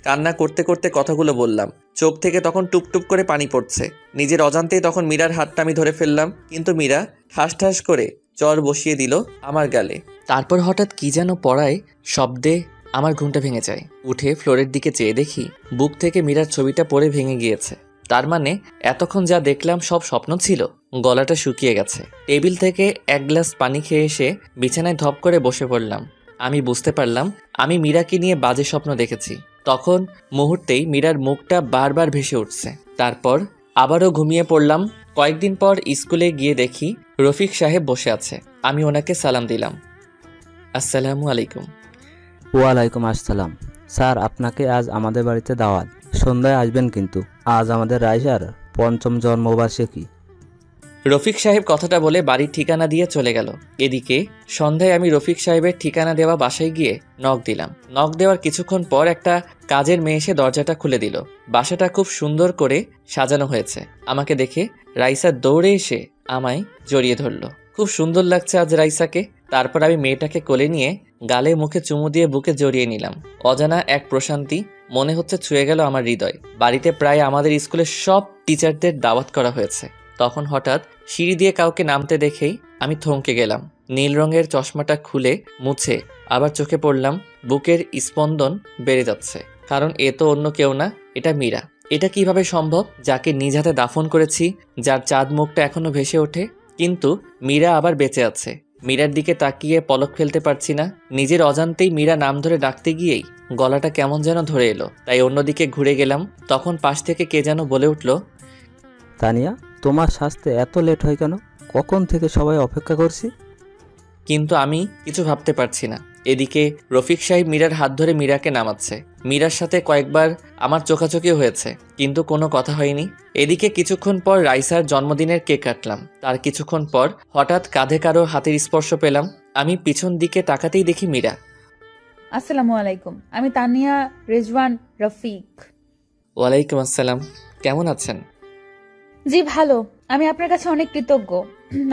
কান্না করতে করতে কথাগুলো বললাম। চোখ থেকে তখন টুপটুপ করে পানি পড়ছে। নিজের অজান্তেই তখন মীরার হাতটা আমি ধরে ফেললাম, কিন্তু মীরা ঠাস ঠাস করে চর বসিয়ে দিল আমার গালে। তারপর হঠাৎ কি যেন পড়ায় শব্দে আমার ঘুমটা ভেঙে যায়। উঠে ফ্লোরের দিকে চেয়ে দেখি বুক থেকে মীরার ছবিটা পড়ে ভেঙে গিয়েছে। তার মানে এতক্ষণ যা দেখলাম সব স্বপ্ন ছিল। গলাটা শুকিয়ে গেছে। টেবিল থেকে 1 গ্লাস পানি খেয়ে এসে বিছানায় ধপ করে বসে পড়লাম। আমি বুঝতে পারলাম আমি মীরাকে নিয়ে বাজে স্বপ্ন দেখেছি। তখন মুহূর্তেই মীরার মুখটা বারবার ভেসে উঠছে। তারপর আবারও ঘুমিয়ে পড়লাম। কয়েকদিন পর স্কুলে গিয়ে দেখি রফিক সাহেব বসে আছে। আমি ওনাকে সালাম দিলাম। আসসালামু আলাইকুম। ওয়ালাইকুম আসসালাম। স্যার, আপনাকে আজ আমাদের বাড়িতে দাওয়াত। সন্ধ্যায় আসবেন কিন্তু। আজ আমাদের রাইসার ৫ম জন্মবার্ষিকী। রফিক সাহেব কথাটা বলে বাড়ির ঠিকানা দিয়ে চলে গেল। এদিকে সন্ধ্যায় আমি রফিক সাহেবের ঠিকানা দেওয়া বাসায় গিয়ে নক দিলাম। নক দেওয়ার কিছুক্ষণ পর একটা কাজের মেয়ে এসে দরজাটা খুলে দিল। বাসাটা খুব সুন্দর করে সাজানো হয়েছে। আমাকে দেখে রাইসা দৌড়ে এসে আমায় জড়িয়ে ধরলো। খুব সুন্দর লাগছে আজ রাইসাকে। তারপর আমি মেয়েটাকে কোলে নিয়ে গালে মুখে চুমু দিয়ে বুকে জড়িয়ে নিলাম। অজানা এক প্রশান্তি মনে হচ্ছে ছুঁয়ে গেল আমার হৃদয়। বাড়িতে প্রায় আমাদের স্কুলের সব টিচারদের দাওয়াত করা হয়েছে। তখন হঠাৎ সিঁড়ি দিয়ে কাউকে নামতে দেখেই আমি থমকে গেলাম। নীল রঙের চশমাটা খুলে মুছে আবার চোখে পড়লাম। বুকের স্পন্দন বেড়ে যাচ্ছে, কারণ এ তো অন্য কেউ না, এটা মীরা। এটা কিভাবে সম্ভব? যাকে নিজ হাতে দাফন করেছি, যার চাঁদ মুখটা এখনো ভেসে ওঠে, কিন্তু মীরা আবার বেঁচে আছে। মীরার দিকে তাকিয়ে পলক ফেলতে পারছি না। নিজের অজান্তেই মীরা নাম ধরে ডাকতে গিয়েই গলাটা কেমন যেন ধরে এলো। তাই অন্যদিকে ঘুরে গেলাম। তখন পাশ থেকে কে যেন বলে উঠল, তানিয়া, তোমার সাজতে এত লেট হয় কেন? কখন থেকে সবাই অপেক্ষা করছি। কিন্তু আমি কিছু ভাবতে পারছি না। এদিকে রফিক সাহেব মীরার হাত ধরে মীরাকে নামাচ্ছে। মীরার সাথে কয়েকবার আমার চোখাচোখি হয়েছে, কিন্তু কোনো কথা হয়নি। এদিকে কিছুক্ষণ পর রাইসার জন্মদিনের কেক কাটলাম। তার কিছুক্ষণ পর হঠাৎ কাঁধে কারো হাতের স্পর্শ পেলাম। আমি পিছন দিকে তাকাতেই দেখি মীরা। আসসালামু আলাইকুম, আমি তানিয়া রেজওয়ান রফিক। ওয়ালাইকুম আসসালাম, কেমন আছেন? জি ভালো। আমি আপনার কাছে অনেক কৃতজ্ঞ।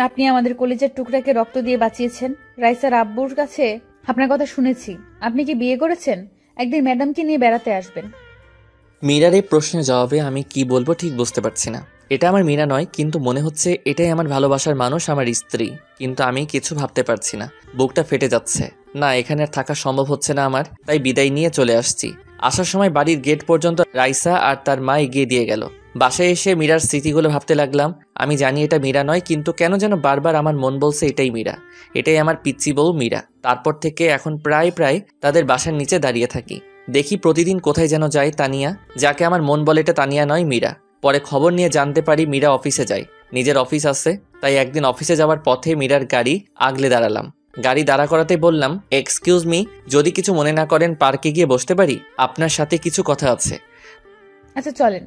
আপনি আমাদের কলেজের টুকরাকে রক্ত দিয়ে বাঁচিয়েছেন। রাইসার আব্বুর কাছে আপনার কথা শুনেছি। আপনি কি বিয়ে করেছেন? একদিন ম্যাডামকে নিয়ে বেড়াতে আসবেন। মীরার এই প্রশ্নের জবাবে আমি কি বলবো ঠিক বুঝতে পারছি না। এটা আমার মীরা নয়, কিন্তু মনে হচ্ছে এটাই আমার ভালোবাসার মানুষ, আমার স্ত্রী। কিন্তু আমি কিছু ভাবতে পারছি না, বুকটা ফেটে যাচ্ছে। না, এখানে আর থাকা সম্ভব হচ্ছে না আমার। তাই বিদায় নিয়ে চলে আসছি। আসার সময় বাড়ির গেট পর্যন্ত রাইসা আর তার মা এগিয়ে দিয়ে গেল। বাসায় এসে মীরার স্মৃতিগুলো ভাবতে লাগলাম। আমি জানি এটা মীরা নয়, কিন্তু কেন যেন বারবার আমার মন বলছে এটাই মীরা, এটাই আমার পিচ্চি বউ মীরা। তারপর থেকে এখন প্রায় তাদের বাসার নিচে দাঁড়িয়ে থাকি। দেখি প্রতিদিন কোথায় যেন যায় তানিয়া, যাকে আমার মন বলে এটা তানিয়া নয়, মীরা। পরে খবর নিয়ে জানতে পারি মীরা অফিসে যায়। নিজের অফিস আছে, তাই একদিন অফিসে যাওয়ার পথে মীরার গাড়ি আগলে দাঁড়ালাম। গাড়ি দাঁড়া করাতেই বললাম, এক্সকিউজ মি, যদি কিছু মনে না করেন পার্কে গিয়ে বসতে পারি? আপনার সাথে কিছু কথা আছে। আচ্ছা চলেন।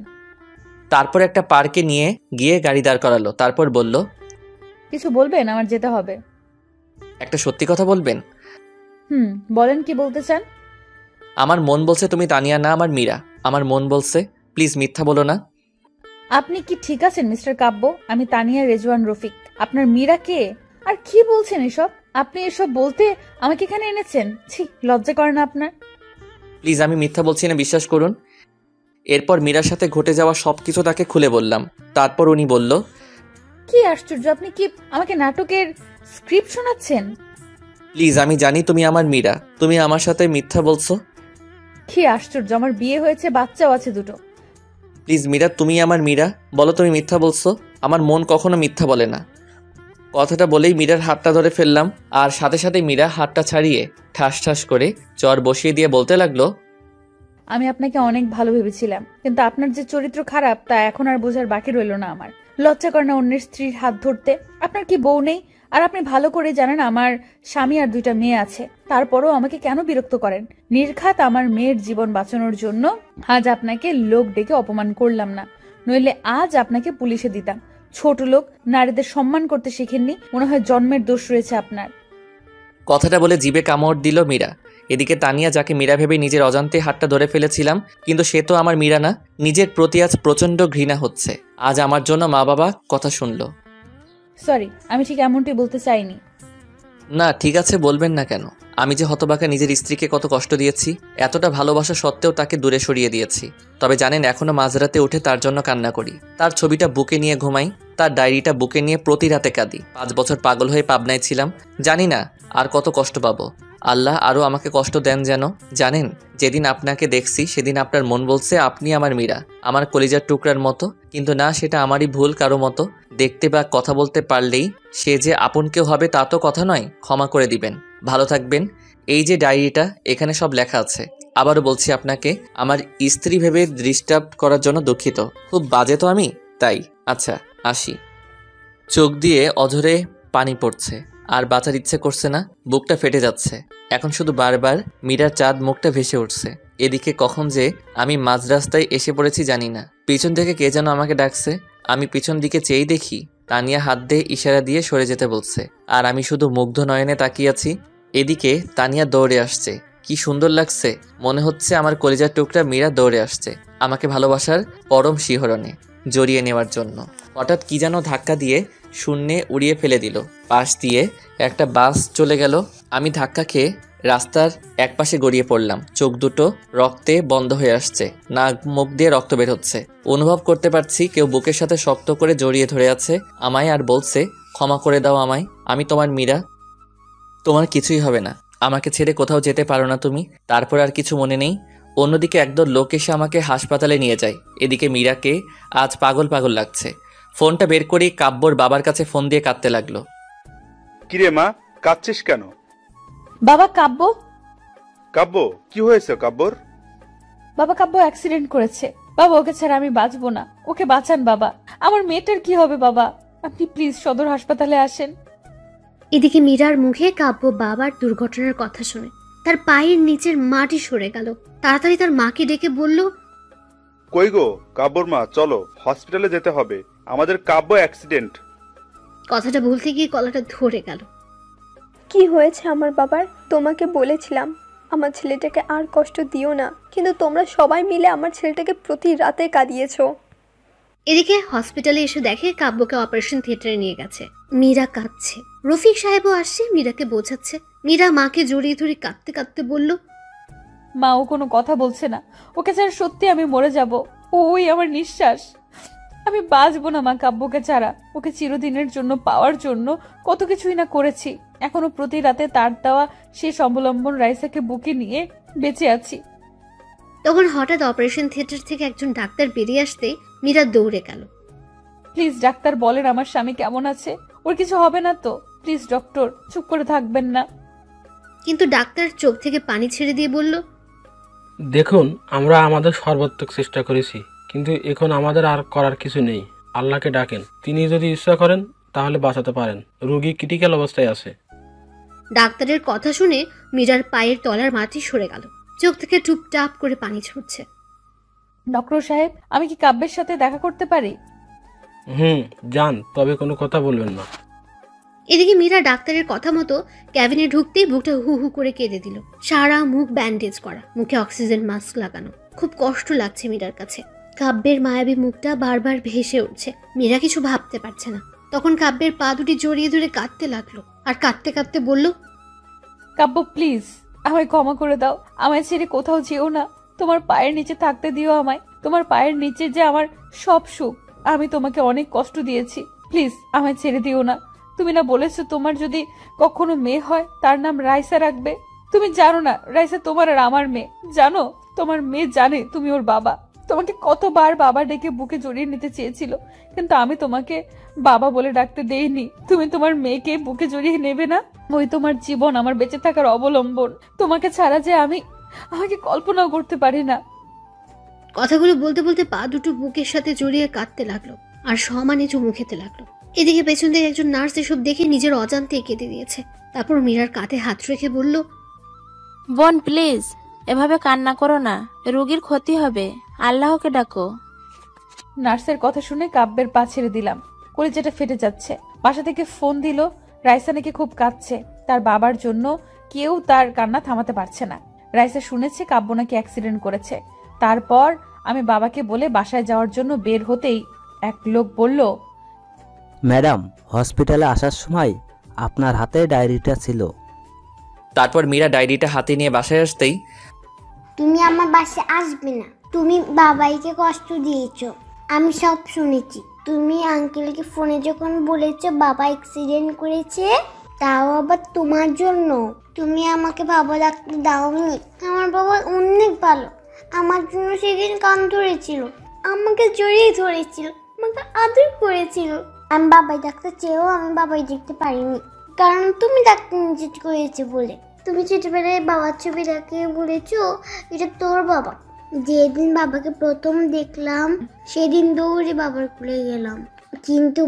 তারপর একটা পার্কে নিয়ে গিয়ে গাড়ি দাঁড় করালো। তারপর বলল, কিছু বলবেন? আমার যেতে হবে। একটা সত্যি কথা বলবেন? বলেন, কি বলতে চান? আমার মন বলছে তুমি তানিয়া না, আমার মীরা। আমার মন বলছে, প্লিজ মিথ্যা বলো না। আপনি কি ঠিক আছেন মিস্টার কাব্য? আমি তানিয়া রেজওয়ান রফিক। আপনার মীরা কে? আর কি বলছেন এসব? আপনি এসব বলতে আমাকে এখানে এনেছেন? ছি, লজ্জা করে না আপনার? প্লিজ, আমি মিথ্যা বলছি না, বিশ্বাস করুন। এরপর মীরার সাথে ঘটে যাওয়া সবকিছু তাকে খুলে বললাম। তারপর উনি বলল, কি আশ্চর্য, আপনি কি আমাকে নাটকের স্ক্রিপ্ট শোনাচ্ছেন? প্লিজ, আমি জানি তুমি আমার মীরা, তুমি আমার সাথে মিথ্যা বলছো। কি আশ্চর্য, আমার বিয়ে হয়েছে, বাচ্চাও আছে দুটো। প্লিজ মীরা, তুমি আমার মীরা, বলো তুমি মিথ্যা বলছো। আমার মন কখনো মিথ্যা বলে না। কথাটা বলেই মীরার হাতটা ধরে ফেললাম, আর সাথে সাথে মীরা হাতটা ছাড়িয়ে ঠাস ঠাস করে চর বসিয়ে দিয়ে বলতে লাগলো, আমি আপনাকে অনেক ভালো ভেবেছিলাম, কিন্তু আপনার যে চরিত্র খারাপ তা এখন আর বোঝার বাকি রইল না আমার। লজ্জা করে না অন্যের স্ত্রীর হাত ধরতে? আপনার কি বউ নেই? আর আপনি ভালো করে জানেন আমার স্বামী আর দুইটা মেয়ে আছে। তারপরও আমাকে কেন বিরক্ত করেন? নির্ঘাত আমার মেয়ের জীবন বাঁচানোর জন্য আজ আপনাকে লোক ডেকে অপমান করলাম না, নইলে আজ আপনাকে পুলিশে দিতাম। ছোট লোক, নারীদের সম্মান করতে শিখেননি, মনে হয় জন্মের দোষ রয়েছে আপনার। কথাটা বলে জিভে কামড় দিল মীরা। এদিকে তানিয়া, যাকে মীরা ভেবে নিজের অজান্তে হাতটা ধরে ফেলেছিলাম, কিন্তু সে তো আমার মীরা না। নিজের প্রতি আজ প্রচন্ড ঘৃণা হচ্ছে। আজ আমার জন্য মা বাবা কথা শুনলো। সরি, আমি ঠিক এমনটি বলতে চাইনি। না, ঠিক আছে, বলবেন না কেন? আমি যে হতবাকা নিজের স্ত্রীকে কত কষ্ট দিয়েছি, এতটা ভালোবাসা সত্ত্বেও তাকে দূরে সরিয়ে দিয়েছি। তবে জানেন, এখনো মাঝরাতে উঠে তার জন্য কান্না করি। তার ছবিটা বুকে নিয়ে ঘুমাই, তার ডায়েরিটা বুকে নিয়ে প্রতি রাতে কাঁদি। 5 বছর পাগল হয়ে পাবনায় ছিলাম। জানি না আর কত কষ্ট পাবো। আল্লাহ আরও আমাকে কষ্ট দেন যেন। জানেন, যেদিন আপনাকে দেখছি সেদিন আপনার মন বলছে আপনি আমার মীরা, আমার কলিজার টুকরার মতো। কিন্তু না, সেটা আমারই ভুল। কারো মতো দেখতে বা কথা বলতে পারলেই সে যে আপন কেউ হবে তা তো কথা নয়। ক্ষমা করে দিবেন। ভালো থাকবেন। এই যে ডায়েরিটা, এখানে সব লেখা আছে। আবারও বলছি আপনাকে, আমার স্ত্রী ভেবে ডিস্টার্ব করার জন্য দুঃখিত। খুব বাজে তো আমি? তাই আচ্ছা আসি। চোখ দিয়ে অঝরে পানি পড়ছে আর বাঁচার ইচ্ছে করছে না, বুকটা ফেটে যাচ্ছে। এখন শুধু বারবার মীরার চাঁদ মুখটা ভেসে উঠছে। এদিকে কখন যে আমি মাঝ রাস্তায় এসে পড়েছি জানি না। পিছন থেকে কে যেন আমাকে ডাকছে। আমি পিছন দিকে চেয়েই দেখি তানিয়া হাত দিয়ে ইশারা দিয়ে সরে যেতে বলছে, আর আমি শুধু মুগ্ধ নয়নে তাকিয়ে আছি। এদিকে তানিয়া দৌড়ে আসছে। কি সুন্দর লাগছে, মনে হচ্ছে আমার কলিজার টুকরা মীরা দৌড়ে আসছে আমাকে ভালোবাসার পরম শিহরণে জড়িয়ে নেওয়ার জন্য। হঠাৎ কি যেন ধাক্কা দিয়ে শূন্যে উড়িয়ে ফেলে দিল। পাশ দিয়ে একটা বাস চলে গেল। আমি ধাক্কা খেয়ে রাস্তার একপাশে গড়িয়ে পড়লাম। চোখ দুটো রক্তে বন্ধ হয়ে আসছে, নাক মুখ দিয়ে রক্ত বের হচ্ছে। অনুভব করতে পারছি কেউ বুকের সাথে শক্ত করে জড়িয়ে ধরে আছে আমায় আর বলছে, ক্ষমা করে দাও আমায়, আমি তোমার মীরা, তোমার কিছুই হবে না, আমাকে ছেড়ে কোথাও যেতে পারো না তুমি। তারপর আর কিছু মনে নেই। অন্যদিকে একদল লোক এসে আমাকে হাসপাতালে নিয়ে যায়। এদিকে মীরাকে আজ পাগল পাগল লাগছে। ফোনটা বের করেই কাব্যর বাবার কাছে ফোন দিয়ে কাঁদতে লাগলো। কিরে মা, কাঁদছিস কেন? বাবা কাব্য, কাব্য কি হয়েছে কাব্যর? বাবা কাব্য অ্যাক্সিডেন্ট করেছে। বাবা ওকে ছাড়া আমি বাঁচবো না, ওকে বাঁচান বাবা। আমার মেয়েটার কি হবে বাবা? আপনি প্লিজ সদর হাসপাতালে আসেন। এদিকে মীরার মুখে কাব্য বাবার দুর্ঘটনার কথা শুনে তার পায়ের নিচের মাটি সরে গেল। তাড়াতাড়ি তার মাকে ডেকে বলল, কই গো কাব্যর মা, চলো হসপিটালে যেতে হবে, আমাদের কাব্য অ্যাক্সিডেন্ট। কথাটা বলতে গিয়ে গলাটা ধরে গেল। কি হয়েছে আমার বাবার? তোমাকে বলেছিলাম আমার ছেলেটাকে আর কষ্ট দিও না, কিন্তু তোমরা সবাই মিলে আমার ছেলেটাকে প্রতি রাতে কাঁদিয়েছো। এদিকে হসপিটালে এসে দেখে কাব্যকে অপারেশন থিয়েটারে নিয়ে গেছে। মীরা কাঁদছে। রফিক সাহেবও আসছে, মীরাকে বোঝাচ্ছে। মীরা মাকে জড়িয়ে ধরে কাঁদতে কাঁদতে বলল, মা ও কোনো কথা বলছে না, ওকে ছাড়া সত্যি আমি মরে যাব। ওই আমার নিঃশ্বাস, আমি বাঁচবো না মা কাব্যকে ছাড়া। ওকে চিরদিনের জন্য পাওয়ার জন্য কত কিছুই না করেছি। এখনো প্রতি রাতে তার দেওয়া শেষ অবলম্বন রাইসাকে বুকে নিয়ে বেঁচে আছি। তখন হঠাৎ অপারেশন থিয়েটার থেকে একজন ডাক্তার বেরিয়ে আসতে মীরা দৌড়ে গেল। প্লিজ ডাক্তার বলেন আমার স্বামী কেমন আছে, ওর কিছু হবে না তো? প্লিজ ডক্টর, চুপ করে থাকবেন না। কিন্তু ডাক্তার চোখ থেকে পানি ছেড়ে দিয়ে বলল, দেখুন, আমরা আমাদের সর্বাত্মক চেষ্টা করেছি, কিন্তু এখন আমাদের আর করার কিছু নেই। আল্লাহকে ডাকেন, তিনি যদি ইচ্ছা করেন তাহলে বাঁচাতে পারেন। রোগী ক্রিটিক্যাল অবস্থায় আছে। ডাক্তারের কথা শুনে মীরার পায়ের তলার মাটি সরে গেল। চোখ থেকে টুপটাপ করে পানি ছুটছে। ডক্টর সাহেব, আমি কি কাব্যের সাথে দেখা করতে পারি? যান, তবে কোনো কথা বলবেন না। এদিকে মীরা ডাক্তারের কথা মতো ক্যাবিনে ঢুকতেই বুকটা হু হু করে কেঁদে দিল। সারা মুখ ব্যান্ডেজ করা, মুখে অক্সিজেন মাস্ক লাগানো। খুব কষ্ট লাগছে মীরার কাছে। কাব্যের মায়াবী মুখটা বারবার ভেসে উঠছে। মীরা কিছু ভাবতে পারছে না। তখন কাব্যের পা দুটি জড়িয়ে ধরে কাঁদতে লাগলো, আর কাঁদতে কাঁদতে বলল, কাব্য প্লিজ আমায় ক্ষমা করে দাও, আমায় ছেড়ে কোথাও যেও না, তোমার পায়ের নিচে থাকতে দিও আমায়। তোমার পায়ের নিচে যে আমার সব সুখ। আমি তোমাকে অনেক কষ্ট দিয়েছি, প্লিজ আমায় ছেড়ে দিও না। তুমি না বলেছো তোমার যদি কখনো মেয়ে হয় তার নাম রাইসা রাখবে? তুমি জানো না রাইসা তোমার আর আমার মেয়ে, জানো? তোমার মেয়ে জানে তুমি ওর বাবা। তোমাকে কতবার বাবা ডেকে বুকে জড়িয়ে নিতে চেয়েছিল, কিন্তু আমি তোমাকে বাবা বলে ডাকতে দেইনি। তুমি তোমার মেয়েকে বুকে জড়িয়ে নেবে না? ওই তোমার জীবন, আমার বেঁচে থাকার অবলম্বন। তোমাকে ছাড়া যে আমাকে কল্পনাও করতে পারি না। কথাগুলো বলতে বলতে পা দুটো বুকের সাথে জড়িয়ে কাঁদতে লাগলো, আর সমানে চুমু খেতে লাগলো। এদিকে পেছন থেকে একজন নার্স এসব দেখে নিজের অজান্তে কেঁদে দিয়েছে। তারপর মীরার কাঁধে হাত রেখে বলল, বোন প্লিজ এভাবে কান্না করো না, রোগীর ক্ষতি হবে, আল্লাহকে ডাকো। নার্সের কথা শুনে কাব্যের পা ছেড়ে দিলাম। কলিজাটা ফেটে যাচ্ছে। বাসা থেকে ফোন দিল, রাইসা নাকি খুব কাঁদছে। তার বাবার জন্য কেউ তার কান্না থামাতে পারছে না। রাইসা শুনেছে কাব্য নাকি অ্যাক্সিডেন্ট করেছে। তারপর আমি বাবাকে বলে বাসায় যাওয়ার জন্য বের হতেই এক লোক বলল, ম্যাডাম, হসপিটালে আসার সময় আপনার হাতে ডায়েরিটা ছিল। তারপর মীরা ডায়েরিটা হাতে নিয়ে বাসায় আসতেই, তুমি আমার বাসায় আসবে না, তুমি বাবাইকে কষ্ট দিয়েছো, আমি সব শুনেছি। তুমি আঙ্কেলকে ফোনে যখন বলেছো বাবা অ্যাক্সিডেন্ট করেছে, তাও আবার তোমার জন্য, তুমি আমাকে বাবা ডাকতে দাওনি। আমার বাবা অনেক ভালো, আমার জন্য সেদিন কান ধরেছিল, আমাকে জড়িয়ে ধরেছিল, আমাকে আদর করেছিল। আমি বাবাই ডাকতে চেয়েও আমি বাবাই দেখতে পারিনি, কারণ তুমি ডাকতে নিষেধ করেছে বলে। তুমি ছোটবেলায় বাবার ছবি দেখে বলেছো এটা তোর বাবা, যেদিন বাবাকে প্রথম দেখলাম সেদিন দৌড়ে বাবার কোলে গেলাম, কিন্তু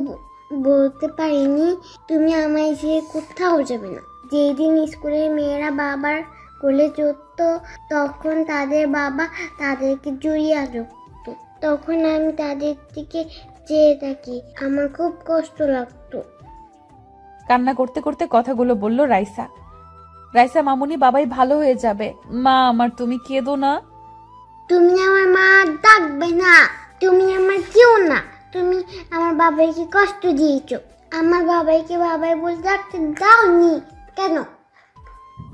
বলতে পারিনি তুমি আমায় ছেড়ে কোথাও যাবে না। যেদিন স্কুলের মেয়েরা বাবার কোলে চড়তো তখন তাদের বাবা তাদেরকে জড়িয়ে রাখত, তখন আমি তাদের দিকে চেয়ে থাকি, আমার খুব কষ্ট লাগতো। কান্না করতে করতে কথাগুলো বলল রাইসা। রাইসা মামুনি, বাবাই ভালো হয়ে যাবে। মা আমার, তুমি কেঁদো না। তুমি আমার মা ডাকবে না, তুমি আমার কেউ না, তুমি আমার বাবাইকে কষ্ট দিয়েছো। আমার বাবাইকে বাবাই বলে ডাকতে দাওনি কেন?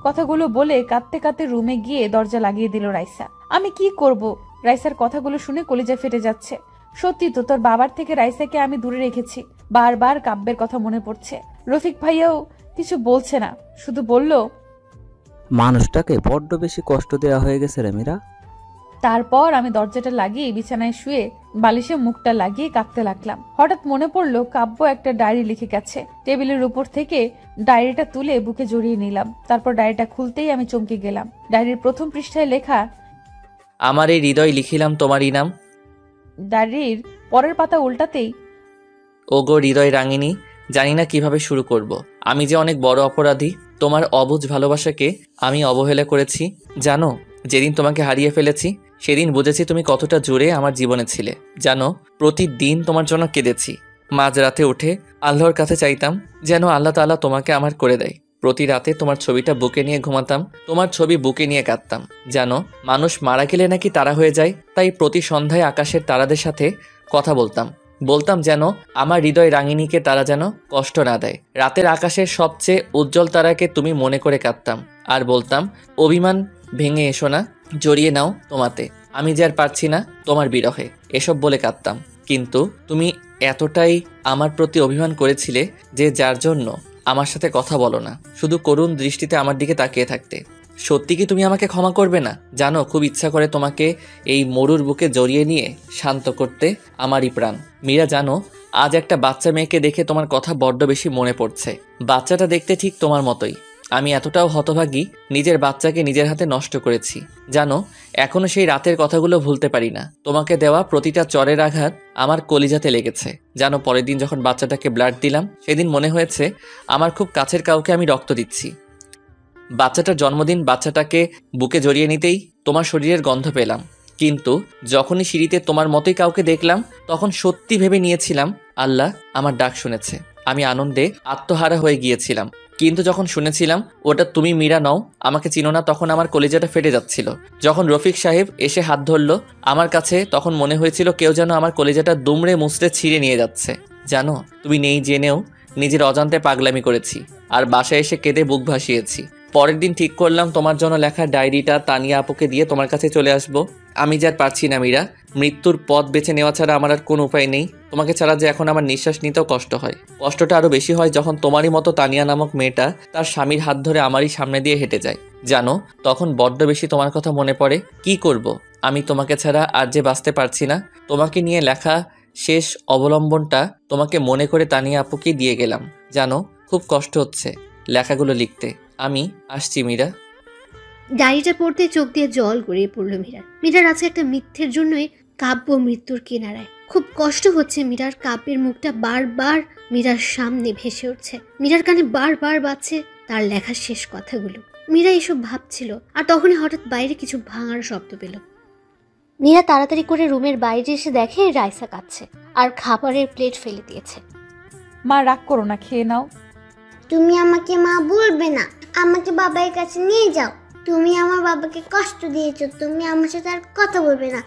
কথাগুলো বলে কাঁদতে কাঁদতে রুমে গিয়ে দরজা লাগিয়ে দিল রাইসা। আমি কি করব? রাইসার কথাগুলো শুনে কলিজা ফেটে যাচ্ছে। সত্যি তো, তোর বাবার থেকে রাইসাকে আমি দূরে রেখেছি। বারবার কাব্যের কথা মনে পড়ছে। রফিক ভাইয়াও কিছু বলছে না, শুধু বলল, মানুষটাকে বড্ড বেশি কষ্ট দেওয়া হয়ে গেছে রে মীরা। তারপর আমি দরজাটা লাগিয়ে বিছানায় শুয়ে বালিশে মুখটা লাগিয়ে কাঁদতে লাগলাম। হঠাৎ মনে পড়লো কাব্য একটা ডায়েরি লিখে গেছে। টেবিলের উপর থেকে ডায়েরিটা তুলে বুকে জড়িয়ে নিলাম। তারপর ডায়েরিটা খুলতেই আমি চমকে গেলাম। ডায়েরির প্রথম পৃষ্ঠায় লেখা, আমার এই হৃদয় লিখিলাম তোমার ইনাম। ডায়েরির পরের পাতা উল্টাতেই, ওগো হৃদয় রাঙিনী, জানি না কিভাবে শুরু করব। আমি যে অনেক বড় অপরাধী। তোমার অবুঝ ভালোবাসাকে আমি অবহেলা করেছি। জানো, যেদিন তোমাকে হারিয়ে ফেলেছি সেদিন বুঝেছি তুমি কতটা জোরে আমার জীবনে ছিলে। জানো, প্রতিদিন তোমার জন্য কেঁদেছি। মাঝরাতে উঠে আল্লাহর কাছে চাইতাম যেন আল্লাহ তাআলা তোমাকে আমার করে দেয়। প্রতি রাতে তোমার ছবিটা বুকে নিয়ে ঘুমাতাম, তোমার ছবি বুকে নিয়ে কাঁদতাম। জানো, মানুষ মারা গেলে নাকি তারা হয়ে যায়, তাই প্রতি সন্ধ্যায় আকাশের তারাদের সাথে কথা বলতাম যেন আমার হৃদয় রাঙিনীকে তারা যেন কষ্ট না দেয়। রাতের আকাশের সবচেয়ে উজ্জ্বল তারাকে তুমি মনে করে কাঁদতাম আর বলতাম, অভিমান ভেঙে এসো না, জড়িয়ে নাও তোমাতে, আমি যে আর পারছি না তোমার বিরহে, এসব বলে কাঁদতাম। কিন্তু তুমি এতটাই আমার প্রতি অভিমান করেছিলে যে যার জন্য আমার সাথে কথা বলো না, শুধু করুণ দৃষ্টিতে আমার দিকে তাকিয়ে থাকতে। সত্যি কি তুমি আমাকে ক্ষমা করবে না? জানো, খুব ইচ্ছা করে তোমাকে এই মরুর বুকে জড়িয়ে নিয়ে শান্ত করতে আমারই প্রাণ। মীরা, জানো, আজ একটা বাচ্চা মেয়েকে দেখে তোমার কথা বড্ড বেশি মনে পড়ছে। বাচ্চাটা দেখতে ঠিক তোমার মতোই। আমি এতটাও হতভাগী, নিজের বাচ্চাকে নিজের হাতে নষ্ট করেছি। জানো, এখনো সেই রাতের কথাগুলো ভুলতে পারি না। তোমাকে দেওয়া প্রতিটা চরের আঘাত আমার কলিজাতে লেগেছে। জানো, পরের দিন যখন বাচ্চাটাকে ব্লাড দিলাম সেদিন মনে হয়েছে আমার খুব কাছের কাউকে আমি রক্ত দিচ্ছি। বাচ্চাটার জন্মদিন, বাচ্চাটাকে বুকে জড়িয়ে নিতেই তোমার শরীরের গন্ধ পেলাম। কিন্তু যখনই সিঁড়িতে তোমার মতোই কাউকে দেখলাম তখন সত্যি ভেবে নিয়েছিলাম আল্লাহ আমার ডাক শুনেছে। আমি আনন্দে আত্মহারা হয়ে গিয়েছিলাম। কিন্তু যখন শুনেছিলাম ওটা তুমি মীরা নও, আমাকে চিনো না, তখন আমার কলিজাটা ফেটে যাচ্ছিল। যখন রফিক সাহেব এসে হাত ধরল আমার কাছে তখন মনে হয়েছিল কেউ যেন আমার কলিজাটা দুমড়ে মুচড়ে ছিঁড়ে নিয়ে যাচ্ছে। জানো, তুমি নেই জেনেও নিজের অজান্তে পাগলামি করেছি আর বাসায় এসে কেঁদে বুক ভাসিয়েছি। পরের দিন ঠিক করলাম তোমার জন্য লেখা ডায়েরিটা তানিয়া আপুকে দিয়ে তোমার কাছে চলে আসব। আমি যে আর পারছি না মীরা, মৃত্যুর পথ বেছে নেওয়া ছাড়া আমার আর কোনো উপায় নেই। তোমাকে ছাড়া যে এখন আমার নিঃশ্বাস নিতেও কষ্ট হয়। কষ্টটা আরও বেশি হয় যখন তোমারই মতো তানিয়া নামক মেয়েটা তার স্বামীর হাত ধরে আমারই সামনে দিয়ে হেঁটে যায়। জানো, তখন বড্ড বেশি তোমার কথা মনে পড়ে। কি করব, আমি তোমাকে ছাড়া আর যে বাঁচতে পারছি না। তোমাকে নিয়ে লেখা শেষ অবলম্বনটা তোমাকে মনে করে তানিয়া আপুকে দিয়ে গেলাম। জানো, খুব কষ্ট হচ্ছে লেখাগুলো লিখতে। আমি আসছি মীরা। ডায়েরিটা পড়তে চোখ দিয়ে জল গড়িয়ে পড়ল মীরার আজকে একটা মিথ্যের জন্যই কাব্য মৃত্যুর কিনারায়। খুব কষ্ট হচ্ছে মীরার। কাব্যের মুখটা বারবার মীরার সামনে ভেসে উঠছে। মীরার কানে বারবার বাজছে তার লেখার শেষ কথাগুলো। মীরা এসব ভাবছিল আর তখনই হঠাৎ বাইরে কিছু ভাঙার শব্দ পেল। মীরা তাড়াতাড়ি করে রুমের বাইরে এসে দেখে রাইসা কাঁদছে আর খাবারের প্লেট ফেলে দিয়েছে। মা রাগ করো না, খেয়ে নাও। তুমি আমাকে মা বলবে না, আমাকে বাবার কাছে নিয়ে যাও। তুমি আমার বাবাকে কষ্ট দিয়েছো, তুমি আমার সাথে আর কথা বলবে না।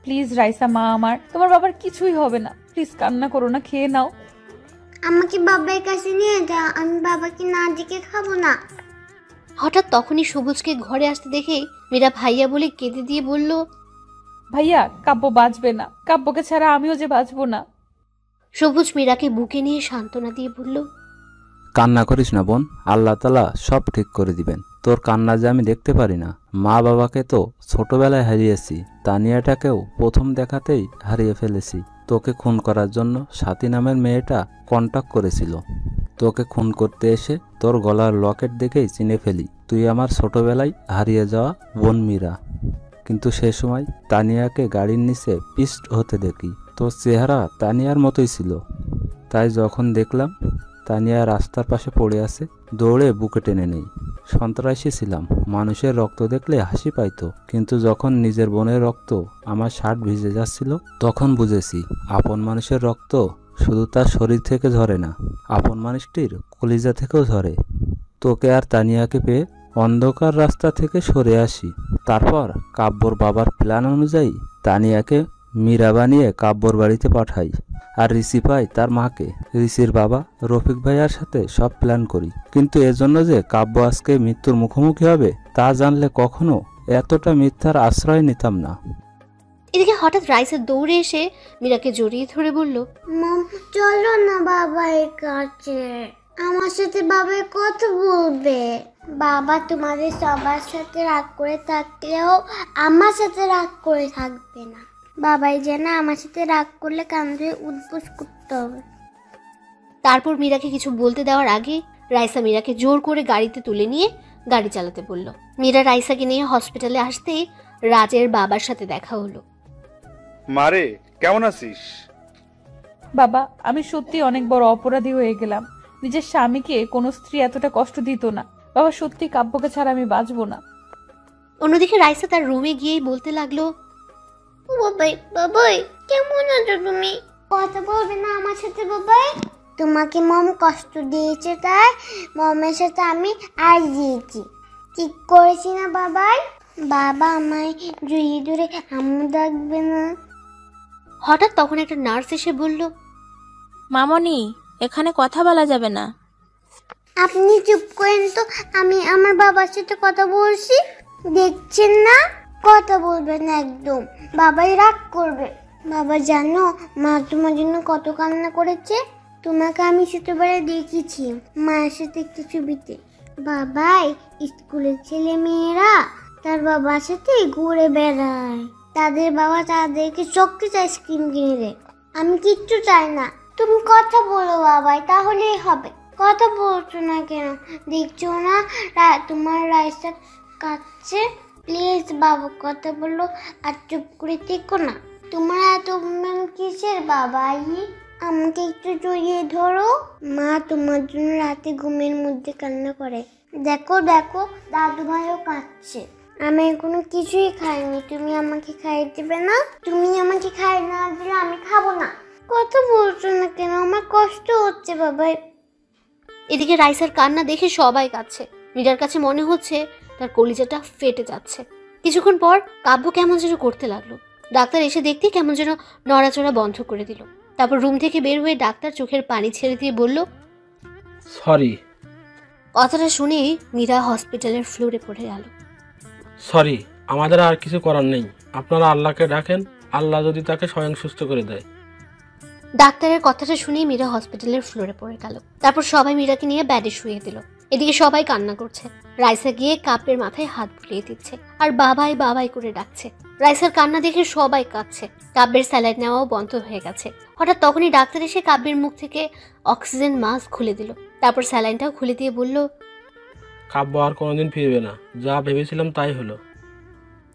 প্লিজ রাইসা, মা আমার, তোমার বাবার কিছুই হবে না। প্লিজ কান্না করো না, খেয়ে নাও। আমাকে বাবার কাছে নিয়ে যাও, আমি বাবাকে না ডেকে খাবো না। হঠাৎ তখনই সবুজকে ঘরে আসতে দেখেই মীরা ভাইয়া বলে কেঁদে দিয়ে বলল, ভাইয়া, কাব্য বাঁচবে না। কাব্যকে ছাড়া আমিও যে বাঁচবো না। সবুজ মীরাকে বুকে নিয়ে সান্ত্বনা দিয়ে বলল, কান্না করিস না বোন, আল্লাহ তাআলা সব ঠিক করে দিবেন। তোর কান্না যে আমি দেখতে পারি না। মা বাবাকে তো ছোটবেলায় হারিয়েছি, তানিয়াটাকেও প্রথম দেখাতেই হারিয়ে ফেলেছি। তোকে খুন করার জন্য সাথী নামের মেয়েটা কন্টাক্ট করেছিল। তোকে খুন করতে এসে তোর গলার লকেট দেখেই চিনে ফেলি তুই আমার ছোটবেলায় হারিয়ে যাওয়া বোন মীরা। কিন্তু সে সময় তানিয়াকে গাড়ির নিচে পিস্ট হতে দেখি। তো চেহারা তানিয়ার মতোই ছিল। তাই যখন দেখলাম তানিয়া রাস্তার পাশে পড়ে আছে, দৌড়ে বুকে টেনে নেই। সন্ত্রাসী ছিলাম, মানুষের রক্ত দেখলে হাসি পাইতো, কিন্তু যখন নিজের বোনের রক্ত আমার শার্ট ভিজে যাচ্ছিল তখন বুঝেছি আপন মানুষের রক্ত শুধু তার শরীর থেকে ঝরে না, আপন মানুষটির কলিজা থেকেও ঝরে। তোকে আর তানিয়াকে পেয়ে অন্ধকার রাস্তা থেকে সরে আসি। তারপর কাব্যর বাবার প্ল্যান অনুযায়ী তানিয়াকে মীরা বানিয়ে কাব্যর বাড়িতে পাঠাই, আর রিসি পাই তার মাকে। রিসির বাবা রফিক ভাইয়ার সাথে সব প্ল্যান করি, কিন্তু এজন্য যে কাব্য আজকে মৃত্যুর মুখোমুখি হবে তা জানলে কখনো এতটা মিথ্যার আশ্রয় নিতাম না। এদিকে হঠাৎ রাইসা দৌড়ে এসে মীরাকে জড়িয়ে ধরে বলল, মম চলো না বাবার কাছে, আমার সাথে বাবা কথা বলবে। বাবা তোমাদের সবার সাথে রাগ করে থাকলেও আমার সাথে রাগ করে থাকবে না। বাবাই যেন আমার সাথে রাগ করলে কান ধরে উদ্বোস করতে হবে। তারপর মীরাকে কিছু বলতে দেওয়ার আগে রাইসা মীরাকে জোর করে গাড়িতে তুলে নিয়ে গাড়ি চালাতে বলল। মীরা রাইসাকে নিয়ে হসপিটালে আসতেই রাজের বাবার সাথে দেখা হলো। মারে, কেমন আছিস? বাবা, আমি সত্যি অনেক বড় অপরাধী হয়ে গেলাম। নিজের স্বামীকে কোনো স্ত্রী এতটা কষ্ট দিত না। বাবা, সত্যি কাব্যকে ছাড়া আমি বাঁচবো না। অন্যদিকে রাইসা তার রুমে গিয়েই বলতে লাগলো, বাবাই বাবাই কেমন আছো তুমি? কথা বলবে না আমার সাথে বাবাই? তোমাকে মম কষ্ট দিয়েছে তাই মমের সাথে আমি আর দিয়েছি। ঠিক করেছি না বাবাই? বাবা আমায় জড়িয়ে ধরে আম্মু ডাকবে না? হঠাৎ তখন একটা নার্স এসে বলল, মামনি, এখানে কথা বলা যাবে না। আপনি চুপ করেন তো, আমি আমার বাবার সাথে কথা বলছি। দেখছেন না? কথা বলবেন না একদম, বাবাই রাগ করবে। বাবা জানো মা তোমার জন্য কত কান্না করেছে? তোমাকে আমি ছোটবেলায় দেখেছি মায়ের সাথে একটু ছবিতে। বাবাই স্কুলের ছেলে মেয়েরা তার বাবার সাথে ঘুরে বেড়ায়, তাদের বাবা তাদেরকে চকলেট আইসক্রিম কিনে দেয়। আমি কিচ্ছু চাই না, তুমি কথা বলো বাবাই, তাহলেই হবে। কথা বলছো না কেন? দেখছো না তোমার রাইসা কাঁদছে? প্লিজ বাবা কথা বলো, আর চুপ করে দেখো না। তোমার এত অভিমান কিসের বাবাই? আমাকে একটু জড়িয়ে ধরো। মা তোমার জন্য রাতে ঘুমের মধ্যে কান্না করে। দেখো দেখো দাদু ভাইও কাঁদছে। আমি এখনো কিছুই খাইনি, তুমি আমাকে খাইয়ে দেবে না? তুমি আমাকে খাই না দিলে আমি খাবো না। কথা বলছো না কেন? আমার কষ্ট হচ্ছে বাবাই। এদিকে রাইসার কান্না দেখে সবাই কাঁদছে। মীরার কাছে মনে হচ্ছে তার কলিজাটা ফেটে যাচ্ছে। কিছুক্ষণ পর কাব্য কেমন যেন করতে লাগলো। ডাক্তার এসে দেখতে কেমন যেন নড়াচড়া বন্ধ করে দিল। তারপর রুম থেকে বের হয়ে ডাক্তার চোখের পানি ছেড়ে দিয়ে বলল, সরি। কথাটা শুনেই মীরা হসপিটালের ফ্লোরে পড়ে গেল। সরি, আমাদের আর কিছু করার নেই। আপনারা আল্লাহকে ডাকেন, আল্লাহ যদি তাকে স্বয়ং সুস্থ করে দেয়। ডাক্তারের কথাটা শুনেই মীরা হসপিটালের ফ্লোরে পড়ে গেল। তারপর সবাই মীরাকে নিয়ে বেডে শুয়ে দিল। এদিকে সবাই কান্না করছে। রাইসা গিয়ে কাব্যের মাথায় হাত বুলিয়ে দিচ্ছে আর বাবাই বাবাই করে ডাকছে। রাইসার কান্না দেখে সবাই কাঁদছে। কাব্যের স্যালাইন নেওয়াও বন্ধ হয়ে গেছে। হঠাৎ তখনই ডাক্তার এসে কাব্যের মুখ থেকে অক্সিজেন মাস্ক খুলে দিল। তারপর স্যালাইনটাও খুলে দিয়ে বলল, কাব্য আর কোনোদিন ফিরবে না, যা ভেবেছিলাম তাই হলো।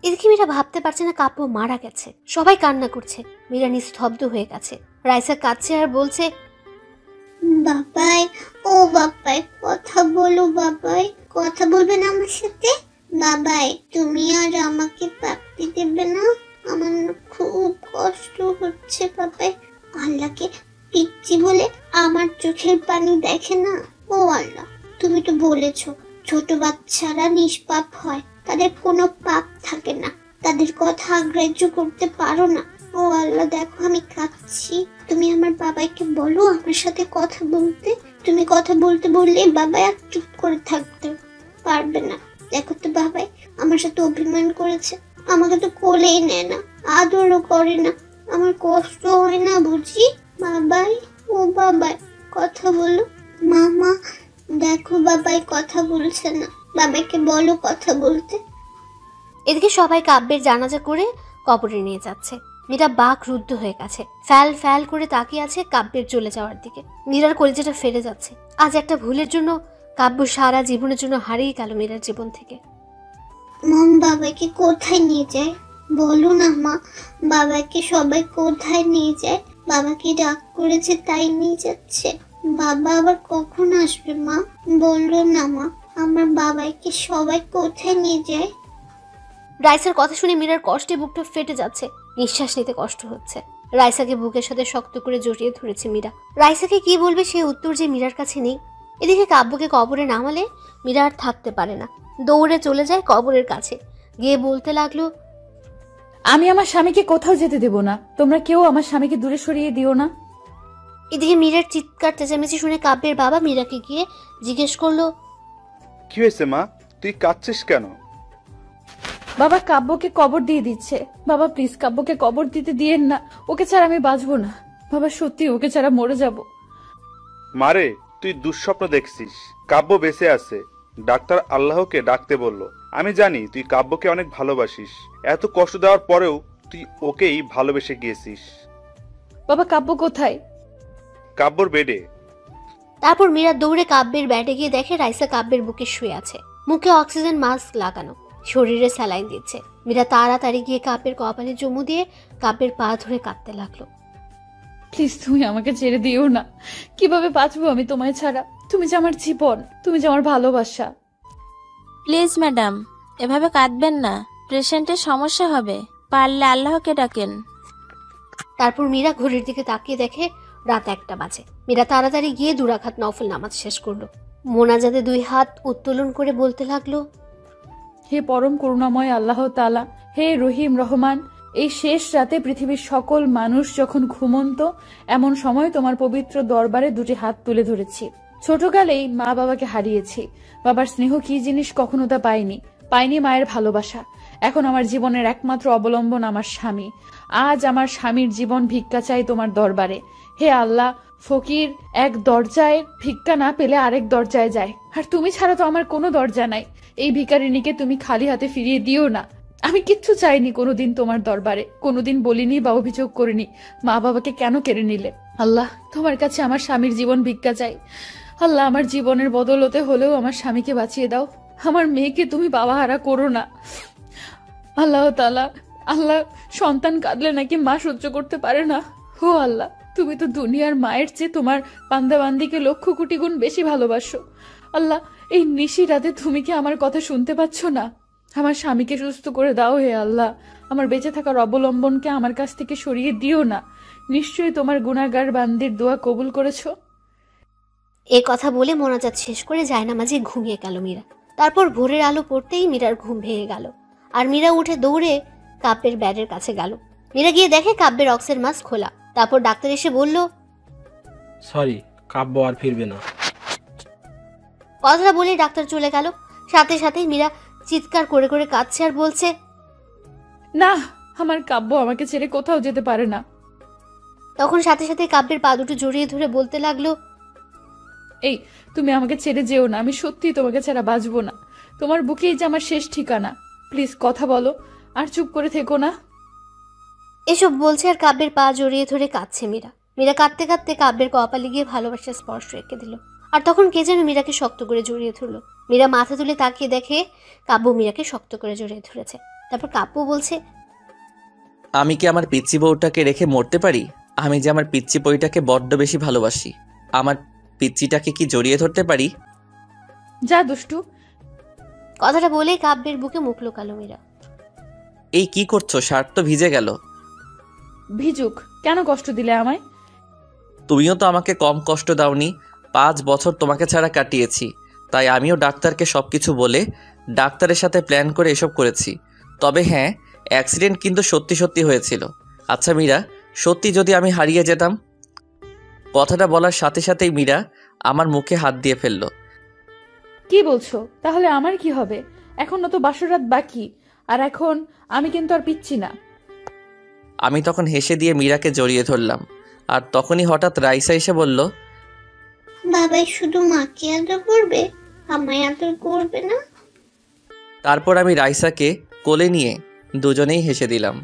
এদিকে মীরা ভাবতে পারছে না কাব্য মারা গেছে। সবাই কান্না করছে। মীরা নিস্তব্ধ হয়ে গেছে। রাইসা কাঁদছে আর বলছে, বাবাই ও বাবাই কথা বলো বাবাই, কথা বলবে না আমার সাথে? বাবাই তুমি আর আমাকে প্রাপ্তি দেবে না? আমার খুব কষ্ট হচ্ছে বাবাই। আল্লাহকে পিচ্ছি বলে আমার চোখের পানি দেখে না। ও আল্লাহ, তুমি তো বলেছো ছোট বাচ্চারা নিষ্পাপ হয়, তাদের কোনো পাপ থাকে না, তাদের কথা গ্রাহ্য করতে পারো না। ও আল্লাহ দেখো আমি কাঁদছি, তুমি আমার বাবাইকে বলো আমার সাথে কথা বলতে। তুমি কথা বলতে বললে বাবাই আর চুপ করে থাকতে পারবে না। দেখো তো বাবাই আমার সাথে অভিমান করেছে, আমাকে তো কোলেই নেয় না, আদরও করে না, আমার কষ্ট হয় না বুঝি? বাবাই ও বাবাই কথা বলো। মামা দেখো বাবাই কথা বলছে না, বাবাইকে বলো কথা বলতে। এদিকে সবাই কাব্যের জানাজা করে কবরে নিয়ে যাচ্ছে। মীরা বাক রুদ্ধ হয়ে গেছে। ফ্যাল ফ্যাল করে তাকিয়ে আছে কাব্যের চলে যাওয়ার দিকে। মীরার কলিজাটা ফেটে যাচ্ছে। আজ একটা ভুলের জন্য কাব্য সারা জীবনের জন্য হারিয়ে গেল মীরার জীবন থেকে। মম বাবাকে কোথায় নিয়ে যায়? বলো না মা, বাবাকে সবাই কোথায় নিয়ে যায়? বাবাকে ডাক করেছে তাই নিয়ে যাচ্ছে। বাবা আবার কখন আসবে মা? বললো না মা, আমার বাবাকে সবাই কোথায় নিয়ে যায়? রাইসার কথা শুনে মীরার কষ্টে বুকটা ফেটে যাচ্ছে, নিঃশ্বাস নিতে কষ্ট হচ্ছে। রাইসাকে বুকের সাথে শক্ত করে জড়িয়ে ধরেছে মীরা। রাইসাকে কি বলবে সে উত্তর যে মীরার কাছে নেই। এদিকে কাব্যকে কবরে নামালে মীরা আর থাকতে পারে না, দৌড়ে চলে যায় কবরের কাছে, গিয়ে বলতে লাগলো, আমি আমার স্বামীকে কোথাও যেতে দেব না, তোমরা কেউ আমার স্বামীকে দূরে সরিয়ে দিও না। এদিকে মীরার চিৎকার চেঁচামেচি শুনে কাব্যের বাবা মীরাকে গিয়ে জিজ্ঞেস করলো, কি হয়েছে মা, তুই কাঁদছিস কেন? বাবা কাব্যকে কবর দিয়ে দিচ্ছে। বাবা প্লিজ কাব্যকে কবর দিতে দিয়েন না, ওকে ছাড়া আমি বাঁচবো না। বাবা সত্যি ওকে ছাড়া মরে যাব। মারে, তুই দুঃস্বপ্ন দেখছিস। কাব্য বেঁচে আছে, ডাক্তার আল্লাহকে ডাকতে বলল। আমি জানি তুই কাব্যকে অনেক ভালোবাসিস, এত কষ্ট দেওয়ার পরেও তুই ওকেই ভালোবেসে গিয়েছিস। বাবা কাব্য কোথায়? কাব্যর বেডে। তারপর মীরা দৌড়ে কাব্যের ব্যাটে গিয়ে দেখে রাইসা কাব্যের বুকে শুয়ে আছে, মুখে অক্সিজেন মাস্ক লাগানো, শরীরে স্যালাইন দিচ্ছে। মীরা তাড়াতাড়ি গিয়ে কাব্যের কপালে চুমু দিয়ে কাব্যের পা ধরে কাঁদতে লাগলো। প্লিজ তুমি আমাকে ছেড়ে দিও না, কিভাবে বাঁচবো আমি তোমায় ছাড়া? তুমি যে আমার জীবন, তুমি যে আমার ভালোবাসা। প্লিজ ম্যাডাম, এভাবে কাঁদবেন না, পেশেন্টের সমস্যা হবে, পারলে আল্লাহকে ডাকেন। তারপর মীরা ঘড়ির দিকে তাকিয়ে দেখে রাত 1টা বাজে। মীরা তাড়াতাড়ি গিয়ে 2 রাকাত নফল নামাজ শেষ করলো। মোনাজাতে 2 হাত উত্তোলন করে বলতে লাগলো, হে পরম করুণাময় আল্লাহ তাআলা, হে রহিম রহমান, এই শেষ রাতে পৃথিবীর সকল মানুষ যখন ঘুমন্ত, এমন সময় তোমার পবিত্র দরবারে 2টি হাত তুলে ধরেছি। ছোটকালেই মা বাবাকে হারিয়েছি, বাবার স্নেহ কি জিনিস কখনো তা পাইনি মায়ের ভালোবাসা। এখন আমার জীবনের একমাত্র অবলম্বন আমার স্বামী। আজ আমার স্বামীর জীবন ভিক্ষা চাই তোমার দরবারে। হে আল্লাহ, ফকির এক দরজায় ভিক্ষা না পেলে আরেক দরজায় যায়, আর তুমি ছাড়া তো আমার কোনো দরজা নাই। এই ভিখারিনীকে তুমি খালি হাতে ফিরিয়ে দিও না। আমি কিচ্ছু চাইনি কোনোদিন তোমার দরবারে, কোনোদিন বলিনি বা অভিযোগ করিনি মা বাবাকে কেন কেড়ে নিলে। আল্লাহ, তোমার কাছে আমার স্বামীর জীবন ভিক্ষা চাই। আল্লাহ, আমার জীবনের বদলতে হলেও আমার স্বামীকে বাঁচিয়ে দাও, আমার মেয়েকে তুমি বাবাহারা করো না। আল্লাহ তাআলা, আল্লাহ, সন্তান কাঁদলে নাকি মা সহ্য করতে পারে না। ও আল্লাহ, তুমি তো দুনিয়ার মায়ের চেয়ে তোমার বান্দাবান্দিকে লক্ষ কোটি গুণ বেশি ভালোবাসো। আল্লাহ, এই নিশি রাতে তুমি কি আমার কথা শুনতে পাচ্ছ না? আমার স্বামীকে সুস্থ করে দাও হে আল্লাহ, আমার বেঁচে থাকার অবলম্বনকে আমার কাছ থেকে সরিয়ে দিও না। নিশ্চয়ই তোমার গুনাহগার বান্দির দোয়া কবুল করেছো। এ কথা বলে মোনাজাত শেষ করে জায়নামাজে ঘুমিয়ে গেল মীরা। তারপর ভোরের আলো পড়তেই মীরার ঘুম ভেঙে গেল, আর মীরা উঠে দৌড়ে কাব্যের ব্যাডের কাছে গেল। মীরা গিয়ে দেখে কাব্যের অক্সিজেন মাস্ক খোলা। তারপর ডাক্তার এসে বলল, সরি, কাব্য আর ফিরবে না। কথাটা বলেই ডাক্তার চলে গেল। সাথে সাথেই মীরা চিৎকার করে করে কাঁদছে আর বলছে, না, আমার কাব্য আমাকে ছেড়ে কোথাও যেতে পারে না। তখন সাথে সাথে কাব্যের পা দুটো জড়িয়ে ধরে বলতে লাগলো, এই তুমি আমাকে ছেড়ে যেও না, আমি সত্যি তোমাকে ছাড়া বাঁচবো না। তোমার বুকেই যে আমার শেষ ঠিকানা, প্লিজ কথা বলো, আর চুপ করে থেকো না। এসব বলছে আর কাব্যের পা জড়িয়ে ধরে কাঁদছে মীরা। মীরা কাঁদতে কাঁদতে কাব্যের কপালে গিয়ে ভালোবাসার স্পর্শ রেখে দিল। আর তখন কে যেন মীরাকে শক্ত করে জড়িয়ে ধরলো। মীরা মাথা তুলে তাকিয়ে দেখে কাব্য মীরাকে শক্ত করে জড়িয়ে ধরেছে। তারপর কাব্য বলছে, আমি কি আমার পিচ্চি বউটাকে রেখে মরতে পারি? আমি যে আমার পিচ্চি বইটাকে বড্ড বেশি ভালোবাসি, আমার পিচ্চিটাকে কি জড়িয়ে ধরতে পারি? যা দুষ্টু। কথাটা বলেই কাব্যের বুকে মুখ লুকালো মীরা। এই কি করছো? শার্ট তো ভিজে গেল। ভিজুক, কেন কষ্ট দিলে আমায়? তুমিও তো আমাকে কম কষ্ট দাওনি। 5 বছর তোমাকে ছাড়া কাটিয়েছি, তাই আমিও ডাক্তারকে সবকিছু বলে ডাক্তারের সাথে প্ল্যান করে এসব করেছি। তবে হ্যাঁ, অ্যাক্সিডেন্ট কিন্তু সত্যি সত্যি হয়েছিল। আচ্ছা মীরা, সত্যি যদি আমি হারিয়ে যেতাম? কথাটা বলার সাথে সাথেই মীরা আমার মুখে হাত দিয়ে ফেলল। কি বলছো? তাহলে আমার কি হবে? এখনো তো বাসরাত বাকি, আর এখন আমি কিন্তু আর পিচ্ছি না। আমি তখন হেসে দিয়ে মীরাকে জড়িয়ে ধরলাম, আর তখনই হঠাৎ রাইসা এসে বলল, বাবাই শুধু মাকে আদর করবে, আমায় আদর করবে না? তারপর আমি রাইসাকে কোলে নিয়ে দুজনেই হেসে দিলাম।